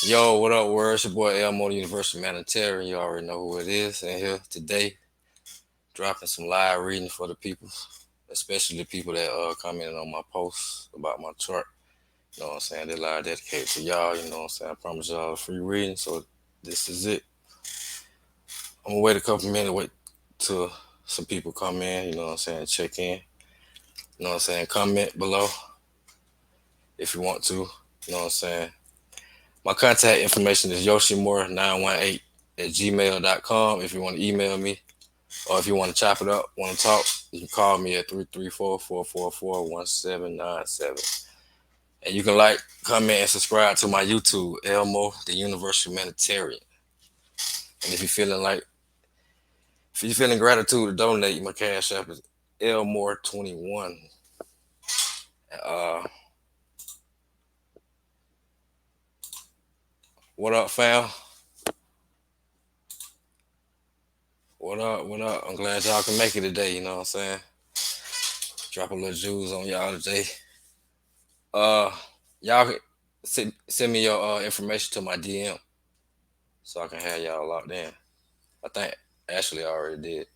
Yo, what up, world? It's your boy Elmo, the Universal Humanitarian. You already know who it is. And here today, dropping some live reading for the people, especially the people that commented on my posts about my chart. You know what I'm saying? This live dedicated to y'all. You know what I'm saying? I promise y'all a free reading, so this is it. I'm gonna wait a couple minutes, wait till some people come in. You know what I'm saying? Check in. You know what I'm saying? Comment below if you want to. You know what I'm saying? My contact information is yoshimura918 at gmail.com if you want to email me. Or if you want to chop it up, want to talk, you can call me at 334-444-1797. And you can like, comment, and subscribe to my YouTube, Elmo, the Universal Humanitarian. And if you're feeling gratitude to donate, my cash app is Elmore21. Uh, what up, fam? What up? What up? I'm glad y'all can make it today. You know what I'm saying? Drop a little jewels on y'all today. Uh, y'all can send me your information to my DM so I can have y'all locked in. I think Ashley already did.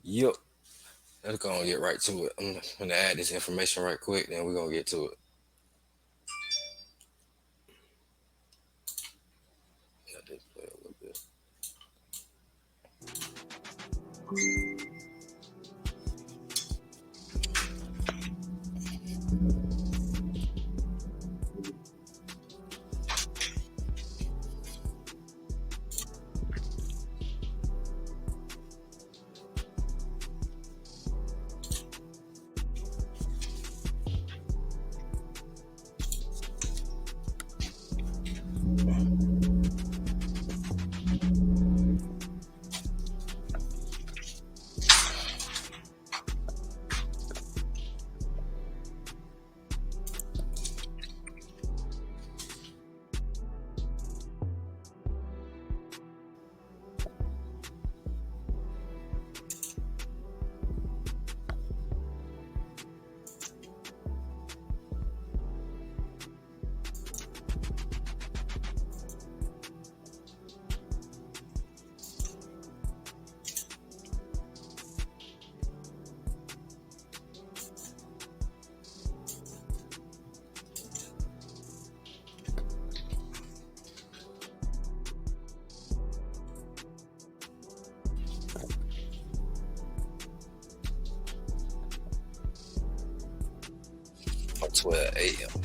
Yup. Let's go and get right to it. I'm gonna add this information right quick, then we're gonna get to it. Let this play a little bit. On 12 a.m.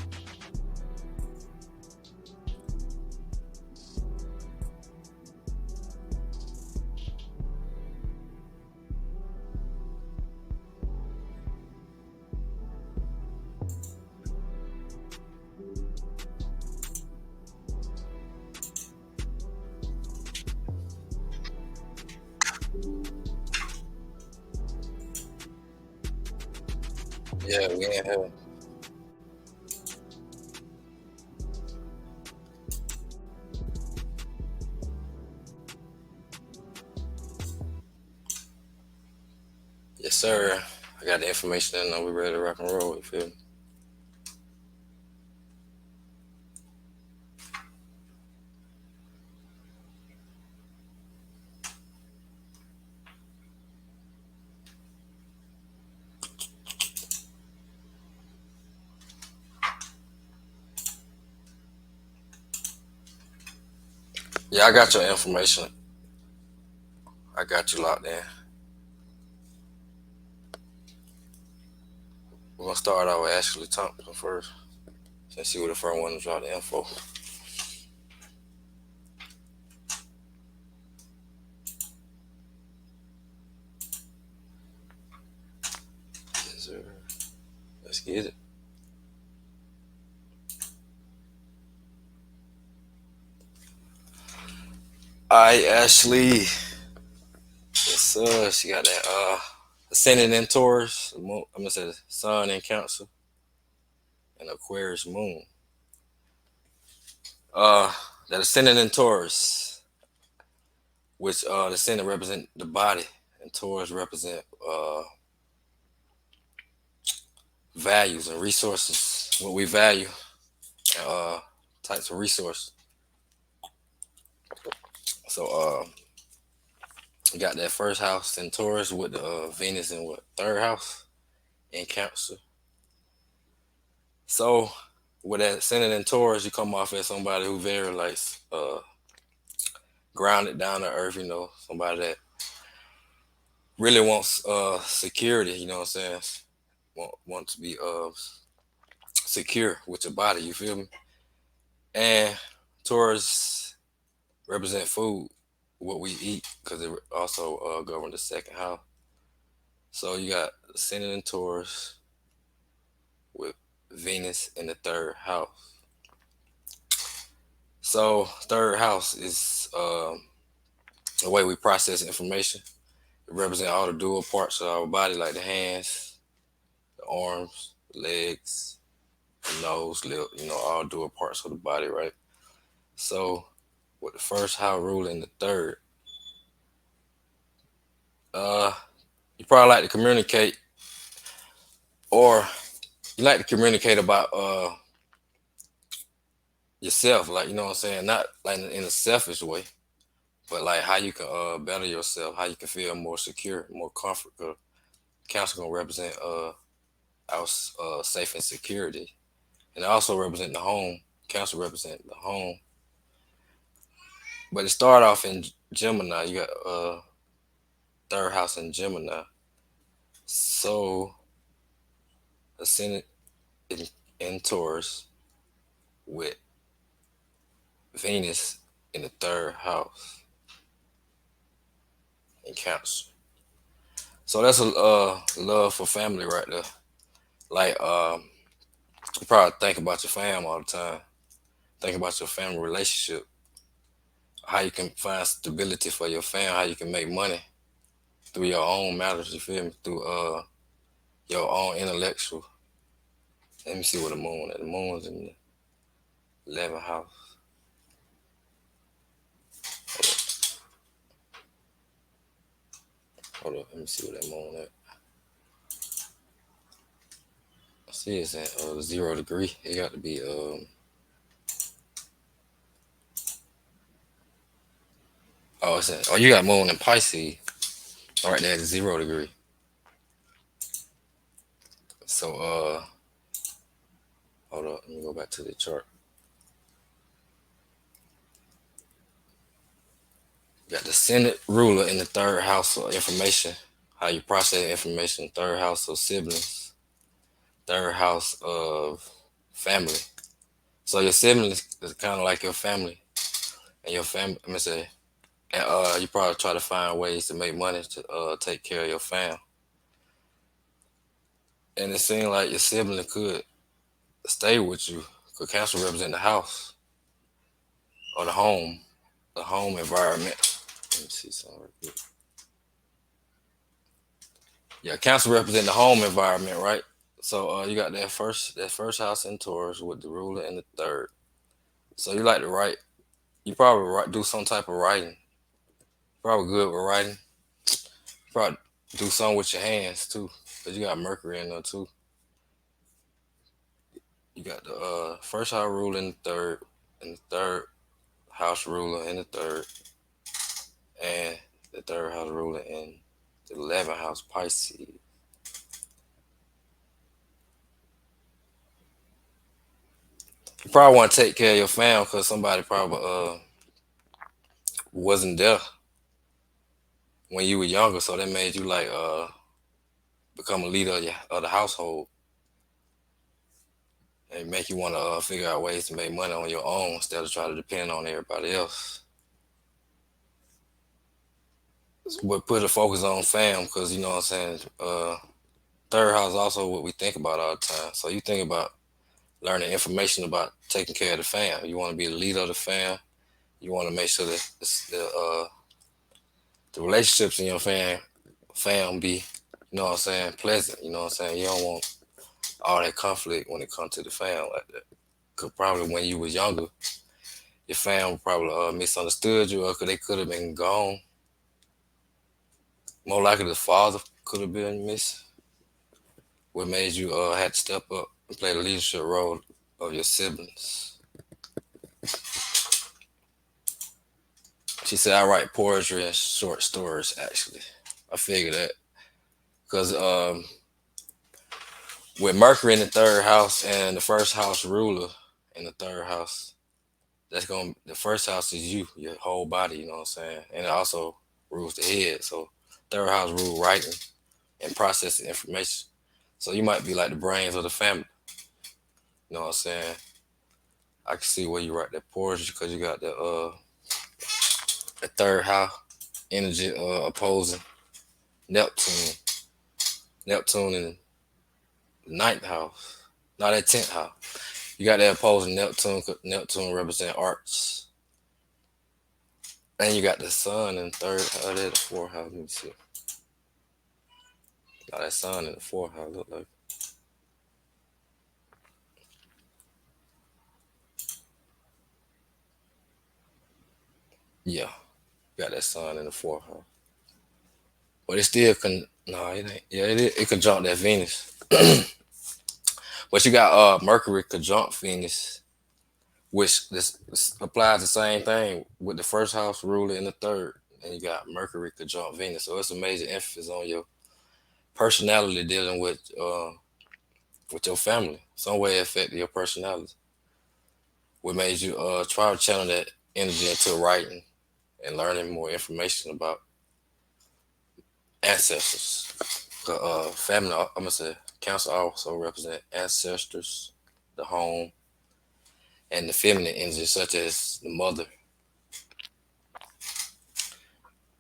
Yeah, we in here. Yes, sir. I got the information and we ready to rock and roll. You feel me? Yeah, I got your information. I got you locked in. We're gonna start out with Ashley Thompson first. Let's see what the first one to drop the info. Yes, sir. Let's get it. Alright, Ashley. Yes, sir. She got that ascending in Taurus. I'm gonna say Sun in Cancer and Aquarius Moon. Uh, that ascendant in Taurus, which the ascendant represent the body, and Taurus represent values and resources, what we value, and types of resource. So you got that first house in Taurus with the Venus in what third house in Cancer. So with that ascendant in Taurus, you come off as somebody who very like grounded down to earth. Somebody that really wants security. You know what I'm saying? Want to be secure with your body. You feel me? And Taurus represent food, what we eat, because it also govern the second house. So you got ascendant in Taurus with Venus in the third house. So third house is the way we process information. It represents all the dual parts of our body, like the hands, the arms, the legs, the nose, lip. All dual parts of the body, right? So with the first house ruling the third, uh, you probably like to communicate, or you like to communicate about yourself, like what I'm saying, not like in a selfish way, but like how you can better yourself, how you can feel more secure, more comfort. 'Cause Cancer gonna represent our safe and security, and it also represent the home. Cancer represent the home, but it start off in Gemini. You got third house in Gemini, so ascendant in, in Taurus with Venus in the third house in Cancer. So that's a love for family right there. Like you probably think about your fam all the time. Think about your family relationship, how you can find stability for your fam, how you can make money through your own matters. You feel me? Through your own intellectual. Let me see what the moon is. The moon's in the 11th house. Hold up. Let me see what that moon is. I see it's at 0 degree. It got to be oh, you got moon in Pisces right there at 0 degree. So hold up, let me go back to the chart. You got the Senate ruler in the third house of information, how you process information. Third house of siblings. Third house of family. So your siblings is kind of like your family, and your family. Let me say, and you probably try to find ways to make money to take care of your fam. And it seems like your sibling could stay with you. Could Cancer represent the house or the home environment. Let me see something real quick. Yeah, Cancer represent the home environment, right? So you got that first house in Taurus with the ruler in the third. So you like to write. You probably do some type of writing. Probably good with writing. Probably do something with your hands too, cause you got Mercury in there too. You got the first house ruler in the third house ruler in the third, and the third house ruler in the 11th house Pisces. You probably want to take care of your family because somebody probably wasn't there when you were younger, so that made you like become a leader of the household, and make you want to figure out ways to make money on your own instead of try to depend on everybody else. But put a focus on fam because you know what I'm saying. Third house is also what we think about all the time. So you think about learning information about taking care of the fam. You want to be the leader of the fam. You want to make sure that the relationships in your fam be, you know what I'm saying, pleasant. You know what I'm saying. You don't want all that conflict when it comes to the fam like that. Cause probably when you was younger, Your family probably misunderstood you, or they could have been gone. More likely, the father could have been missing. What made you have to step up and play the leadership role of your siblings? She said, I write poetry and short stories, actually. I figured that. Because with Mercury in the third house and the first house ruler in the third house, the first house is you, your whole body, you know what I'm saying? And it also rules the head. So third house rule writing and processing information. So you might be like the brains of the family. You know what I'm saying? I can see where you write that poetry because you got the third house energy opposing Neptune. Neptune in the ninth house. Not that 10th house. You got that opposing Neptune. Neptune represent arts. And you got the sun in third house. That the fourth house. Let me see. Got that sun in the fourth house. Look like. Yeah. Got that sun in the fourth house. But it still can. No, it ain't. Yeah, it conjunct that Venus. But you got Mercury conjunct Venus, which this applies the same thing with the first house ruler in the third, and you got Mercury conjunct Venus. So it's a major emphasis on your personality dealing with your family. Some way it affected your personality. What made you try to channel that energy into writing and learning more information about ancestors. Family, I'm gonna say, Cancer also represent ancestors, the home, and the feminine energy, such as the mother.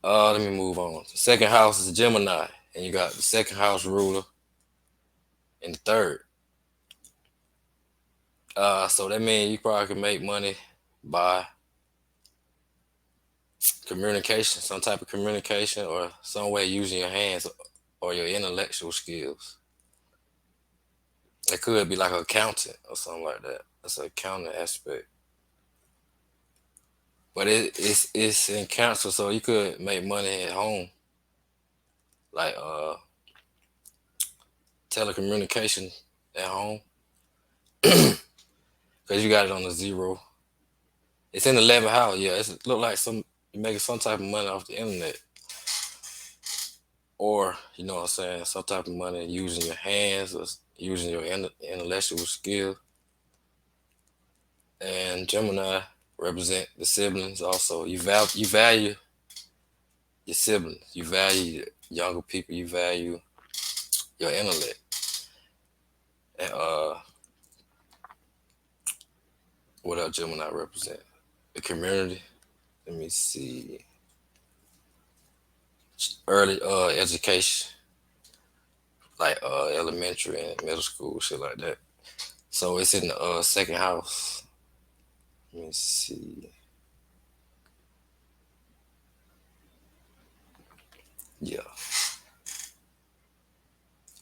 Let me move on. The second house is Gemini, and you got the second house ruler in the third. So that means you probably can make money by communication, some type of communication, or some way using your hands or your intellectual skills. It could be like an accountant or something like that. That's an accounting aspect. But it's in Cancer, so you could make money at home, like telecommunication at home, because you got it on the zero. It's in the 11th house. Yeah, it look like you making some type of money off the internet, or you know what I'm saying, some type of money using your hands or using your intellectual skill. And Gemini represent the siblings. Also, you value your siblings. You value younger people. You value your intellect. And what else Gemini represent? The community. Let me see. Early education, like elementary and middle school, shit like that. So it's in the second house. Let me see. Yeah,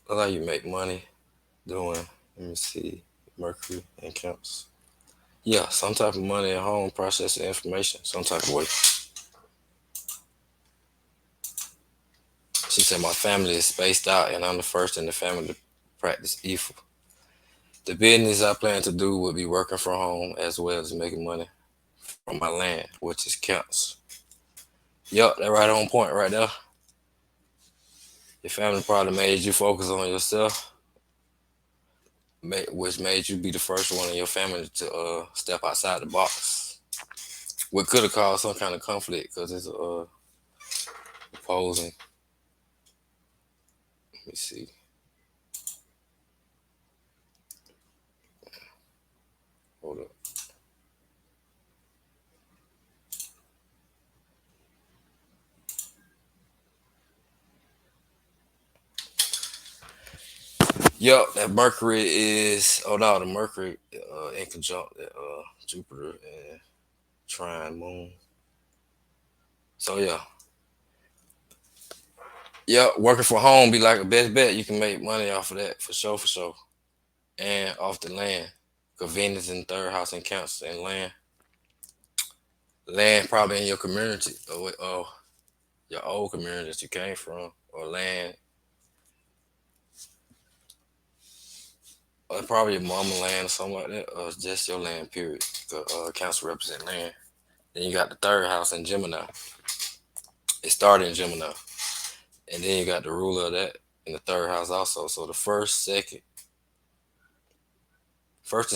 allow you make money doing. Let me see. Mercury and Cancer. Yeah, some type of money at home, processing information, some type of way. She said, my family is spaced out and I'm the first in the family to practice evil. The business I plan to do would be working from home as well as making money from my land, which is Cancer. Yup, that right on point right there. Your family probably made you focus on yourself, which made you be the first one in your family to step outside the box. What could have caused some kind of conflict because it's opposing. Let me see. Hold up. Yup, that Mercury is. Oh no, the Mercury in conjunct that Jupiter and trine Moon. So yeah, yeah, working from home be like a best bet. You can make money off of that for sure, for sure, and off the land. Cause Venus in third house in Cancer and land. Land probably in your community or your old community that you came from, or land, or probably your mama land or something like that, or just your land. Period. The council represent land. Then you got the third house in Gemini. It started in Gemini, and then you got the ruler of that in the third house also. So the first and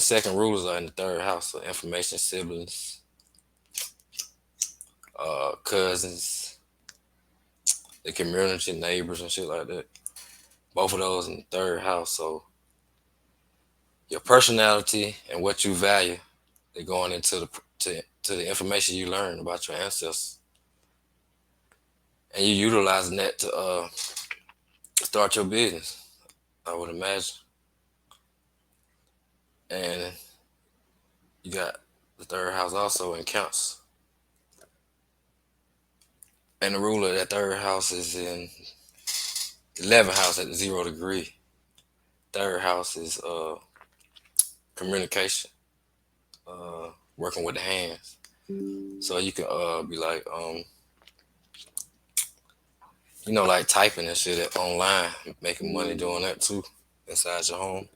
second rulers are in the third house. So information, siblings, cousins, the community, neighbors, and shit like that. Both of those in the third house. So your personality and what you value, they're going into to the information you learn about your ancestors, and you utilizing that to start your business. I would imagine, and you got the third house also in Cancer, and the ruler of that third house is in 11th house at the 0 degree. Third house is communication, working with the hands. So you can be like like typing and shit online, making money doing that too inside your home.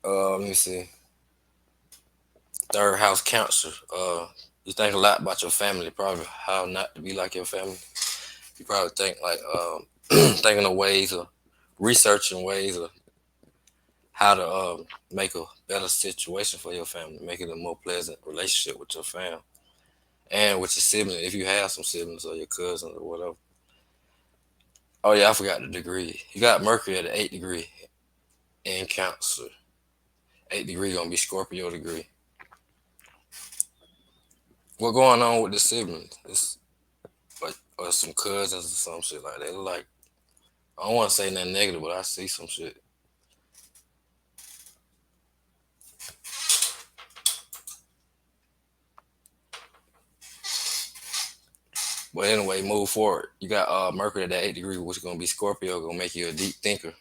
Let me see. Third house Cancer. You think a lot about your family, probably how not to be like your family. You probably think like thinking of ways of researching ways of how to make a better situation for your family, make it a more pleasant relationship with your family and with your siblings if you have some siblings or your cousins or whatever. Oh yeah, I forgot the degree. You got Mercury at the 8 degree in Cancer. 8 degree gonna be Scorpio degree. What going on with the siblings? It's like or some cousins or some shit like that. Like I don't want to say nothing negative, but I see some shit. But anyway, move forward. You got Mercury at that 8 degree, which is gonna be Scorpio, gonna make you a deep thinker,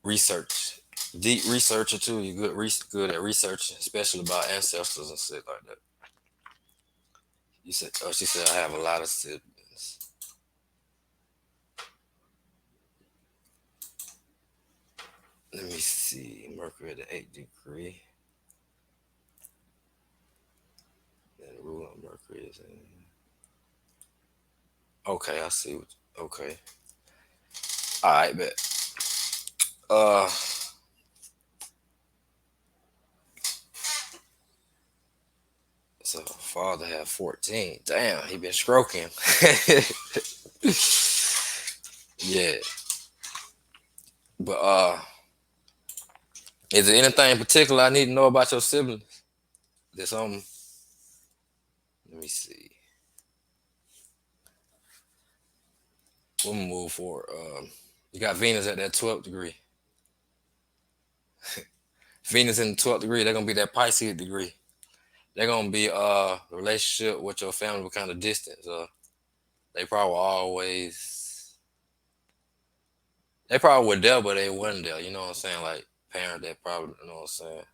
research, deep researcher too. You good at researching, especially about ancestors and shit like that. You said, oh, she said I have a lot of siblings. Let me see, Mercury at the 8 degree, and the ruler of Mercury is in. Okay, I see. Okay, all right, bet. Uh, so father had 14. Damn, he been stroking. Yeah, but is there anything in particular I need to know about your siblings? There's something. Let me see. We'll move forward. You got Venus at that 12th degree. Venus in the 12th degree, they're gonna be that Pisces degree. They're gonna be the relationship with your family with kind of distance. They probably they probably were there, but they wasn't there. You know what I'm saying? Like parent that probably, you know what I'm saying,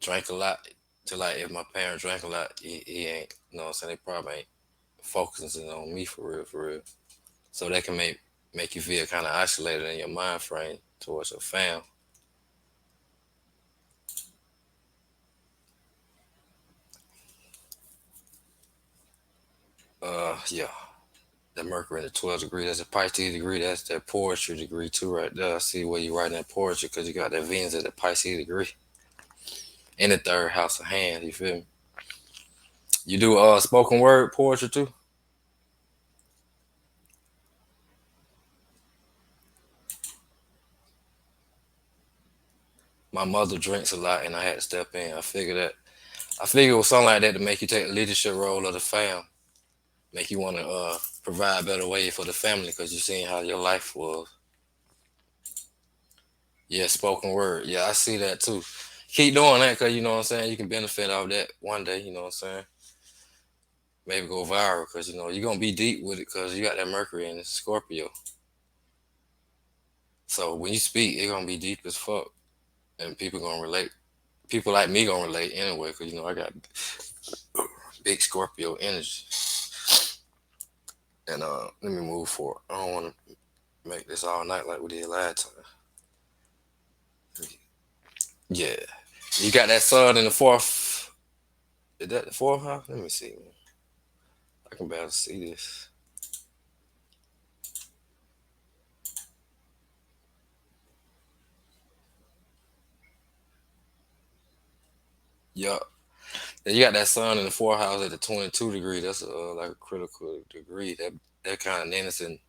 drank a lot. To like if my parent drank a lot, he ain't. You know what I'm saying? They probably ain't focusing on me for real, for real. So that can make you feel kind of isolated in your mind frame towards your family. Yeah. That Mercury in the 12th degree, that's a Pisces degree, that's that poetry degree too, right there. I see where you writing that poetry because you got that Venus at the Pisces degree in the third house of hands. You feel me? You do spoken word poetry too. My mother drinks a lot, and I had to step in. I figured it was something like that to make you take the leadership role of the fam, make you want to provide better way for the family because you seen how your life was. Yeah, spoken word. Yeah, I see that too. Keep doing that because you know what I'm saying. You can benefit off that one day. You know what I'm saying. Maybe go viral because you're gonna be deep with it because you got that Mercury in Scorpio. So when you speak, it's gonna be deep as fuck, and people gonna relate. people like me gonna relate anyway, cause I got big Scorpio energy. And let me move forward. I don't want to make this all night like we did last time. Yeah, you got that sun in the fourth. Is that the fourth house? Let me see. I can barely see this. Yup. Yeah, you got that sun in the fourth house at the 22 degree. That's like a critical degree. That kind of then it's in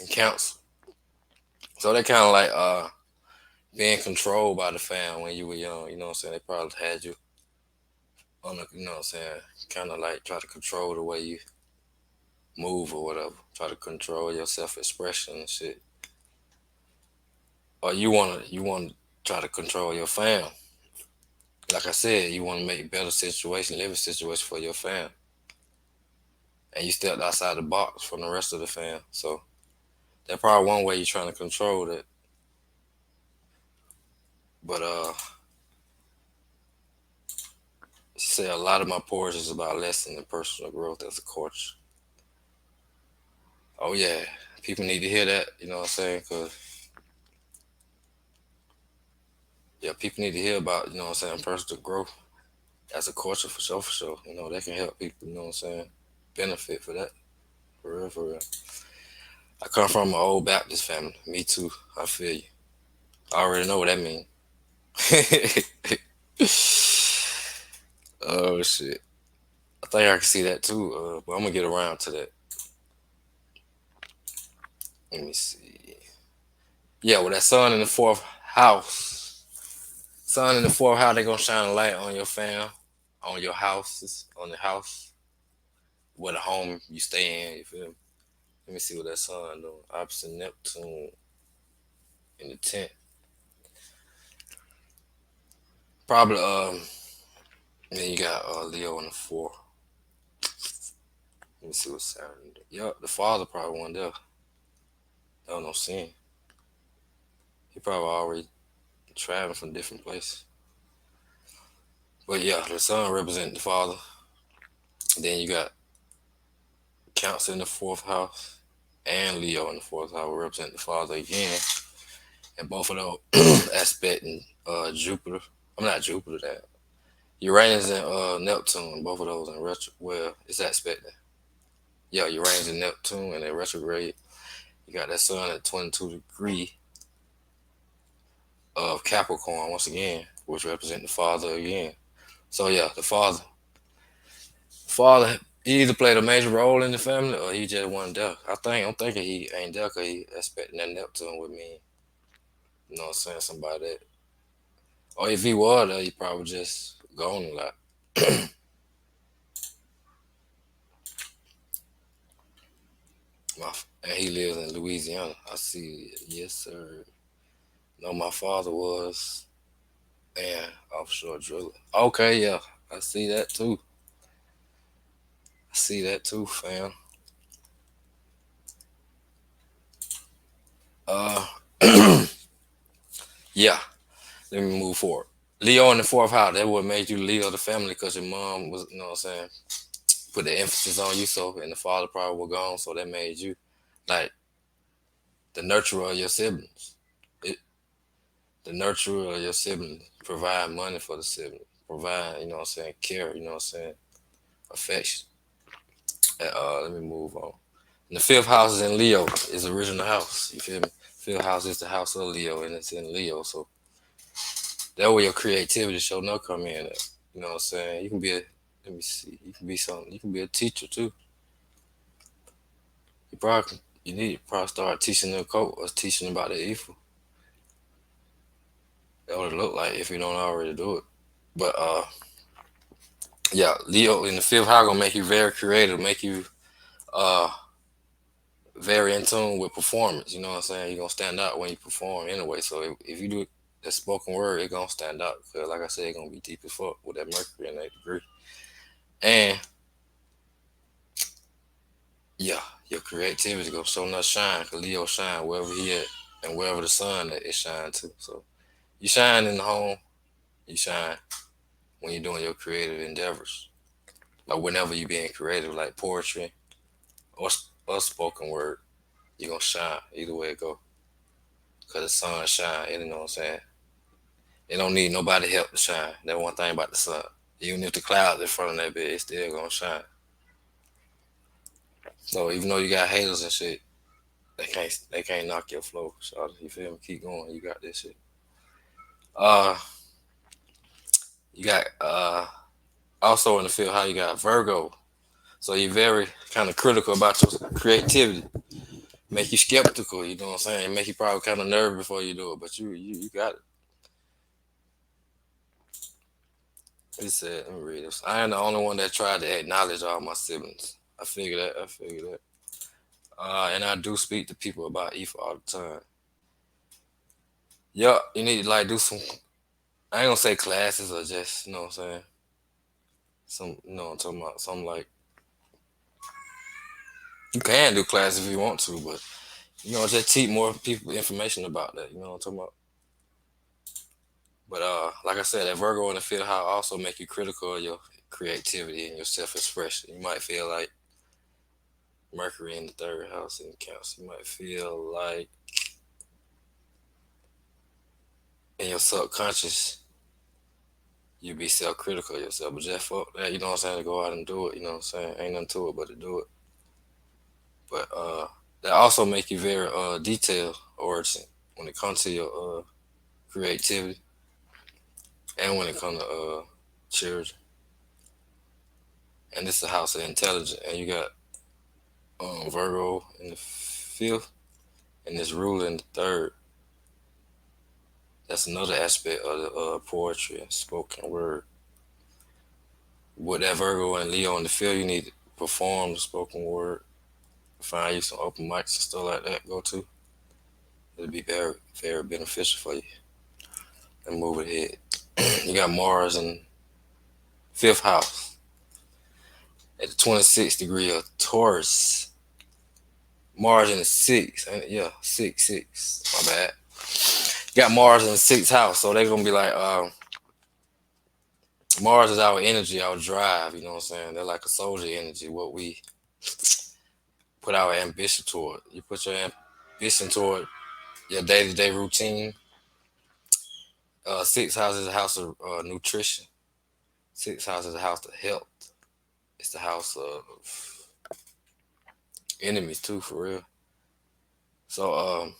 Cancer. So they kind of like being controlled by the fam when you were young. You know what I'm saying? They probably had you on the, you know what I'm saying, kind of like try to control the way you move or whatever. Try to control your self expression and shit. Or you wanna try to control your fam. Like I said, you wanna make better situation, living situation for your fam. And you stepped outside the box from the rest of the fam. So that's probably one way you're trying to control that. But she said a lot of my poetry is about lesson and personal growth as a coach. Oh yeah, people need to hear that. You know what I'm saying? Cause yeah, people need to hear about, you know what I'm saying, personal growth as a culture for sure, for sure. That can help people, you know what I'm saying, benefit for that. For real, for real. I come from an old Baptist family. Me too. I feel you. I already know what that means. Oh shit. I think I can see that too. But I'm gonna get around to that. Let me see. Yeah, with that sun in the fourth house. Sun in the fourth house, they gonna shine a light on your fam, on your houses, on the house, where the home you stay in. You feel me? Let me see what that sun doing. Opposite Neptune in the 10th. Probably then you got Leo in the 4th. Let me see what Saturn do. Yup, the father probably one there. That was no sin. He probably already traveling from different places. But yeah, the sun represents the father. Then you got Cancer in the 4th house and Leo in the 4th house will represent the father again. And both of those aspecting Jupiter. I'm not Jupiter, that Uranus and Neptune, both of those in retro. Well, it's aspecting. Yeah, Uranus and Neptune and they retrograde. You got that sun at 22 degree of Capricorn once again, which represent the father again. So yeah, the father, he either played a major role in the family or he just wasn't there. I'm thinking he ain't there because he expecting that Neptune with me. You know what I'm saying? Somebody that, or if he was there, he probably just gone a lot. And he lives in Louisiana. I see. Yes, sir. No, my father was and offshore driller. Okay, yeah, I see that too. I see that too, fam. Uh, yeah. Let me move forward. Leo in the 4th house. That what made you Leo the family because your mom was, you know what I'm saying, put the emphasis on you. So and the father probably was gone, so that made you like the nurturer of your siblings. It, the nurturer of your siblings. Provide money for the siblings. Provide, you know what I'm saying, care. You know what I'm saying, affection. Let me move on. And the 5th house is in Leo. Is the original house. You feel me? 5th house is the house of Leo, and it's in Leo. So that way your creativity show no come in. You know what I'm saying? You can be a, let me see. You can be something. You can be a teacher too. You need to probably start teaching them code or teaching them about the evil. That would look like if you don't already do it. But yeah, Leo in the 5th house gonna make you very creative, make you uh very in tune with performance. You know what I'm saying? You're gonna stand out when you perform anyway. So if you do the spoken word, it's gonna stand out. Cause like I said, it's gonna be deep as fuck with that Mercury in that degree. And yeah, your creativity gonna show enough shine. Cause Leo shine wherever he at and wherever the sun that it shine too. So you shine in the home, You shine when you're doing your creative endeavors. Like whenever you're being creative, like poetry or spoken word, you're gonna shine either way it go. Cause the sun shine, you know what I'm saying? It don't need nobody help to shine. That one thing about the sun. Even if the clouds in front of that bit, it's still gonna shine. So even though you got haters and shit, they can't knock your flow. So you feel me? Keep going. You got this shit. Uh you got also in the field how you got Virgo. So you're very kind of critical about your creativity. Make you skeptical, you know what I'm saying? Make you probably kind of nervous before you do it, but you got it. He said, let me read this. I am the only one that tried to acknowledge all my siblings. I figure that. I figure that. And I do speak to people about Ether all the time. Yup, you need to like do some. I ain't gonna say classes or just you know what I'm saying. Some you know what I'm talking about. Something like you can do classes if you want to, but just teach more people information about that. You know what I'm talking about. But like I said, that Virgo in the fifth house also make you critical of your creativity and your self expression. You might feel like Mercury in the third house in Cancer. You might feel like in your subconscious you be self critical of yourself, but just fuck that, you know what I'm saying, to go out and do it, you know what I'm saying? Ain't nothing to it but to do it. But that also make you very detail oriented when it comes to your creativity and when it comes to children. And this is the house of intelligence. And you got Virgo in the fifth and this ruler in the third. That's another aspect of the poetry and spoken word. With that Virgo and Leo in the field, you need to perform the spoken word. Find you some open mics and stuff like that. Go to. It'll be very, very beneficial for you. And move ahead. You got Mars in fifth house at the 26th degree of Taurus. Mars in the sixth. Yeah, six. My bad. You got Mars in the sixth house, so they're gonna be like, Mars is our energy, our drive. You know what I'm saying? They're like a soldier energy. What we put our ambition toward. You put your ambition toward your day-to-day routine. Sixth house is a house of nutrition. Sixth house is a house of health. It's the house of enemies too, for real. So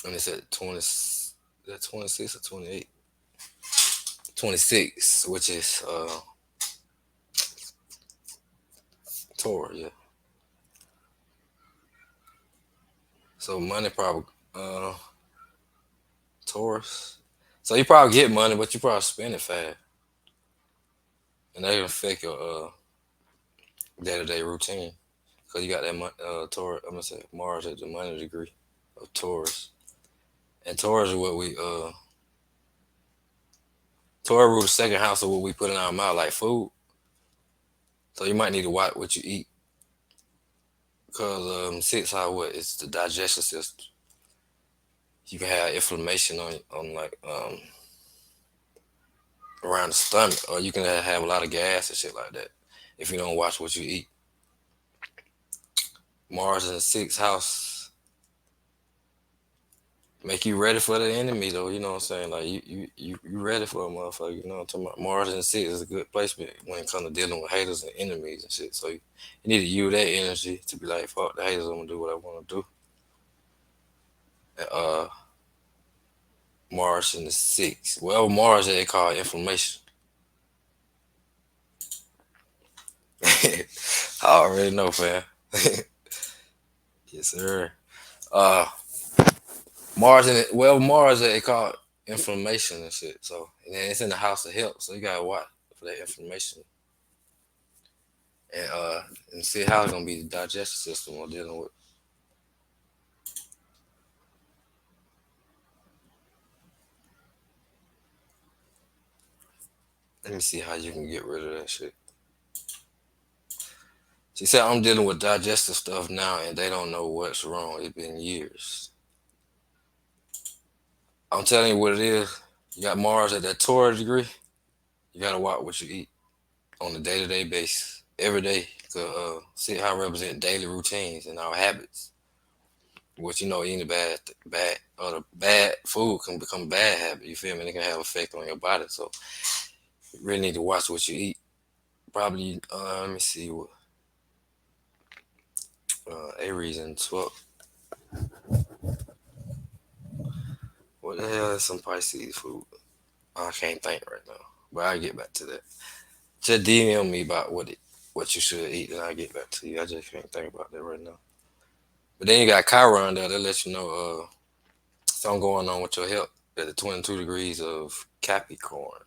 and it's at 20, is that 26 or 28? 26, which is Taurus, yeah. So money probably Taurus. So you probably get money, but you probably spend it fast, and that can affect your day to day routine. Cause you got that Taurus. I'm gonna say Mars at the money degree of Taurus, and Taurus is what we Taurus rule the second house of what we put in our mouth, like food. So you might need to watch what you eat, cause sixth house what is the digestion system. You can have inflammation on like around the stomach, or you can have a lot of gas and shit like that if you don't watch what you eat. Mars in the sixth house make you ready for the enemy though. You know what I'm saying? Like you ready for a motherfucker. You know what I'm talking about? Mars in the sixth is a good placement when it comes to dealing with haters and enemies and shit. So you need to use that energy to be like, fuck the haters, I'm gonna do what I want to do. And, Mars in the sixth. Well, Mars they call inflammation. I already know, fam. Yes, sir. Uh, Mars in it. Well, Mars they call it inflammation and shit. So and then it's in the house of health. So you gotta watch for that inflammation and see how it's gonna be the digestive system we're dealing with. Let me see how you can get rid of that shit. She said I'm dealing with digestive stuff now and they don't know what's wrong. It's been years. I'm telling you what it is. You got Mars at that Taurus degree. You gotta watch what you eat on a day-to-day basis, every day. See how it represent daily routines and our habits. What you know, eating the the bad food can become a bad habit. You feel me? It can have effect on your body. So you really need to watch what you eat. Probably, let me see what Aries and 12. What the hell is some Pisces food? I can't think right now, but I'll get back to that. Just DM me about what you should eat, and I'll get back to you. I just can't think about that right now. But then you got Chiron there that lets you know something going on with your health at the 22 degrees of Capricorn.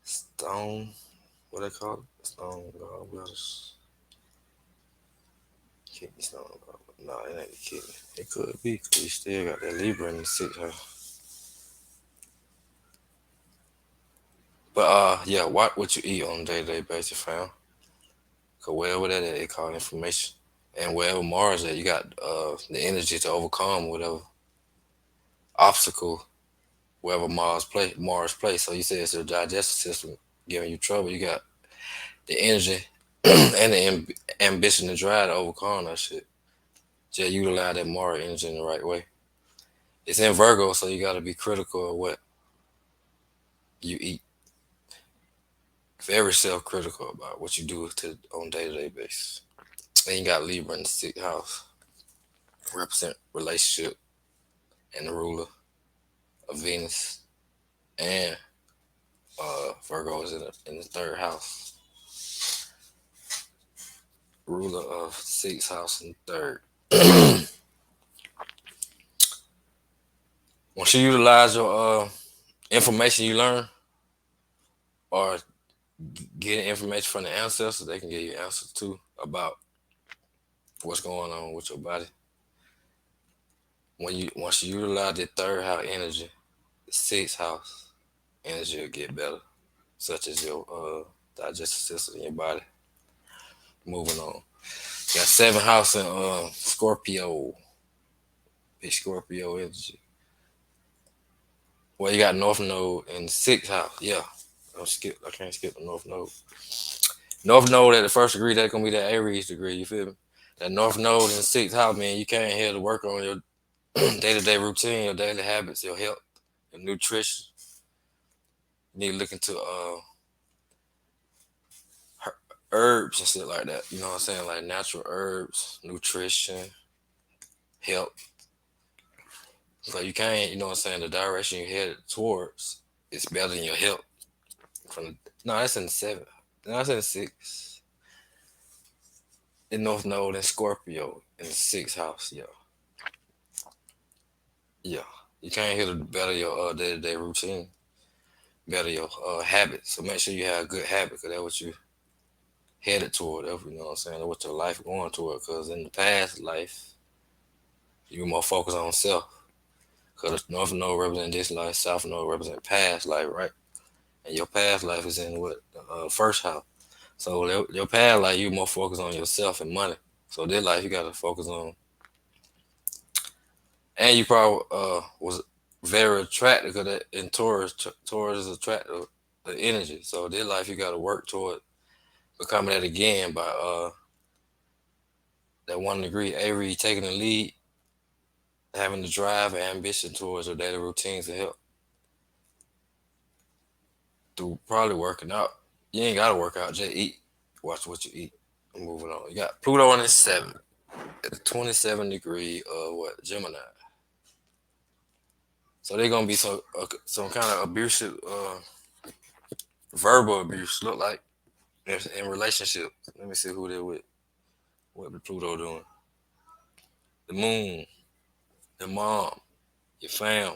Stone, what they call it? Stone gallbladders. Kidney stone gallbladder. No, it ain't the kidney. It could be because you still got that Libra in the sixth house. But yeah, watch what you eat on a day-to-day basis, fam. Cause wherever that is, it called information. And wherever Mars at, you got the energy to overcome whatever obstacle wherever Mars play. So you say it's your digestive system giving you trouble. You got the energy and the ambition to drive to overcome that shit. Just utilize that Mars energy in the right way. It's in Virgo, so you got to be critical of what you eat. Very self-critical about what you do on day-to-day basis. And you got Libra in the sixth house, represent relationship and the ruler of Venus, and Virgo is in the third house, ruler of sixth house and third. Once you utilize your information you learn, or getting information from the ancestors, they can give you answers too about what's going on with your body. Once you utilize the third house energy, the sixth house energy will get better, such as your digestive system in your body. Moving on, got seven house in Scorpio, big Scorpio energy. Well, you got North Node in the sixth house. Yeah, I can't skip the North Node. North Node at the first degree, that's gonna be that Aries degree. You feel me? That North Node in the sixth house, man. You can't here to work on your day-to-day routine, your daily habits, your health, your nutrition. You need to look into herbs and shit like that. You know what I'm saying? Like natural herbs, nutrition, health. So you can't, you know what I'm saying? The direction you headed towards is better than your health. From the, no, that's in the seventh. No, that's in the sixth. The North Node in Scorpio in the sixth house. Yeah, yeah. You can't hit to better your day-to-day routine, better your habits. So make sure you have a good habit, because that's what you headed toward. That's, you know what I'm saying? That's what your life going toward. Because in the past life, you were more focused on self. Because North Node represent this life, South Node represent past life, right? And your past life is in what first house. So your past life, you more focused on yourself and money. So this life, you got to focus on, and you probably was very attractive because in Taurus is attractive the energy. So this life, you got to work toward becoming that again by that 1 degree Avery taking the lead, having the drive and ambition towards your daily routines to help through probably working out. You ain't gotta work out, just eat. Watch what you eat. And moving on. You got Pluto on its seven at the 27 degree of what Gemini. So they're gonna be some kind of abusive, verbal abuse. Look like in relationships. Let me see who they're with. What the Pluto doing? The Moon, the mom, your fam.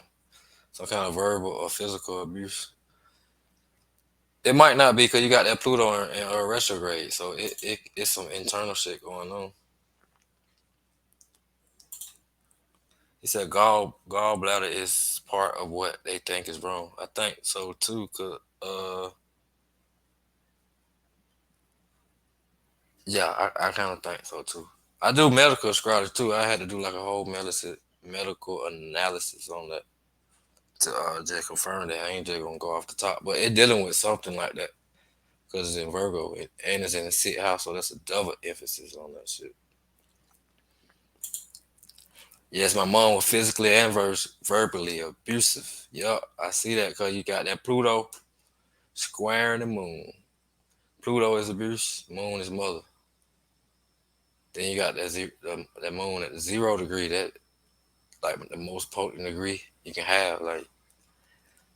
Some kind of verbal or physical abuse. It might not be because you got that Pluto in retrograde, so it's some internal shit going on. He said gallbladder is part of what they think is wrong. I think so too. Cause yeah, I kind of think so too. I do medical astrology too. I had to do like a whole medical analysis on that. to just confirm that I ain't just gonna go off the top, but it dealing with something like that because it's in Virgo and it's in the sixth house, so that's a double emphasis on that shit. Yes, my mom was physically and verbally abusive. Yup, I see that because you got that Pluto squaring the moon. Pluto is abuse, moon is mother. Then you got that moon at the 0 degree, that like the most potent degree you can have. Like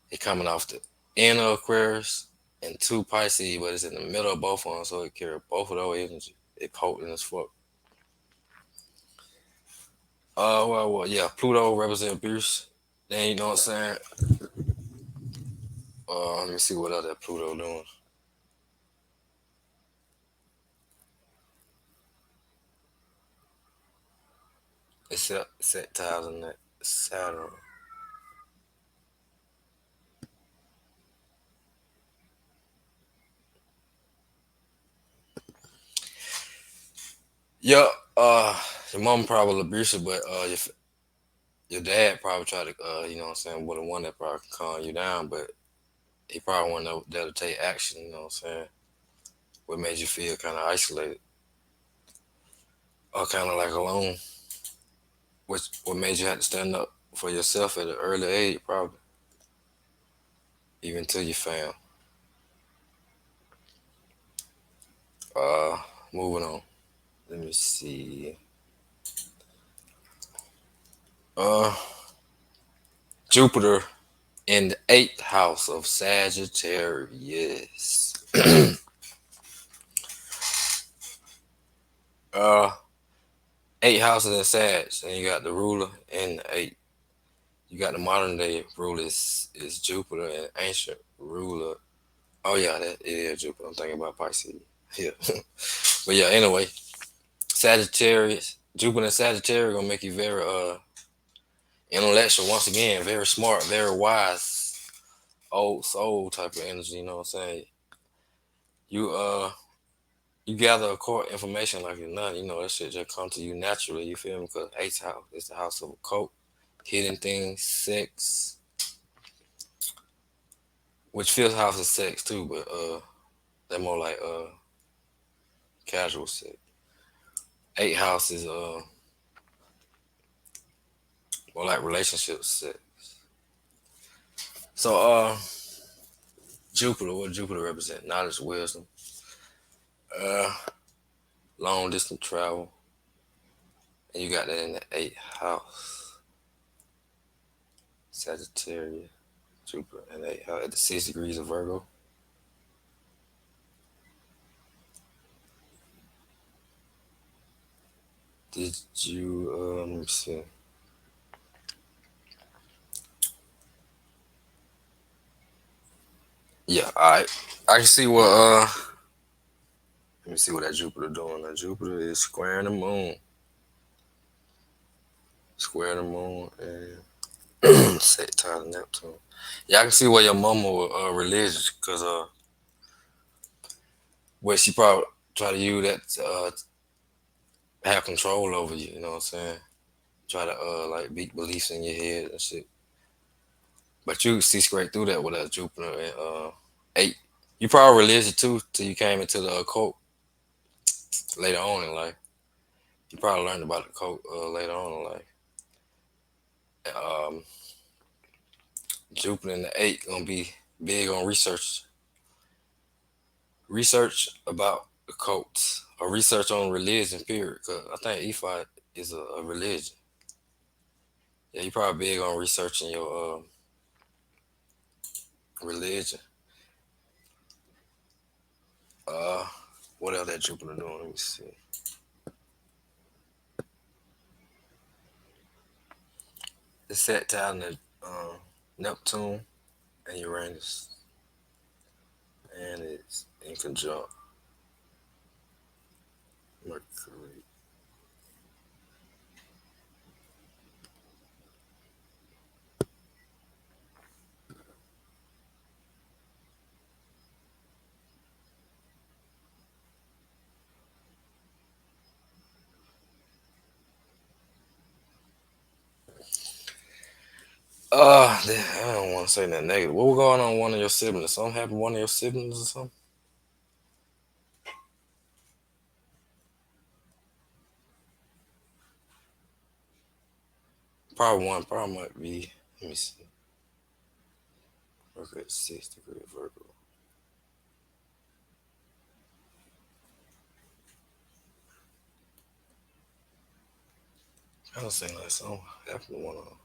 it coming off the inner Aquarius and two Pisces, but it's in the middle of both of them, so it carry both of those energy. It potent as fuck. Yeah, Pluto represent abuse. Then you know what I'm saying. Let me see what other Pluto doing. It's set tiles in that Saturn. Yeah, uh, your mom probably abusive, but your dad probably tried to, you know what I'm saying, would the one that probably calm you down, but he probably wasn't there to take action, you know what I'm saying? What made you feel kind of isolated or kind of like alone? What made you have to stand up for yourself at an early age, probably, even to your fam. Uh, Moving on. Let me see. Uh, Jupiter in the eighth house of Sagittarius. uh, Eight houses in Sag, and you got the ruler in the eight. You got the modern day ruler is Jupiter, and ancient ruler. Oh yeah, that it is Jupiter. I'm thinking about Pisces. Yeah, but yeah. Anyway, Sagittarius, Jupiter and Sagittarius gonna make you very intellectual. Once again, very smart, very wise, old soul type of energy. You know what I'm saying? You you gather core information like it's none. You know that shit just come to you naturally. You feel me? Because eighth house is the house of occult, hidden things, sex, which fifth house is sex too, but they're more like casual sex. Eighth house is more like relationship sex. So Jupiter, what Jupiter represent? Knowledge, wisdom, uh, long distance travel, and you got that in the eighth house. Sagittarius, Jupiter, and eighth house at the 6 degrees of Virgo. Did you let me see. Yeah, I can see what let me see what that Jupiter doing. That Jupiter is squaring the moon. Square the moon and set time Neptune. Yeah, I can see where your mama was religious, cause where she probably try to use that to have control over you. You know what I'm saying? Try to like beat beliefs in your head and shit. But you see straight through that with that Jupiter and eight. You probably religious too till you came into the occult later on in life. You probably learned about the occult later on in life. Um, Jupiter in the eight gonna be big on research about the cults or research on religion. Period. Cause I think EFI is a religion. Yeah, you probably big on researching your religion. Uh, what else that Jupiter doing? Let me see. It's set down at Neptune and Uranus, and it's in conjunct Mercury. I don't want to say that negative. What was going on with one of your siblings? Something happened to one of your siblings or something? Probably one. Probably might be. Let me see. Virgo at 6 degree Virgo. I don't seem like something happened to one of them.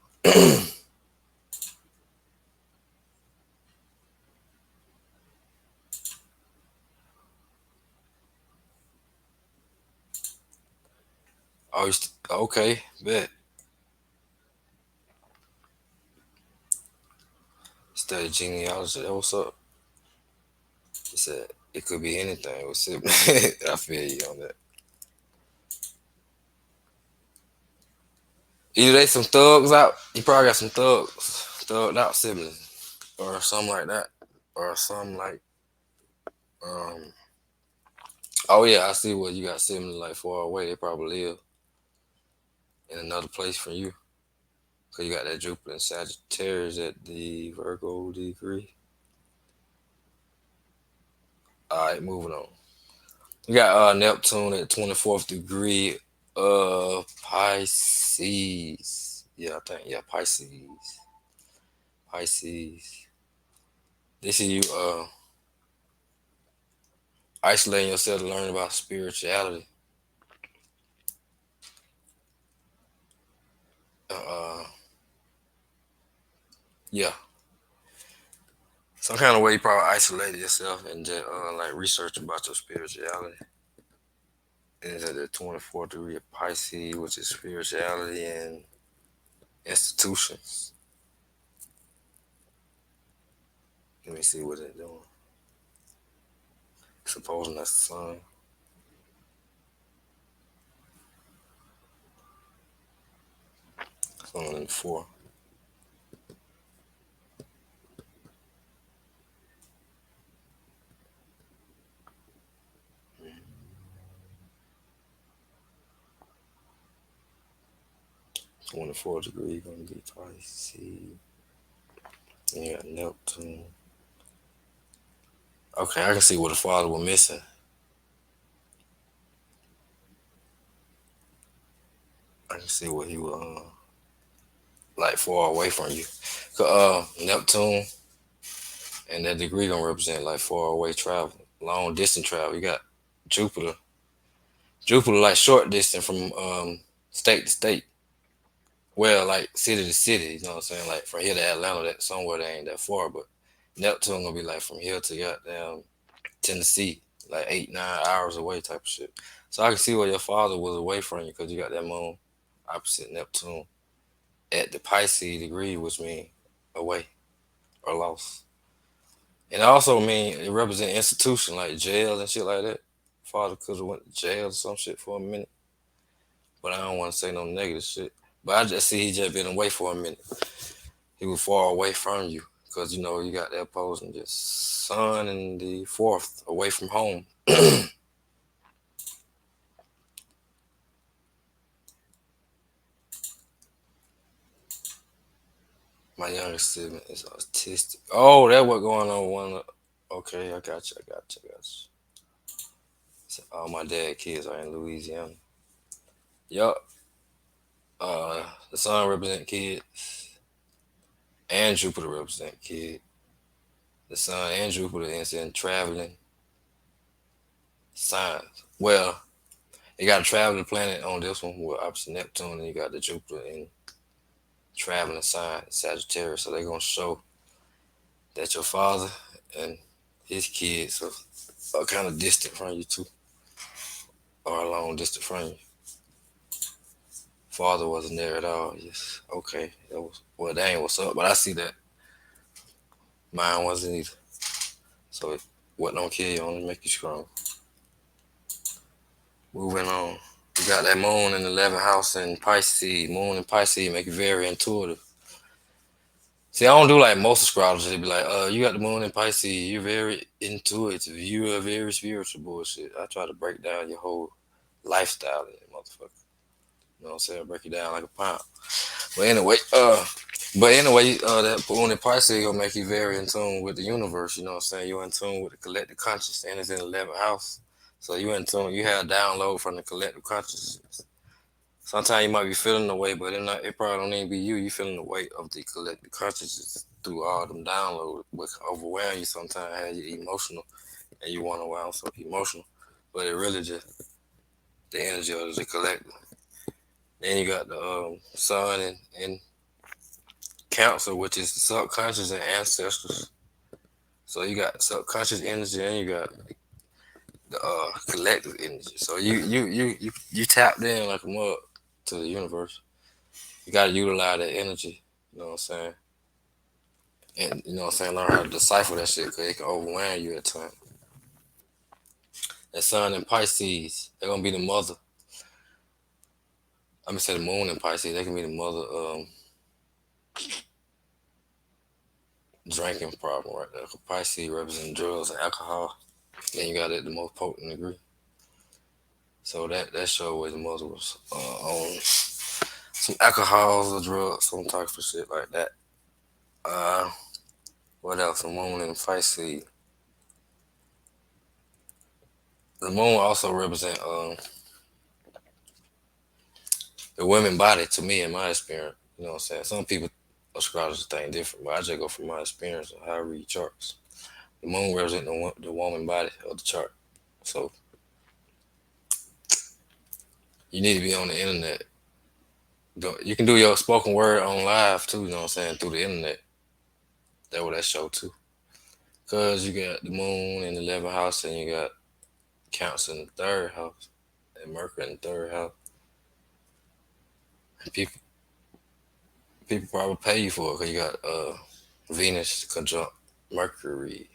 Oh, okay. Bet. Study genealogy. That what's up? He said it could be anything with sibling. I feel you on that. Either they some thugs out. You probably got some thugged out siblings, or something like that, or something like. Um. Oh yeah, I see what you got siblings like far away. They probably live in another place from you, cause you got that Jupiter and Sagittarius at the Virgo degree. All right, moving on. You got Neptune at 24th degree Pisces. Yeah, I think yeah, Pisces. Pisces. This is you isolating yourself to learn about spirituality. Yeah. Some kind of way you probably isolated yourself and just like research about your spirituality. And it's at the 24th degree of Pisces, which is spirituality and institutions. Let me see what they're doing. Supposing that's the sun. Sun in the four. 24 degree gonna be Pisces. And you got Neptune. Okay, I can see what the father was missing. I can see what he was like far away from you. 'Cause, Neptune and that degree gonna represent like far away travel, long distance travel. You got Jupiter. Jupiter like short distance from state to state. Well, like city to city, you know what I'm saying? Like from here to Atlanta, that somewhere that ain't that far, but Neptune gonna be like from here to goddamn Tennessee, like 8, 9 hours away type of shit. So I can see where your father was away from you because you got that moon opposite Neptune at the Pisces degree, which means away or lost. And it also mean it represent institution like jail and shit like that. Father could have went to jail or some shit for a minute, but I don't want to say no negative shit. But I just see he just been away for a minute. He was far away from you because you know you got that opposing just sun and the fourth away from home. My youngest sibling is autistic. Oh, that what going on? Okay, I got you. I got you. I got you. So, all my dad kids are in Louisiana. Yup. The sun represent kids, and Jupiter represent kid. The sun and Jupiter is in traveling signs. Well, you got a traveling planet on this one with opposite Neptune, and you got the Jupiter in traveling sign Sagittarius. So they're gonna show that your father and his kids are kind of distant from you too, or a long distance from you. Father wasn't there at all. Yes, okay. That was well, that ain't what's up, but I see that mine wasn't either. So what don't kill you only make you strong. Moving on. You got that moon in the 11th house in Pisces. Moon in Pisces make you very intuitive. See, I don't do like most astrologers. They be like, you got the moon in Pisces. You're very intuitive. You are very spiritual bullshit. I try to break down your whole lifestyle in it, motherfucker. You know what I'm saying? Break it down like a pound. But anyway, But anyway, that moon in Pisces gonna make you very in tune with the universe. You know what I'm saying? You're in tune with the collective conscious, and it's in the 11th house. So you in tune. You have a download from the collective consciousness. Sometimes you might be feeling the weight, but it probably don't even be you. You feeling the weight of the collective consciousness through all them downloads, which overwhelm you sometimes, have you emotional, and you wonder why I'm so emotional. But it really just the energy of the collective. Then you got the sun and Cancer, which is the subconscious and ancestors. So you got subconscious energy and you got the collective energy. So you tapped in like a mug to the universe. You got to utilize that energy. You know what I'm saying? And you know what I'm saying? Learn how to decipher that shit because it can overwhelm you at times. That sun in Pisces, they're gonna be the mother. I'm gonna say the moon in Pisces, they can be the mother drinking problem right there. Pisces represents drugs and alcohol. Then you got it the most potent degree. So that show where the mother was on some alcohols or drugs, some type of shit like that. Uh, what else? The moon in Pisces. The moon also represent the women body to me in my experience. You know what I'm saying? Some people astrologers think different, but I just go from my experience of how I read charts. The moon represents the woman body of the chart. So you need to be on the internet. You can do your spoken word on live too, you know what I'm saying, through the internet. That's what that show too. Cause you got the moon in the 11th house and you got Cancer in the third house and Mercury in the third house. And people probably pay you for it because you got Venus conjunct Mercury.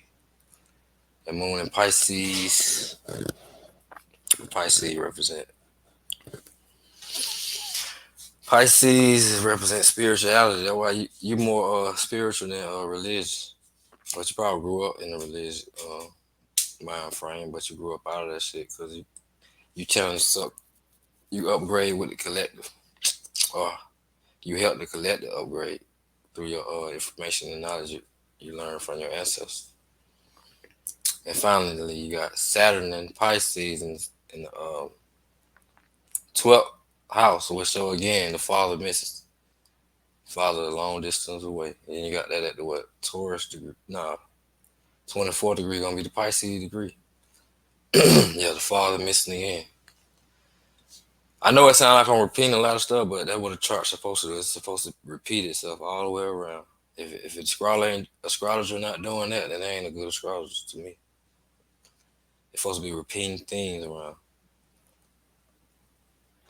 The moon in Pisces. Pisces represent Pisces represents spirituality. That's why you more spiritual than religious. But you probably grew up in a religious mind frame, but you grew up out of that shit because you challenge up, you upgrade with the collective, or you help the collective upgrade through your information and knowledge you learn from your ancestors. And finally, you got Saturn and Pisces in the 12th house, which show again the father misses. Father a long distance away. And you got that at the what? Taurus degree. Nah, 24th degree gonna be the Pisces degree. Yeah, the father missing again. I know it sounds like I'm repeating a lot of stuff, but that's what a chart's supposed to do. It's supposed to repeat itself all the way around. If it's astrologer not doing that, then they ain't a good astrologer to me. It's supposed to be repeating things around.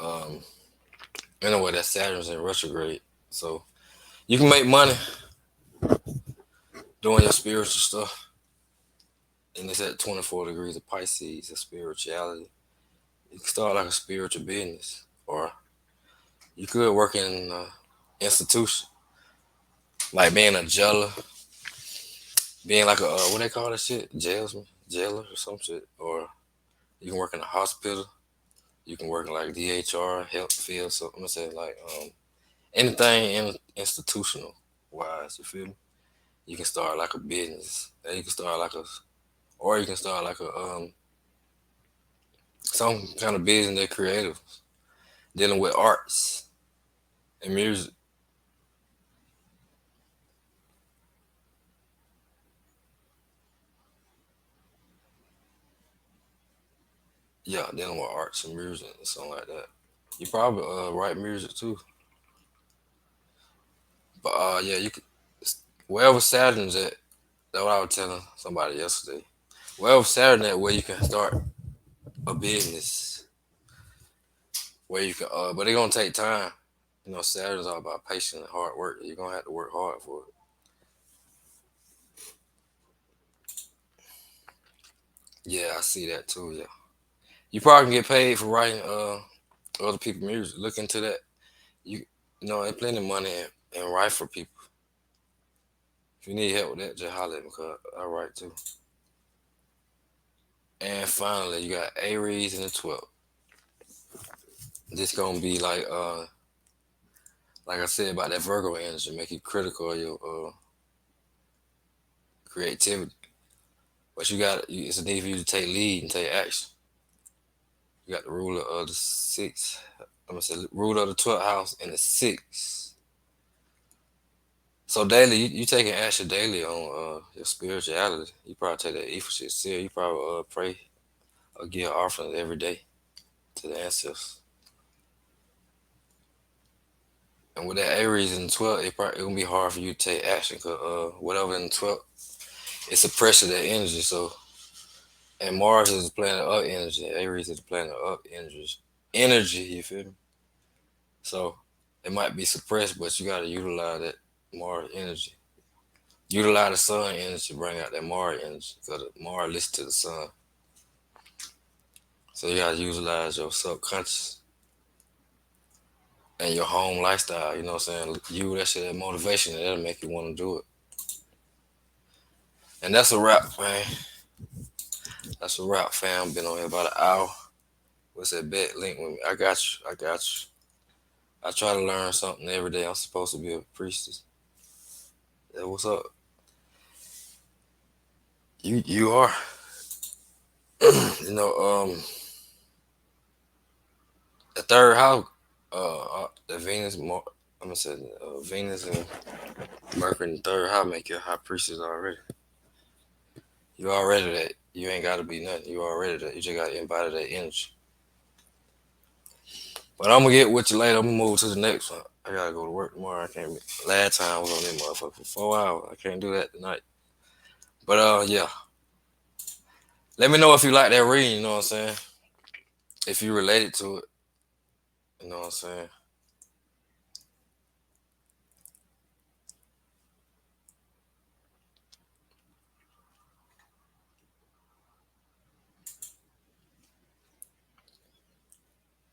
Um, anyway, that Saturn's in retrograde, so you can make money doing your spiritual stuff, and it's at 24 degrees of Pisces, of spirituality. You can start like a spiritual business, or you could work in an institution, like being a jailer, being like a what they call that shit, jailsman, jailer or some shit, or you can work in a hospital. You can work in like DHR, health field. So I'm gonna say like anything institutional wise. You feel me? You can start like a business. You can start like a, or you can start like a some kind of business that creative dealing with arts and music. Yeah, dealing with arts and music and something like that. You probably write music too. But yeah, you could wherever Saturn's at. That's what I was telling somebody yesterday. Wherever Saturn at, where you can start a business, where you can, but it's gonna take time. You know, Saturn's all about patience and hard work. You're gonna have to work hard for it. Yeah, I see that too. Yeah, you probably can get paid for writing other people's music. Look into that. You know, there's plenty of money and write for people. If you need help with that, just holler at me because I write too. And finally, you got Aries in the 12th. This gonna be like like I said about that Virgo energy, make you critical of your creativity. But it's a need for you to take lead and take action. You got the ruler of the sixth. I'm gonna say ruler of the 12th house and the sixth. So daily, you taking action daily on your spirituality. You probably take that evil shit serious. You probably pray or give offerings every day to the ancestors. And with that Aries in the 12th, it gonna be hard for you to take action because whatever in the 12th, it suppresses that energy. So, and Mars is the planet of energy. Aries is the planet of energy. Energy, you feel me? So it might be suppressed, but you gotta utilize that Mars energy. Utilize the sun energy, bring out that Mars energy. Because Mars listens to the sun. So you gotta utilize your subconscious and your home lifestyle. You know what I'm saying? You that shit, that motivation, that'll make you want to do it. And that's a wrap, man. That's a wrap, fam. Been on here about an hour. What's that bet? Link with me. I got you. I got you. I try to learn something every day. I'm supposed to be a priestess. Yeah, what's up? You are. you know, the third house, the Venus, I'm gonna say Venus and Mercury in the third house make you a high priestess already. You already that. You ain't gotta be nothing. You already that. You just gotta embody that energy. But I'm gonna get with you later. I'm gonna move to the next one. I gotta go to work tomorrow. I can't. Last time I was on this motherfucker for 4 hours. I can't do that tonight. But yeah. Let me know if you like that reading. You know what I'm saying? If you related to it. You know what I'm saying?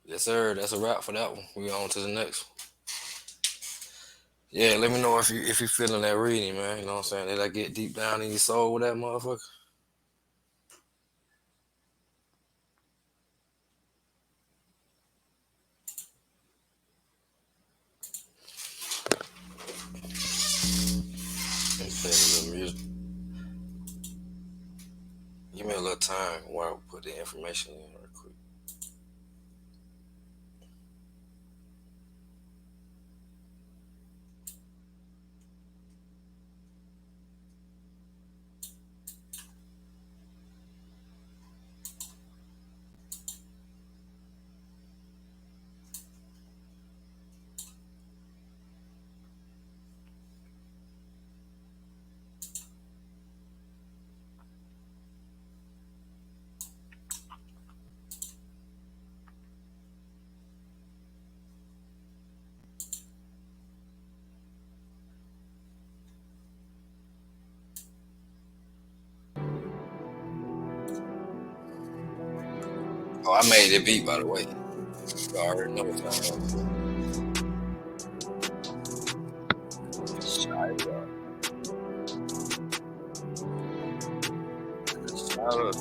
Yes, sir. That's a wrap for that one. We on to the next one. Yeah, let me know if you feeling that reading, man. You know what I'm saying? Did I get deep down in your soul with that motherfucker? Let me play a little music. Give me a little time while I put the information in real quick. Oh, I made the beat, by the way. You already know what time it is. Shout out.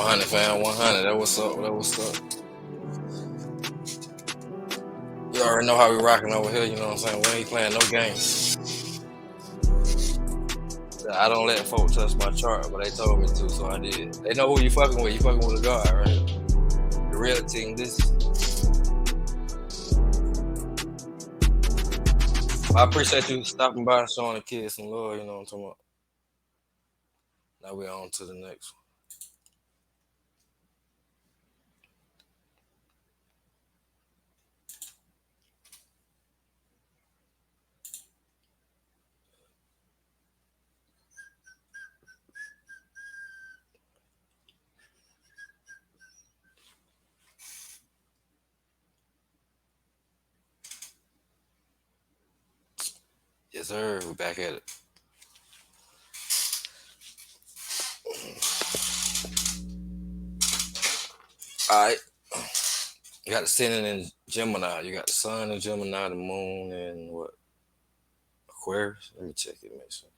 100 fam, 100. That what's up. That what's up. You already know how we rocking over here. You know what I'm saying? We ain't playing no games. I don't let folk touch my chart, but they told me to, so I did. They know who you fucking with. You fucking with a guy, right? The real team. This. I appreciate you stopping by and showing the kids some love. You know what I'm talking about. Now we on to the next one. Yes, sir. We back at it. All right. You got the Sun in Gemini. You got the Sun in Gemini, the Moon, and what? Aquarius. Let me check it. Make sure.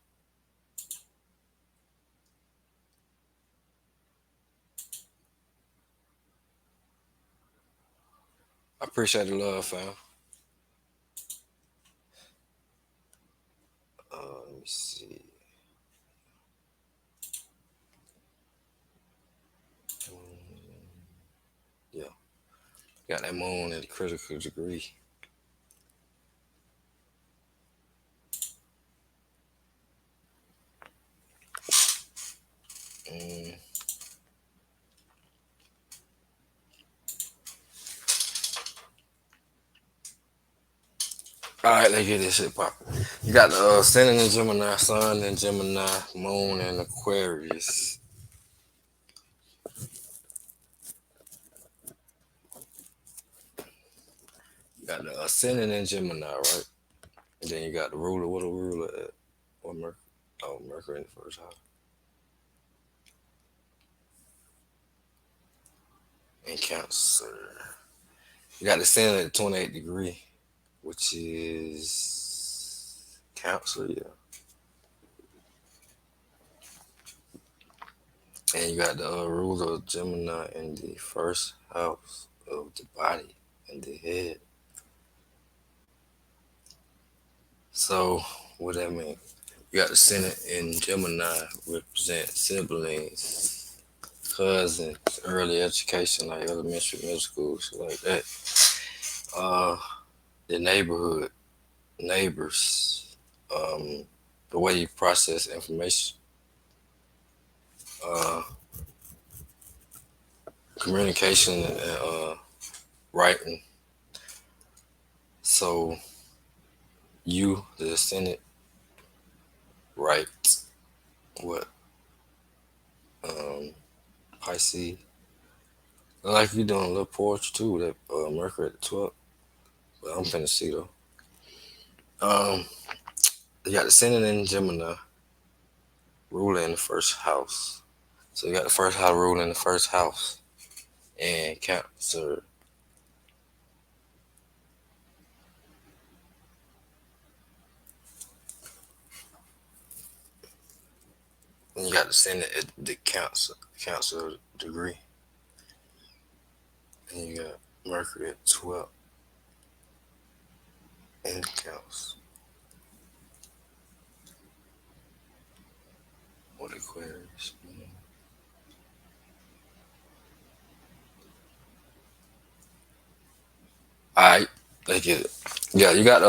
I appreciate the love, fam. Let me see. Yeah, got that Moon at a critical degree. Mm. All right, let's get this shit popping. You got the Sun in Gemini, Sun in Gemini, Moon in Aquarius. You got the Ascendant in Gemini, right? And then you got the ruler. What a ruler at? What Mercury? Oh, Mercury in the first house. In Cancer. You got the Ascendant at 28 degree, which is Cancer, yeah. And you got the ruler of Gemini in the first house of the body and the head. So, what that mean? You got the Senate in Gemini represent siblings, cousins, early education like elementary, middle school, shit like that. Uh, the neighborhood, neighbors, um, the way you process information, uh, communication, and writing. So you, the Senate, write what? Um, Pisces. Like you doing a little poetry too. That Mercury at the 12th. But I'm finna see though. Um, you got the Senate in Gemini, ruler in the first house. So you got the first house ruler in the first house, and Cancer. And you got the Senate at the Cancer degree, and you got Mercury at 12 in Cancer. What Aquarius? All right, let's get it. Yeah, you got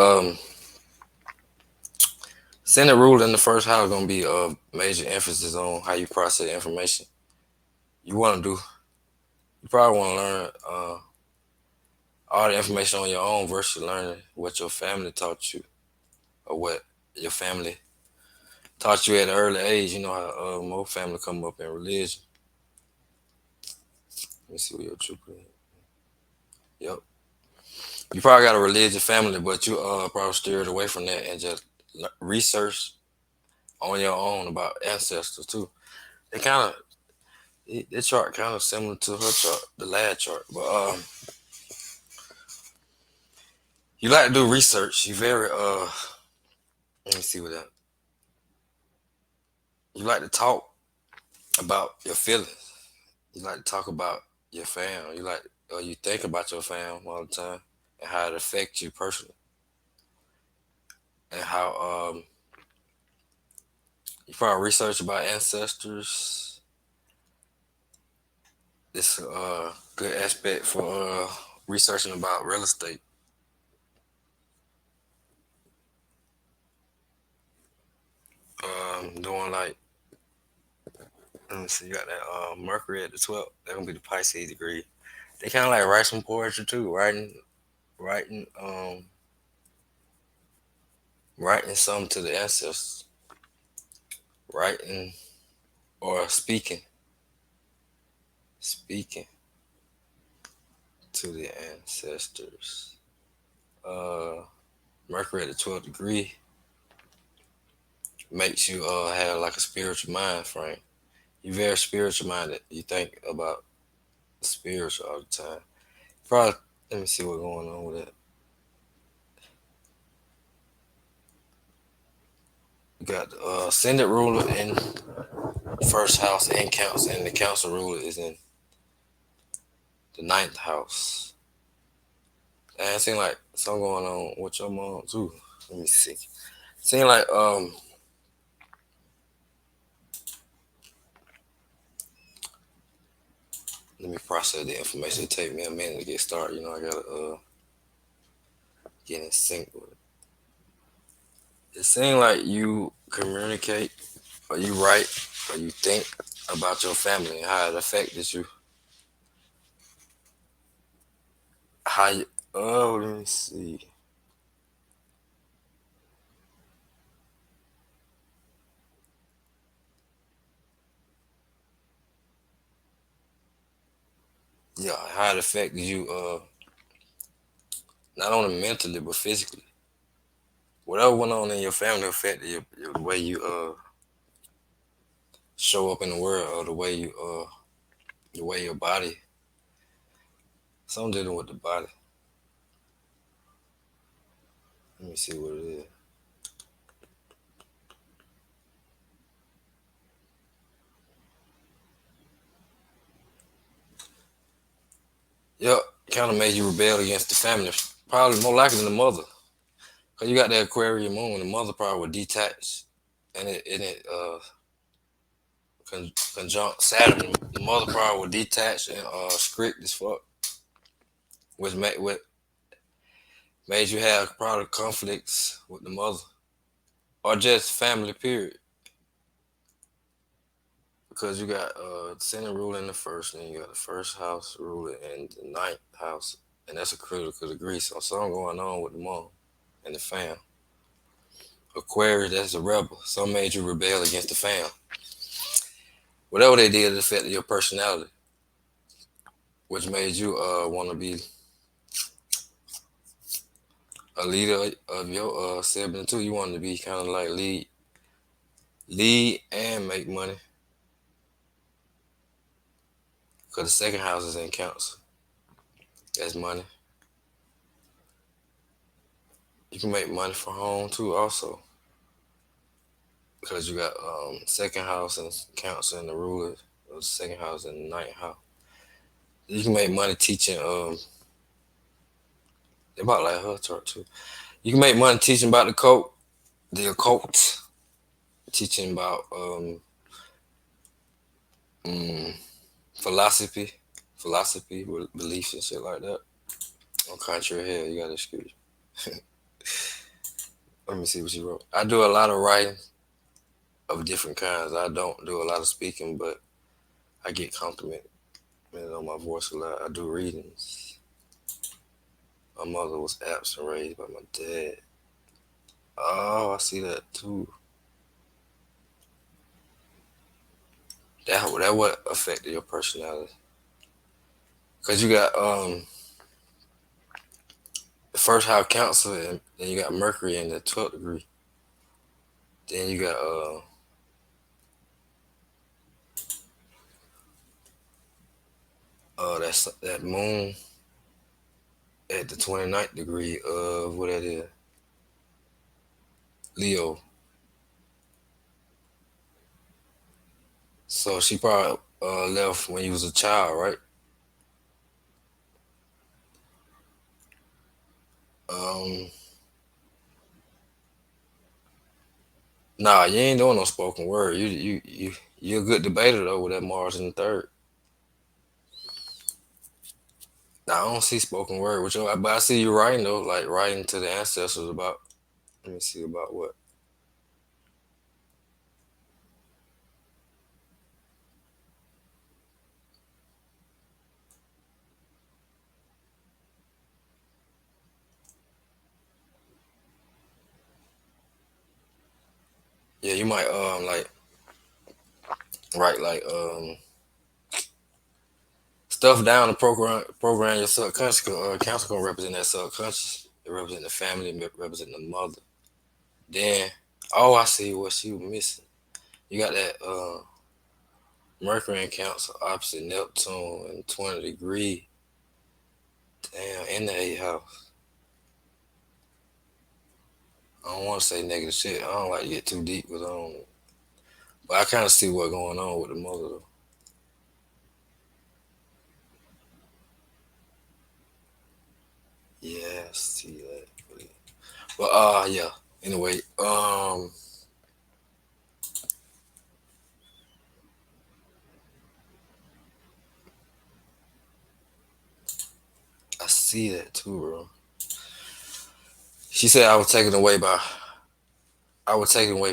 Senate rule in the first house gonna be a major emphasis on how you process information. You want to do. You probably want to learn all the information on your own versus learning what your family taught you or what your family taught you at an early age. You know how most family come up in religion. Let me see where your Jupiter is. Yep. You probably got a religious family, but you probably steered away from that and just research on your own about ancestors too. It kind of the chart kind of similar to her chart, the lad chart. But you like to do research. You very let me see what that. You like to talk about your feelings. You like to talk about your fam. You like, or you think about your fam all the time and how it affects you personally, and how you probably research about ancestors. It's a good aspect for researching about real estate. Doing like, let me see, you got that Mercury at the 12th. That gonna be the Pisces degree. They kind of like write some poetry too, writing something to the ancestors, writing or speaking to the ancestors. Uh, Mercury at the 12th degree makes you have like a spiritual mind frame. You're very spiritual minded. You think about spiritual all the time. Probably, let me see what's going on with that. You got the ascendant ruler in first house and council, and the council ruler is in the ninth house. And it seems like something going on with your mom too. Let me see. Seem like let me process the information. It take me a minute to get started. I gotta get in sync with it. It seems like you communicate or you write or you think about your family and how it affected you. How you let me see. Yeah, how it affected you not only mentally but physically. Whatever went on in your family affected the way you show up in the world or the way your body, something dealing with the body. Let me see what it is. Yep, kind of made you rebel against the family. Probably more likely than the mother. Cause you got that Aquarian moon, the mother probably would detach, and it conjunct Saturn. The mother probably would detach and strict as fuck, which made you have probably conflicts with the mother or just family period. Because you got Senate ruler in the first, and you got the first house ruler in the ninth house, and that's a critical degree. So something going on with the mom and the fam. Aquarius, that's a rebel. Some made you rebel against the fam. Whatever they did, it affected your personality, which made you want to be a leader of your sibling too. You want to be kind of like lead and make money, because the second house is in council. That's money. You can make money from home too, also, because you got second house and council and the ruler of the second house and the ninth house. You can make money teaching. About like her chart too. You can make money teaching about the occult, teaching about mm, philosophy, beliefs and shit like that. On contrary, hell, you gotta excuse me. Let me see what you wrote. I do a lot of writing of different kinds. I don't do a lot of speaking, but I get complimented on my voice a lot. I do readings. My mother was absent, raised by my dad. Oh, I see that too. That what affected your personality. Cause you got the first house council, and then you got Mercury in the 12th degree. Then you got that moon at the 29th degree of what that is, Leo. So she probably left when you was a child, right? Um, nah, you ain't doing no spoken word. You're a good debater though with that Mars in the third. Nah, I don't see spoken word with you, but I see you writing though, like writing to the ancestors about. Let me see about what. Yeah, you might like write like stuff down to program your subconscious. 'Cause, council gonna represent that subconscious. It represent the family, represent the mother. Then, oh, I see what she was missing. You got that Mercury in Cancer opposite Neptune and 20 degree. Damn, in the eighth house. I don't want to say negative shit. I don't like to get too deep with but I kind of see what's going on with the mother though. Yeah, I see that. But yeah. Anyway, I see that too, bro. She said I was taken away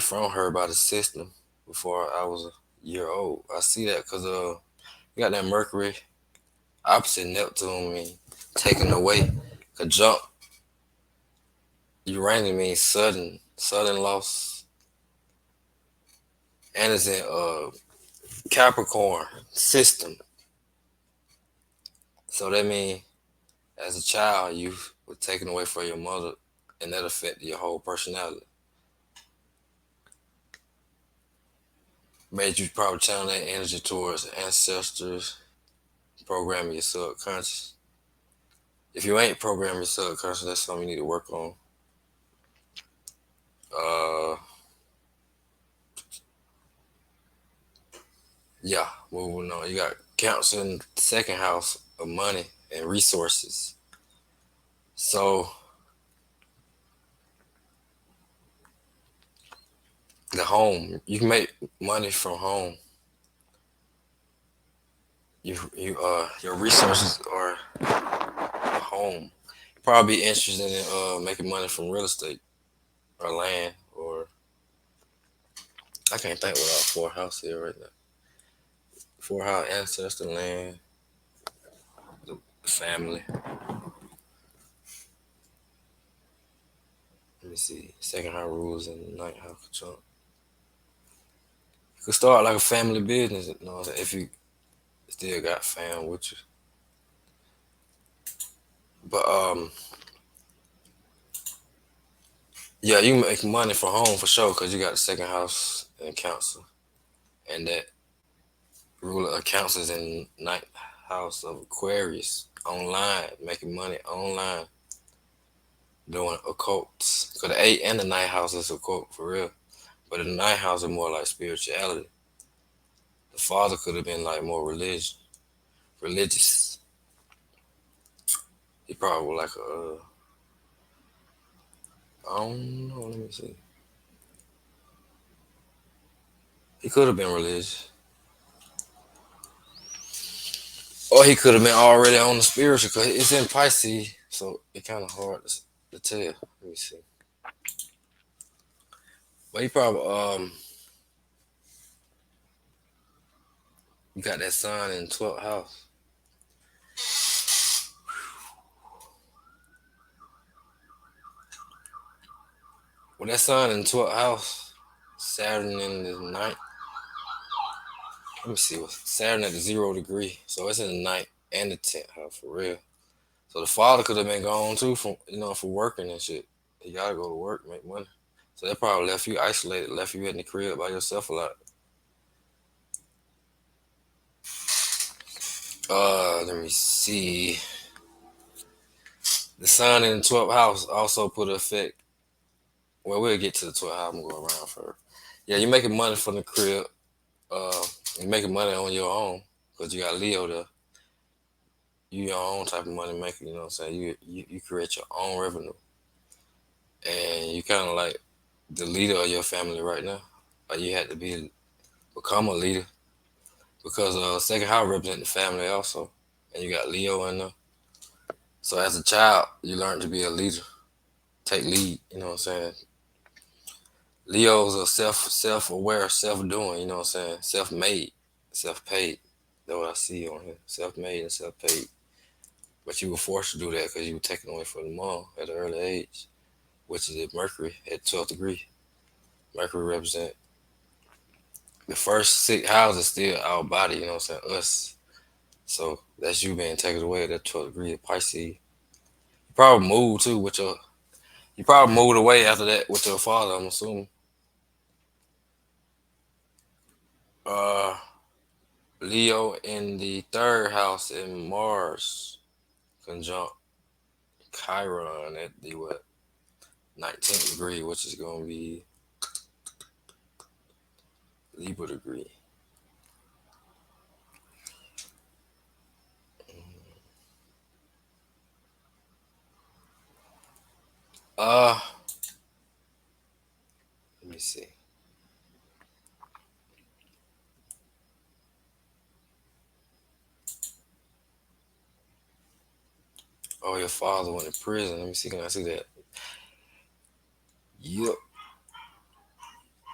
from her by the system before I was a year old. I see that because you got that Mercury opposite Neptune mean taken away. Conjunct Uranium means sudden loss, and it's in Capricorn system. So that means as a child you were taken away from your mother, and that affected your whole personality. Made you probably channel that energy towards ancestors, programming your subconscious. If you ain't programming your subconscious, that's something you need to work on. Uh, yeah, moving on. You got Cancer in the second house of money and resources. So the home, you can make money from home. Your resources are home. Probably interested in making money from real estate or land, or I can't think without four house here right now. Four house ancestor land, the family. Let me see. Second house rules and ninth house control. You could start like a family business, you know, if you still got fam with you. But yeah, you make money from home for sure because you got the second house in council, and that ruler of council is in ninth house of Aquarius. Online, making money online, doing occults. Cause the eighth and the ninth house is occult for real, but the ninth house is more like spirituality. The father could have been like more religious. He probably was like I don't know. Let me see. He could have been religious, or he could have been already on the spiritual. Cause it's in Pisces, so it's kind of hard to tell. Let me see. But he probably you got that sun in 12th house. Well, that sun in 12th house, Saturn in the ninth. Let me see. What Saturn at the 0 degree, so it's in the ninth and the 10th house for real. So the father could have been gone too from for working and shit. You gotta go to work, make money. So that probably left you isolated, left you in the crib by yourself a lot. Let me see. The sun in the 12th house also put an effect. Well, we'll get to the 12th house. I'm going around first. Yeah, you're making money from the crib. You're making money on your own because you got Leo there. You your own type of money maker. You know what I'm saying? You create your own revenue, and you kind of like the leader of your family right now. Like you had to become a leader because second house represents the family also, and you got Leo in there. So as a child, you learn to be a leader, take lead. You know what I'm saying? Leos are self aware, self doing. You know what I'm saying? Self made, self paid. That's what I see on here. Self made and self paid. But you were forced to do that because you were taken away from the mom at an early age, which is at Mercury at 12th degree. Mercury represent the first six houses still our body. You know what I'm saying? Us. So that's you being taken away at that 12th degree of Pisces. You probably moved too with your. You probably moved away after that with your father. I'm assuming. Uh, Leo in the third house in Mars conjunct Chiron at the what 19th degree, which is gonna be Libra degree. Uh, let me see. Oh, your father went to prison. Let me see. Can I see that? Yep.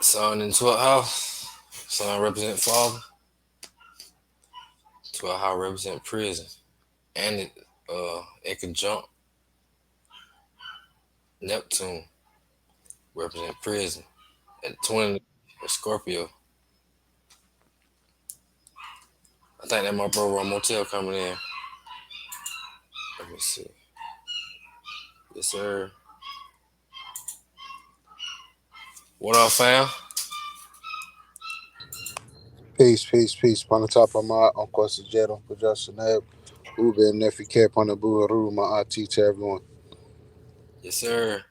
Sun in 12th house. Sun represent father. 12th house represent prison, and it in conjunct Neptune represent prison. At 20 Scorpio. I think that my bro Ron Motel coming in. Let me see. Yes, sir. What up, fam? Peace, peace, peace. Panatapa ma Uncle Sajero, Pajasanab, Ube and Nefi Cap on the Buharu, my auntie to everyone. Yes, sir.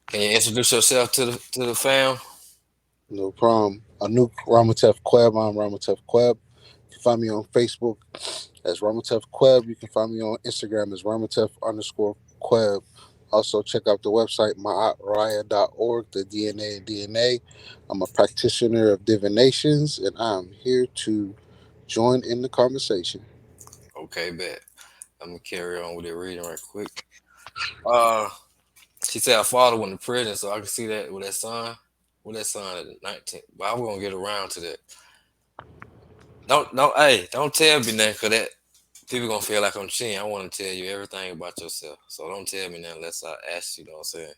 Can you introduce yourself to the fam? No problem. Anuk Ramatef Queb, I'm Ramatef Queb. You can find me on Facebook as Ramatef Queb. You can find me on Instagram as Ramatef underscore Queb. Also, check out the website, maatraya.org, the DNA and DNA. I'm a practitioner of divinations, and I'm here to join in the conversation. Okay, bet. I'm gonna carry on with the reading right quick. Uh, she said her father went to prison, so I can see that with that son. With that son at 19. But I'm gonna get around to that. Hey, don't tell me nothing, cause that people gonna feel like I'm cheating. I want to tell you everything about yourself, so don't tell me nothing unless I ask you. You know what I'm saying?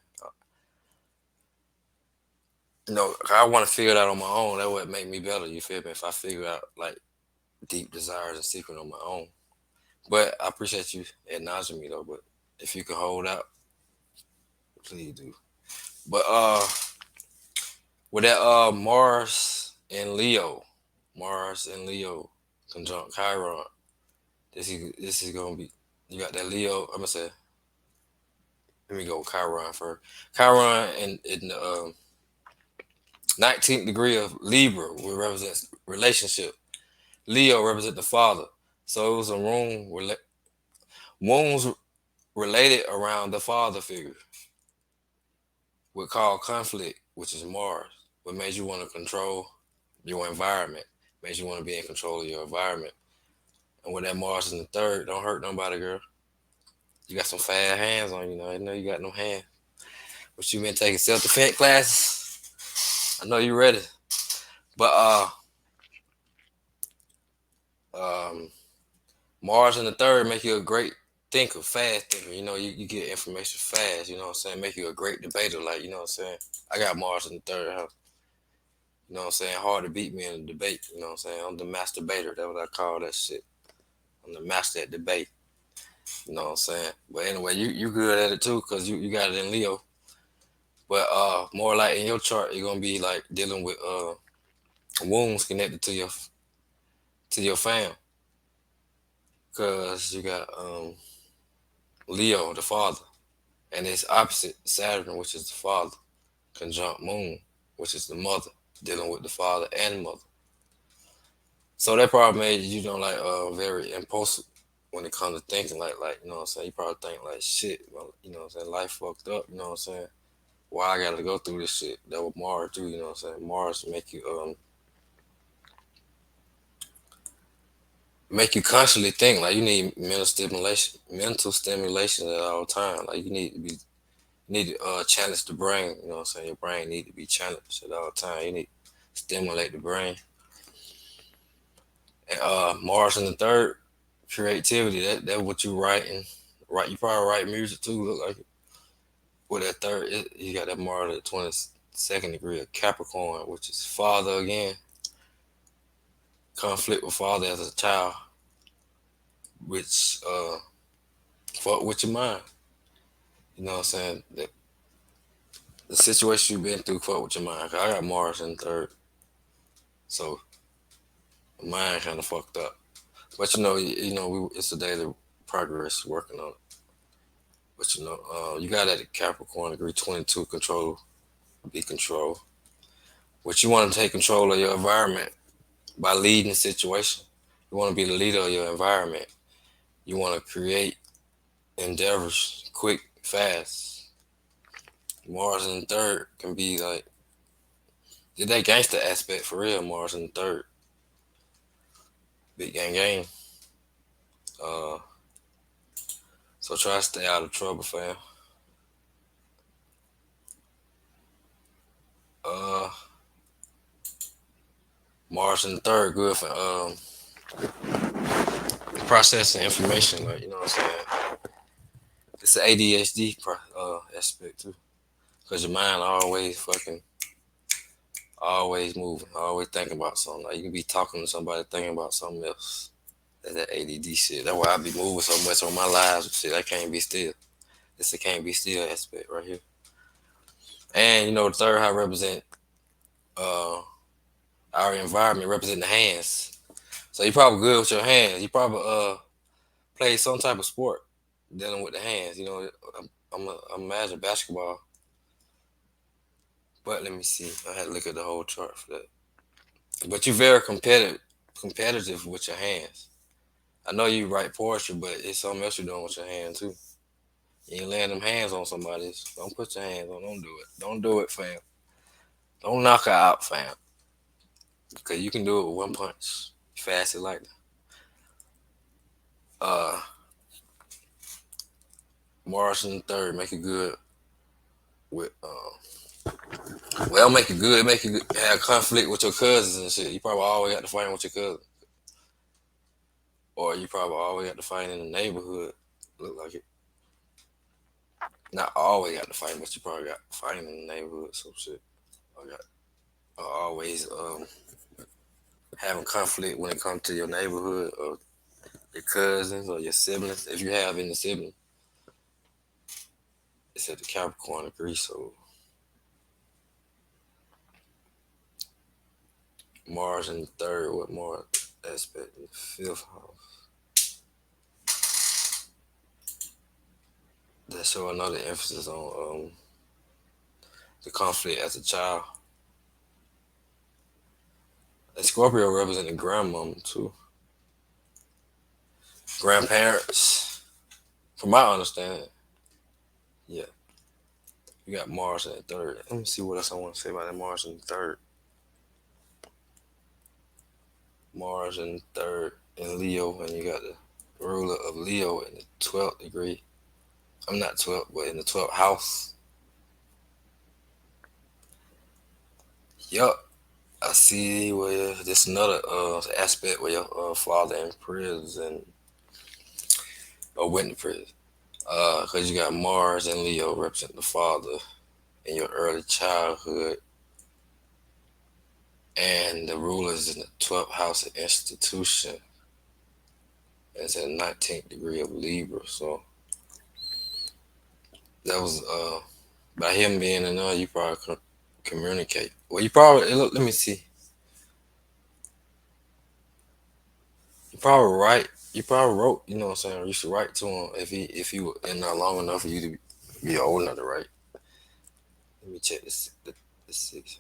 You know, 'cause I want to figure it out on my own. That would make me better. You feel me? If I figure out like deep desires and secret on my own. But I appreciate you acknowledging me though. But if you can hold out, please do. But with that Mars and Leo conjunct Chiron. This is gonna be you got that Leo. I'm gonna say let me go with Chiron first. Chiron in the 19th degree of Libra, which represents relationship. Leo represents the father. So it was a wounds related around the father figure would cause conflict, which is Mars. What made you want to control your environment, made you want to be in control of your environment. And with that Mars in the third, don't hurt nobody, girl. You got some fast hands on you now. I know you got no hands. But you been taking self-defense classes. I know you ready. But um Mars in the third make you a great thinker, fast thinker. You know, you get information fast, you know what I'm saying? Make you a great debater, like, you know what I'm saying? I got Mars in the third house. You know what I'm saying? Hard to beat me in a debate, you know what I'm saying? I'm the master debater. That's what I call that shit. I'm the master at debate. You know what I'm saying? But anyway, you good at it too, cause you got it in Leo. But more like in your chart, you're gonna be like dealing with wounds connected to your fam. Cause you got Leo, the father, and its opposite Saturn, which is the father, conjunct Moon, which is the mother, dealing with the father and mother. So that probably made you know like very impulsive when it comes to thinking like you know what I'm saying. You probably think like shit, well, you know what I'm saying. Life fucked up, you know what I'm saying. Why I gotta go through this shit? That was Mars too, you know what I'm saying. Mars make you constantly think. Like you need mental stimulation at all time. Like you need to challenge the brain. You know what I'm saying. Your brain need to be challenged at all time. You need to stimulate the brain. And Mars in the third, creativity. That what you writing. Right, you probably write music too. Look like it. With that third, you got that Mars at 22nd degree of Capricorn, which is father again. Conflict with father as a child, which fuck with your mind. You know what I'm saying? The situation you've been through fuck with your mind. 'Cause I got Mars in third, so my mind kind of fucked up. But you know, it's a daily progress working on it. But you know, you got that Capricorn degree 22 control, be control. But you want to take control of your environment by leading the situation. You want to be the leader of your environment. You want to create endeavors quick, fast. Mars in the third can be like that gangster aspect for real. Mars in the third, big gang gang. Uh, so try to stay out of trouble, fam. Uh, Mars in the third, good for processing information. Like you know what I'm saying. It's an ADHD aspect too, cause your mind always moving, always thinking about something. Like you can be talking to somebody thinking about something else. That's that ADD shit. That's why I be moving so much on my lives and shit. I can't be still. It's a can't be still aspect right here. And you know, the third house represent uh our environment, represent the hands. So you probably good with your hands. You probably play some type of sport dealing with the hands. You know, I'm imagine basketball, but let me see. I had to look at the whole chart for that. But you're very competitive with your hands. I know you write poetry, but it's something else you're doing with your hand too. You ain't laying them hands on somebody. Don't put your hands on. Don't do it. Don't do it, fam. Don't knock her out, fam. Because you can do it with one punch. Fast and lightning. Uh, Mars in the third, make it good with. Well, make it good. Make you have conflict with your cousins and shit. You probably always got to fight with your cousin, or you probably always got to fight in the neighborhood. Look like it. Not always got to fight, but you probably got fighting in the neighborhood. Some shit. I got always having conflict when it comes to your neighborhood or your cousins or your siblings. If you have any siblings, it's at the Capricorn degree. So Mars in the third, what Mars aspect in the fifth house. That show another emphasis on the conflict as a child. And Scorpio representing grandmom too. Grandparents, from my understanding. Yeah, you got Mars in the third. Let me see what else I want to say about that Mars in the third. Mars in the third in Leo, and you got the ruler of Leo in the 12th degree. I'm not 12th, but in the 12th house. Yup, I see where this another aspect where your father in prison or went to prison. Because you got Mars and Leo represent the father in your early childhood, and the rulers in the 12th house of institution. It's at 19th degree of Libra. So that was by him being in there, you probably communicate. Well, you probably look. Let me see. You probably write. You probably wrote. You know what I'm saying? You should write to him if he were in there long enough for you to be old enough to write. Let me check this. The six.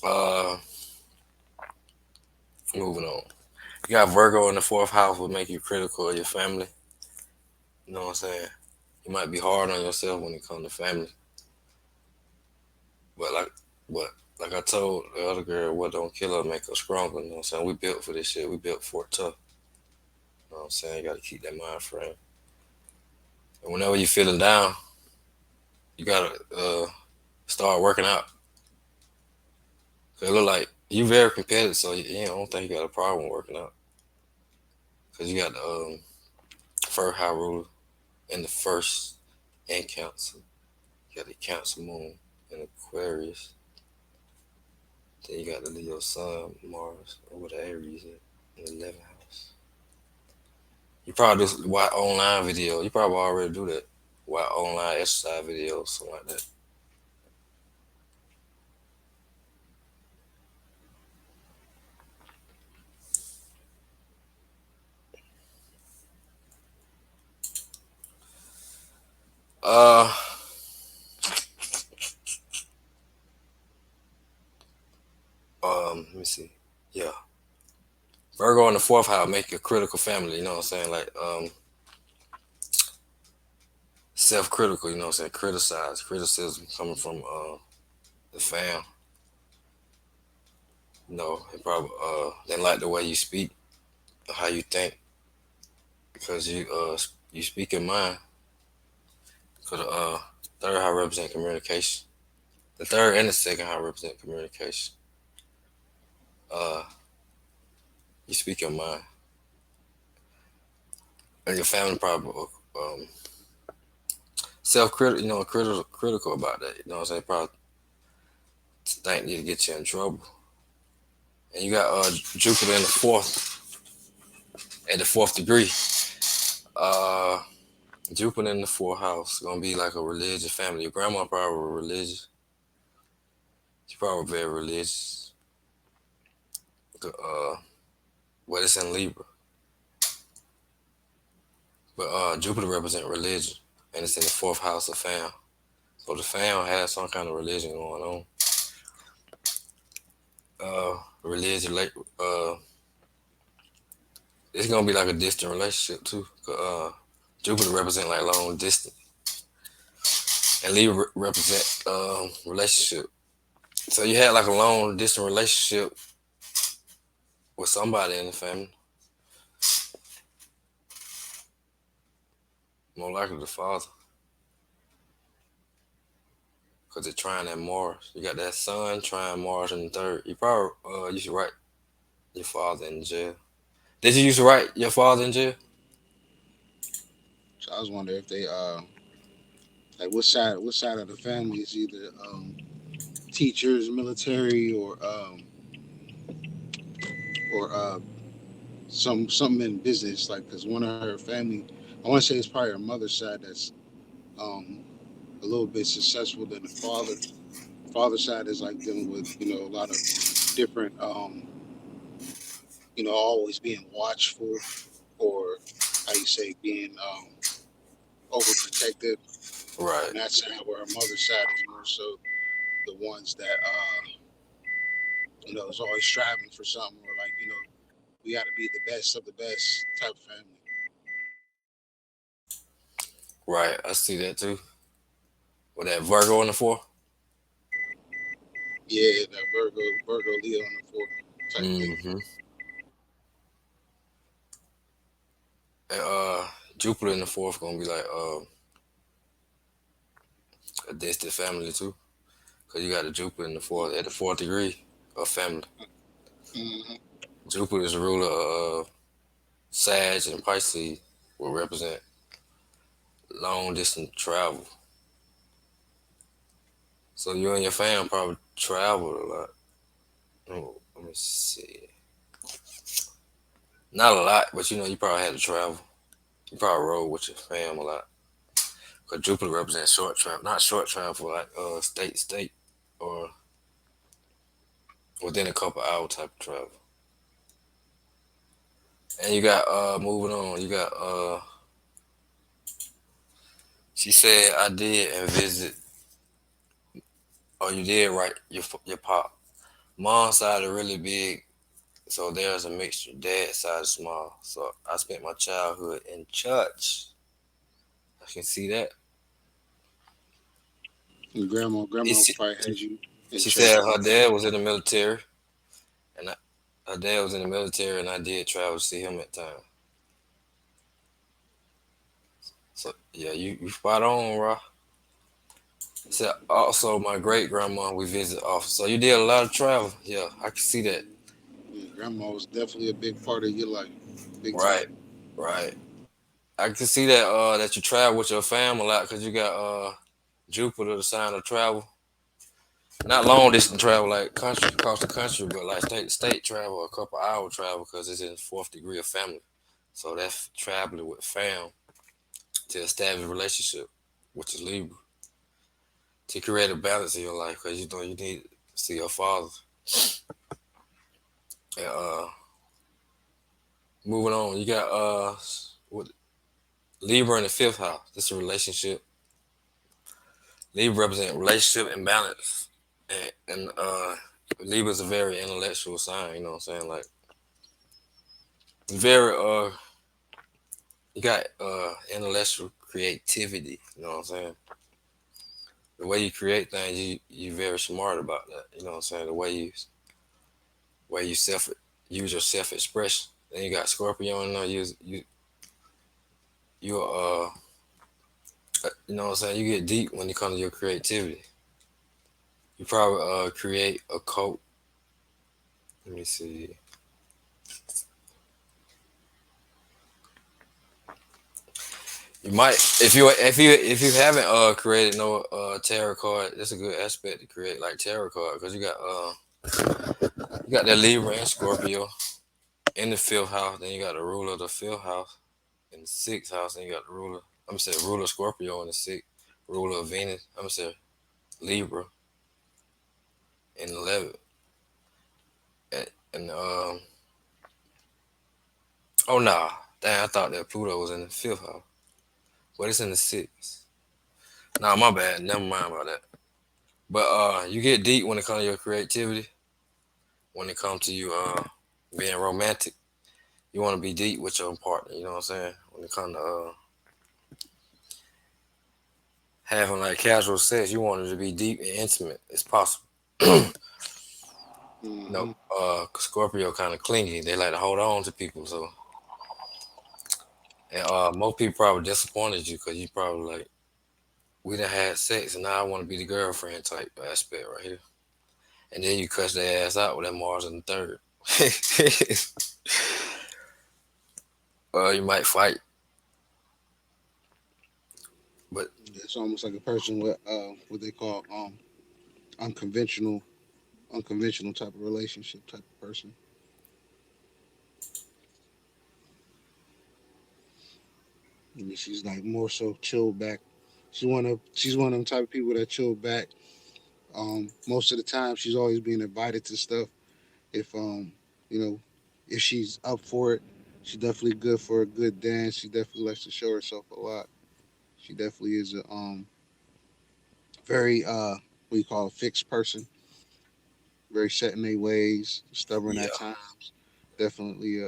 Uh, moving on. You got Virgo in the fourth house will make you critical of your family. You know what I'm saying? You might be hard on yourself when it comes to family, but like I told the other girl, what don't kill her make her stronger. You know what I'm saying? We built for this shit. We built for it tough. You know what I'm saying? You got to keep that mind frame. And whenever you're feeling down, you gotta start working out. 'Cause it look like you very competitive, so you know, I don't think you got a problem working out. Cause you got the first high ruler in the first and Cancer. You got the Cancer moon in Aquarius. Then you got the Leo Sun, Mars, over the Aries in the 11th house. You probably do watch online video. You probably already do that. Watch online exercise videos, something like that. Uh, let me see. Yeah, Virgo in the fourth house make a critical family. You know what I'm saying? Like self-critical. You know what I'm saying? Criticize, criticism coming from the fam. You know, and probably they like the way you speak, how you think, because you speak your mind. Cause third house represent communication. The third and the second house represent communication. Uh, you speak your mind, and your family probably self-critical. You know, critical about that. You know what I'm saying? Probably think you to get you in trouble. And you got Jupiter in the fourth at the fourth degree. Uh, Jupiter in the fourth house gonna be like a religious family. Your grandma probably religious. She probably very religious. But it's in Libra. But Jupiter represent religion, and it's in the fourth house of fam. So the fam has some kind of religion going on. Religion, like it's gonna be like a distant relationship too. 'Cause, Jupiter represent like long distance, and Libra represent relationship. So you had like a long distant relationship with somebody in the family, more likely the father, because they're trying that Mars. You got that Sun trying Mars in the third. You probably you should write your father in jail. Did you used to write your father in jail? So I was wondering if they like what side of the family is either teachers, military, or something in business. Like, because one of her family, I want to say it's probably her mother's side that's um a little bit successful than the father. Father side is like dealing with a lot of different always being watchful, or how you say being overprotective. Right, On that side, where her mother's side is more so the ones that is always striving for something, or like we got to be the best of the best type of family. right. I see that too. With that Virgo in the fourth. Yeah, that Virgo Leo on the fourth type thing. Mm-hmm. And Jupiter in the fourth gonna be like a distant family too, cause you got the Jupiter in the fourth at the fourth degree of family. Hmm. Jupiter is the ruler of Sag and Pisces, will represent long distance travel. So you and your fam probably traveled a lot. Oh, let me see. Not a lot, but you know you probably had to travel. You probably rode with your fam a lot. Cause Jupiter represents short travel, not short travel like state to state or within a couple hour type of travel. And you got moving on. You got she said I did and visit. Oh, you did right. Your pop. Mom's side is really big, so there's a mixture. Dad side is small. So I spent my childhood in church. I can see that. And grandma It's, probably had you in she church said a her lot. dad was in the military, and her dad was in the military, and I did travel to see him at times. So yeah, you spot on, bro. So also my great grandma we visit often. So you did a lot of travel. Yeah, I can see that. Yeah, grandma was definitely a big part of your life, big Right, time. right. I can see that that you travel with your family a lot because you got Jupiter, the sign of travel. Not long distance travel like country across the country, but like state to state travel, a couple hour travel because it's in fourth degree of family. So that's traveling with fam to establish a relationship, which is Libra, to create a balance in your life because you know you need to see your father. And moving on, you got what Libra in the fifth house. This is a relationship. Libra represent relationship and balance, and Libra is a very intellectual sign. You know what I'm saying? Like very you got intellectual creativity. You know what I'm saying? The way you create things, you very smart about that. You know what I'm saying? The way you self use your self expression. Then you got Scorpio in there. You know what I'm saying? You get deep when it comes to your creativity. You probably create a coat. Let me see. You might if you haven't created no tarot card. That's a good aspect to create like tarot card because you got that Libra and Scorpio in the fifth house. Then you got the ruler of the fifth house in the sixth house. Then you got the ruler. I'm gonna say ruler of Scorpio in the sixth, ruler of Venus. I'm gonna say Libra in the 11th. And oh nah, damn, I thought that Pluto was in the fifth house, but it's in the sixth. Nah, my bad. Never mind about that. But you get deep when it comes to your creativity. When it comes to you being romantic, you want to be deep with your partner. You know what I'm saying? When it comes to having like casual sex, you want it to be deep and intimate as possible. No, Hmm. Scorpio kind of clingy. They like to hold on to people. So, and most people probably disappointed you because you probably like, we done had sex and now I want to be the girlfriend type aspect right here. And then you cuss their ass out with that Mars in the third. You might fight, but It's almost like a person with what they call unconventional unconventional type of relationship type of person. I mean, she's like more so chilled back. She's one of them type of people that chill back. Most of the time, she's always being invited to stuff. If you know, if she's up for it, she's definitely good for a good dance. She definitely likes to show herself a lot. She definitely is a very what do you call a fixed person. Very set in their ways, stubborn yeah, at times. Definitely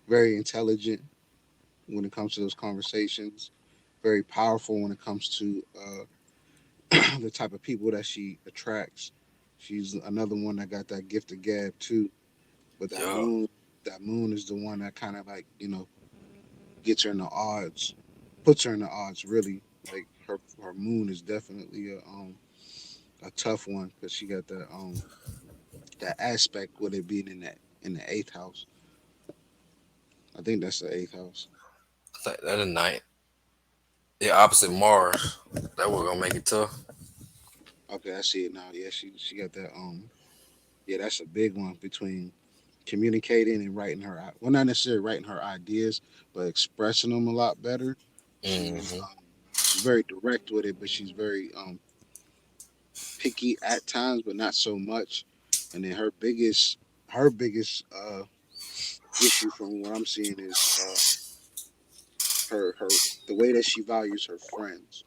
very intelligent when it comes to those conversations. Very powerful when it comes to the type of people that she attracts. She's another one that got that gift of gab too. But yeah, that moon is the one that kind of like gets her in the odds, puts her in the odds really. Like her moon is definitely a tough one because she got that aspect with it being in the eighth house. I think that's the eighth house. I think that a night. Yeah, opposite Mars. That was gonna make it tough. Okay, I see it now. Yeah, she got that. Yeah, that's a big one between communicating and writing well, not necessarily writing her ideas, but expressing them a lot better. She's Hmm. she's very direct with it, but she's very picky at times, but not so much. And then her biggest issue from what I'm seeing is her the way that she values her friends.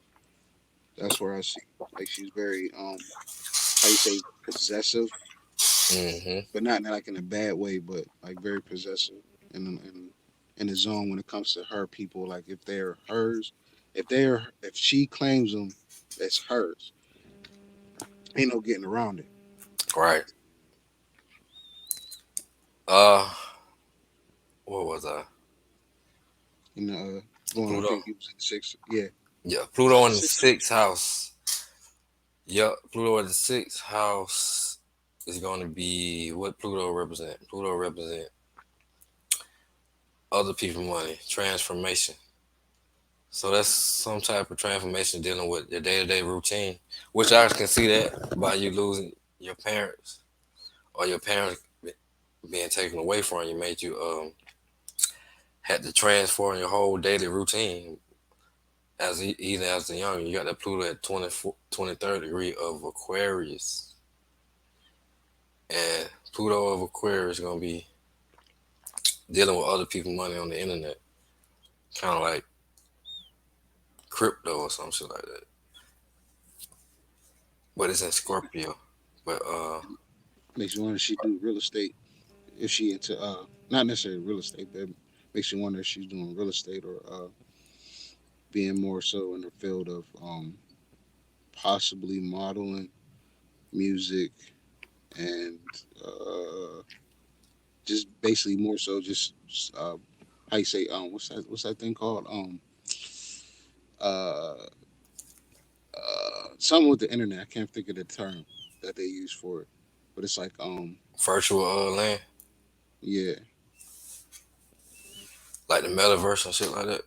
That's where I see like she's very how you say possessive, Hmm. but not like in a bad way, but like very possessive in the zone when it comes to her people. Like if they're hers, if she claims them as hers, ain't no getting around it. Right. Uh, what was I? You know, going. I Pluto. think it was in the sixth. Yeah, Yeah, was that Pluto the in the sixth? sixth house. Yep, Pluto in the sixth house is going to be what Pluto represent. Pluto represent other people money, transformation. So that's some type of transformation dealing with your day to day routine, which I can see that by you losing your parents or your parents being taken away from you made you had to transform your whole daily routine as even as a young. You got that Pluto at 23rd degree of Aquarius, and Pluto of Aquarius is gonna be dealing with other people money on the internet, kind of like crypto or some shit like that. But it's in Scorpio. But Makes you wonder if she do real estate. If she into not necessarily real estate, but makes you wonder if she's doing real estate or being more so in the field of possibly modeling, music, and just basically more so just how you say what's that thing called uh something with the internet. I can't think of the term that they use for it, but it's like virtual land, yeah, like the metaverse and shit like that.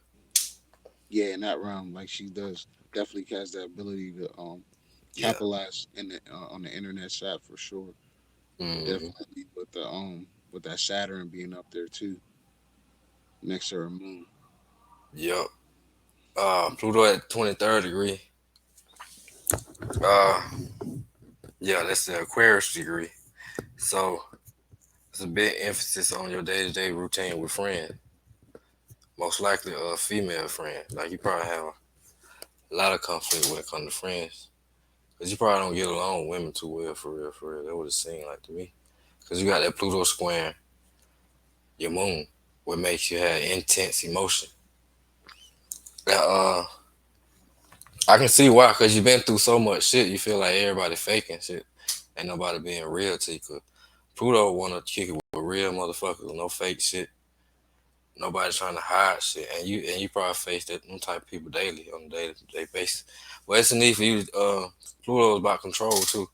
yeah, in that realm, like she does definitely has the ability to Yeah. capitalize in the on the internet side for sure. Hmm. Definitely with that Saturn being up there too next to her moon. Yep. Pluto at 23rd degree. Uh, yeah, that's the Aquarius degree. So it's a big emphasis on your day to day routine with friends. Most likely a female friend. Like you probably have a lot of conflict when it comes to friends. Cause you probably don't get along with women too well for real, for real. That would it seemed like to me. Cause you got that Pluto square your moon, what makes you have intense emotion. Now, I can see why, cause you've been through so much shit. You feel like everybody faking shit, ain't nobody being real to you. Cause Pluto wanna kick it with real motherfuckers, no fake shit. Nobody trying to hide shit, and you probably face that them type of people daily on a day to day basis. But it's a need for you. Pluto is about control too.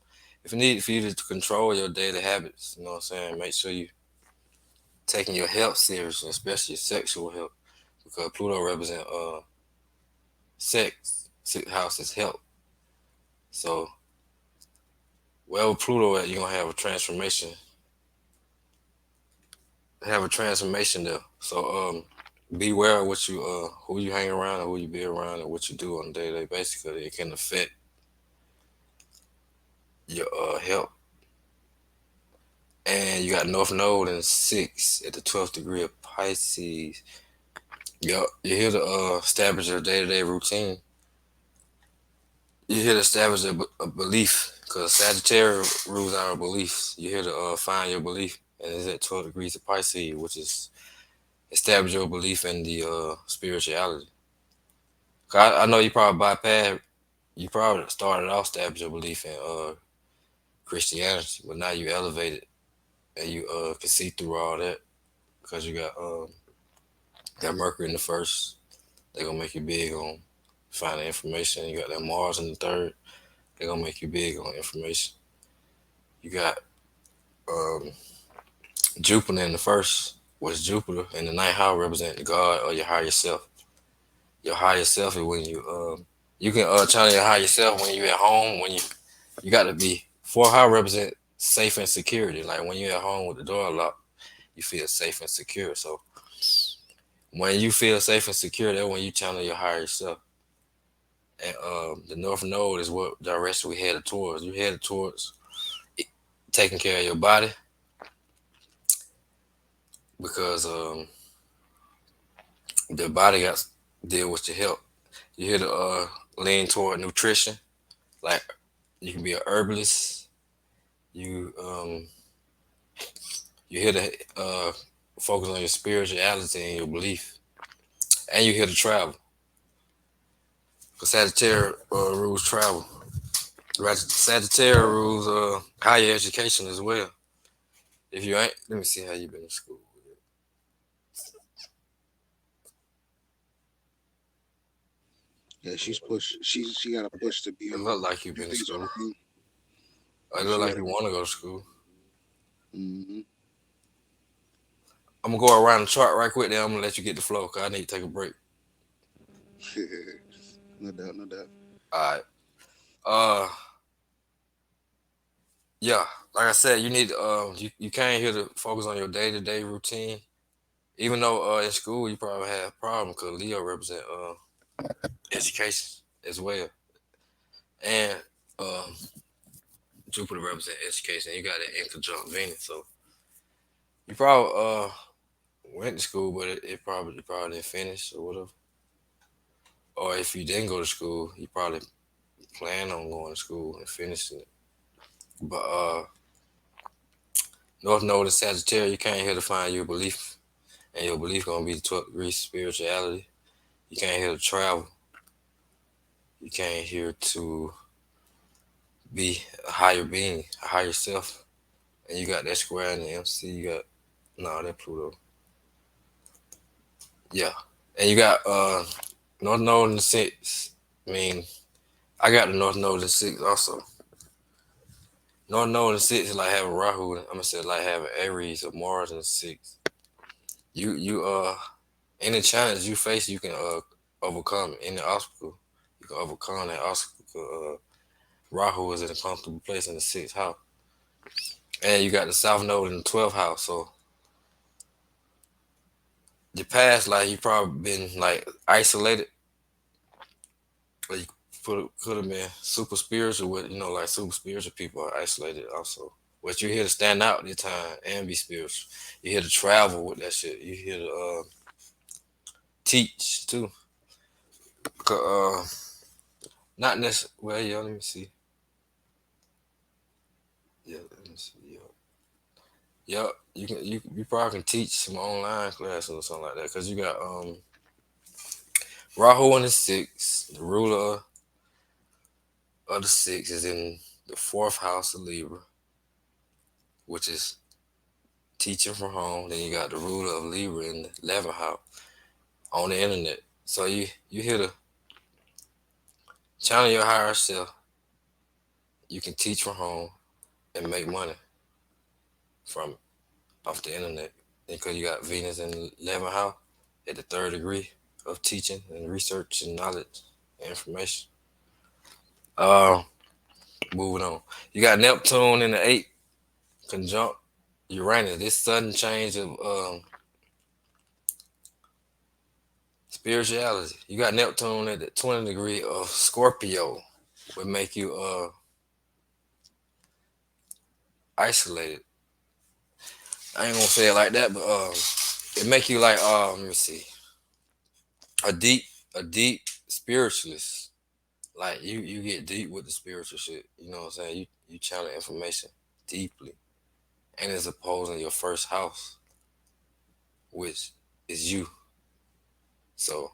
If you need for you to control your daily habits, you know what I'm saying. Make sure you taking your health seriously, especially your sexual health, because Pluto represent sex. Sixth house is health. So wherever Pluto at, you're gonna have a transformation there. So beware of what you who you hang around and who you be around and what you do on a day to day basis, because it can affect your health. And you got North Node in six at the 12th degree of Pisces. Yup, you're here to establish your day to day routine. You're here to establish a belief, because Sagittarius rules our beliefs. You're here to find your belief, and it's at 12 degrees of Pisces, which is establish your belief in the spirituality. 'Cause I know you probably bypassed, you probably started off establish your belief in Christianity, but now you elevated and you can see through all that because you got Mercury in the first. They're gonna make you big on finding information. You got that Mars in the third. They're gonna make you big on information. You got um, Jupiter in the first. Was Jupiter in the ninth house represent God or your higher self? Your higher self is when you can channel your higher self when you at home. When you got to be four house represent safe and security. Like when you're at home with the door locked, you feel safe and secure. So when you feel safe and secure, that's when you channel your higher self. And the North Node is what direction we headed towards. You headed towards taking care of your body because the body got to deal with your health. You here to lean toward nutrition, like you can be a herbalist, You you're here to focus on your spirituality and your belief, and you're here to travel. Because Sagittarius rules travel. Right? Sagittarius rules higher education as well. If you ain't, let me see how you been in school. Yeah, she's push. She got a push to be It look like to you've do been in things on school. her own. It Yeah, look she like got you want to go to school. hmm I'm gonna go around the chart right quick. Then I'm gonna let you get the flow. Cause I need to take a break. No doubt, no doubt. All right. Uh, yeah. Like I said, you need you came here to focus on your day to day routine. Even though in school you probably have problems because Leo represent education as well, and um Jupiter represent education. You got it in conjunct Venus, so you probably went to school, but it probably didn't finish or whatever. Or if you didn't go to school, you probably plan on going to school and finishing it. But North Node and Sagittarius, you came here to find your belief, and your belief gonna be the 12th degree spirituality. You came here to travel. You came here to be a higher being, a higher self. And you got that square in the MC. You got no, that Pluto. Yeah, and you got North Node and the six. I mean, I got the North Node and six also. North Node and six is like having Rahu. I'm gonna say like having Aries or Mars and six. You any challenge you face, you can overcome it. Any obstacle, you can overcome that obstacle. Rahu is in a comfortable place in the sixth house, and you got the South Node in the 12th house. So your past life, you probably been like isolated, or you could have been super spiritual with like super spiritual people are isolated also. But you're here to stand out this time and be spiritual. You're here to travel with that shit. You're here to teach too. Not necessarily. Well, yeah. Let me see. Yeah, let me see. Yeah. Yep, you probably can teach some online classes or something like that because you got Rahu in the six. The ruler of the six is in the fourth house of Libra, which is teaching from home. Then you got the ruler of Libra in the 11th house on the internet. So you here to channel your higher self. You can teach from home and make money from off the internet because you got Venus in the 11th house at the third degree of teaching and research and knowledge and information. Uh, Moving on. You got Neptune in the eighth conjunct Uranus. This sudden change of spirituality. You got Neptune at the 20th degree of Scorpio, would make you isolated. I ain't gonna say it like that, but it make you like let me see, a deep a deep spiritualist. Like you get deep with the spiritual shit. You know what I'm saying? You channel information deeply, and it's opposing your first house, which is you. So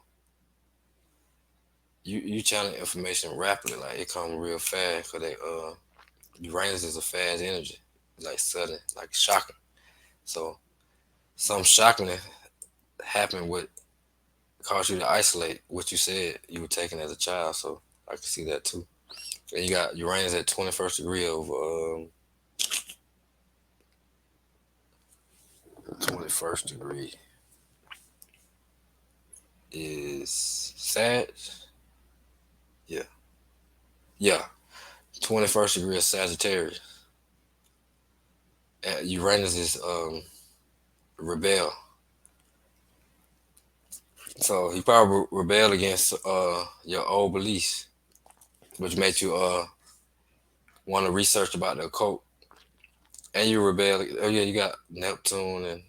you channel information rapidly, like it comes real fast. Cause they Uranus is a fast energy, like sudden, like shocking. So some shocking happened would cause you to isolate what you said you were taking as a child. So I can see that too. And you got Uranus at 21st degree of 21st degree is Sag. Yeah, yeah. 21st degree of Sagittarius. And Uranus is rebel. So he probably rebelled against your old beliefs, which made you want to research about the occult. And you rebel. Oh yeah, you got Neptune and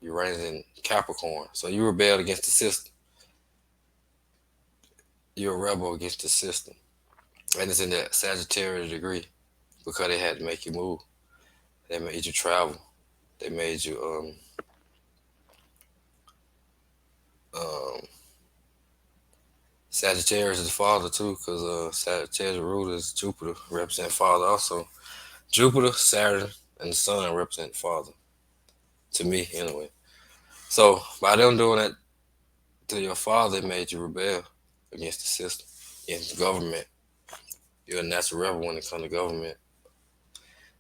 Uranus in Capricorn. So you rebelled against the system. You're a rebel against the system, and it's in that Sagittarius degree. because they had to make you move. They made you travel. They made you um Sagittarius is the father too, because Sagittarius ruler is Jupiter, represent father also. Jupiter, Saturn, and the Sun represent father to me anyway. So by them doing that to your father, it made you rebel against the system, against the government. You're a natural rebel when it comes to government.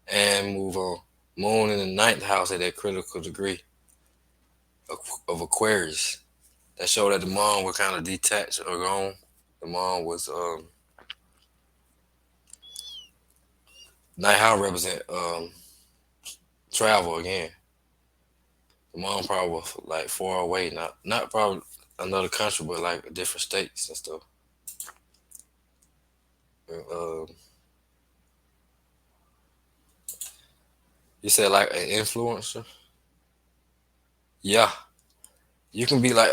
And move on. Moon in the ninth house at that critical degree of Aquarius. That showed that the mom was kind of detached or gone. The mom was ninth house represent travel again. The mom probably was like far away, not probably another country, but like different states and stuff. Uh, you said like an influencer. Yeah, you can be like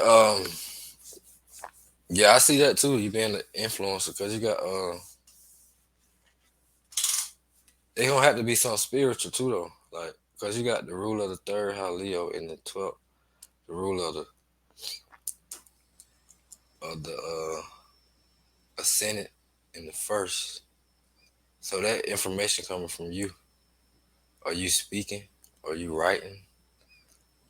yeah, I see that too. You being an influencer because you got it don't have to be something spiritual too though. Like because you got the ruler of the third house Leo in the 12th, the ruler of the ascendant in the first. So that information coming from you. Are you speaking? Are you writing?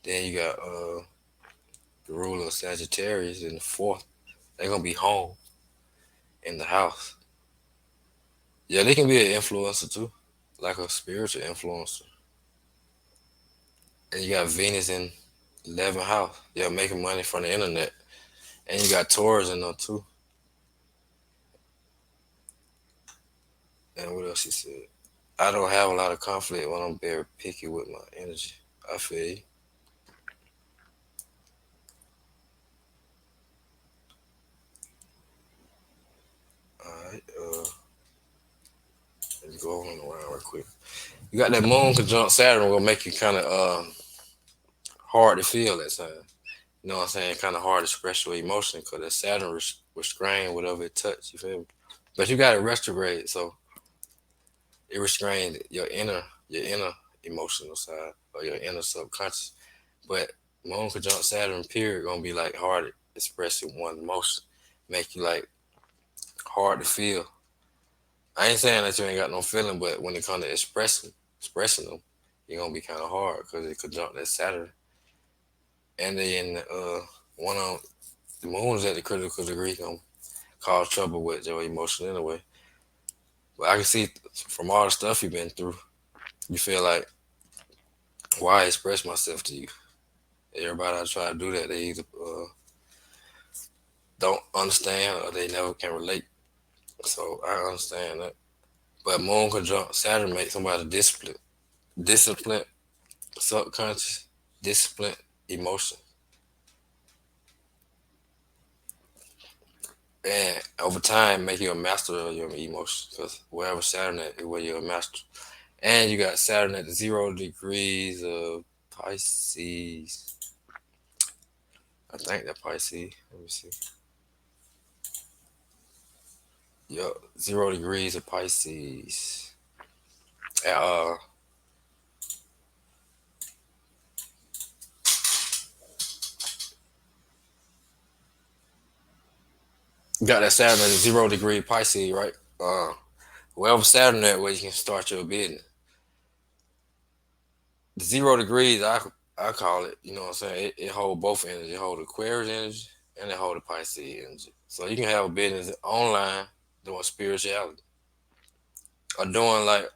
Then you got the ruler of Sagittarius in the fourth. They're gonna be home in the house. Yeah, they can be an influencer too, like a spiritual influencer. And you got Venus in 11th house. Yeah, making money from the internet. And you got Taurus in there too. And what else he said? I don't have a lot of conflict when I'm very picky with my energy. I feel you. All right. Let's go on around real quick. You got that moon conjunct Saturn will make you kind of hard to feel at times. You know what I'm saying? Kind of hard to express your emotion because the Saturn restrain whatever it touch. You feel me? But you got it retrograde, so it restrained your inner emotional side or your inner subconscious. But moon conjunct Saturn period gonna be like hard expressing one emotion, make you like hard to feel. I ain't saying that you ain't got no feeling, but when it comes to expressing them, you're gonna be kind of hard because it conjunct that Saturn, and then one on the moon is at the critical degree gonna cause trouble with your emotion anyway. But I can see from all the stuff you've been through, you feel like why express myself to you? Everybody I try to do that, they either don't understand or they never can relate. So I understand that. But moon conjunct Saturn makes somebody disciplined, subconscious, disciplined emotion, and over time make you a master of your emotions. Because wherever Saturn at, is where you're a master. And you got Saturn at the 0 degrees of Pisces. I think that Pisces. Let me see. Yup, 0 degrees of Pisces. And, you got that Saturn at the 0 degree Pisces, right? Wherever Saturn at, where you can start your business. The 0 degrees, I call it. You know what I'm saying? It hold both energy. It hold Aquarius energy and it hold the Pisces energy. So you can have a business online doing spirituality or doing like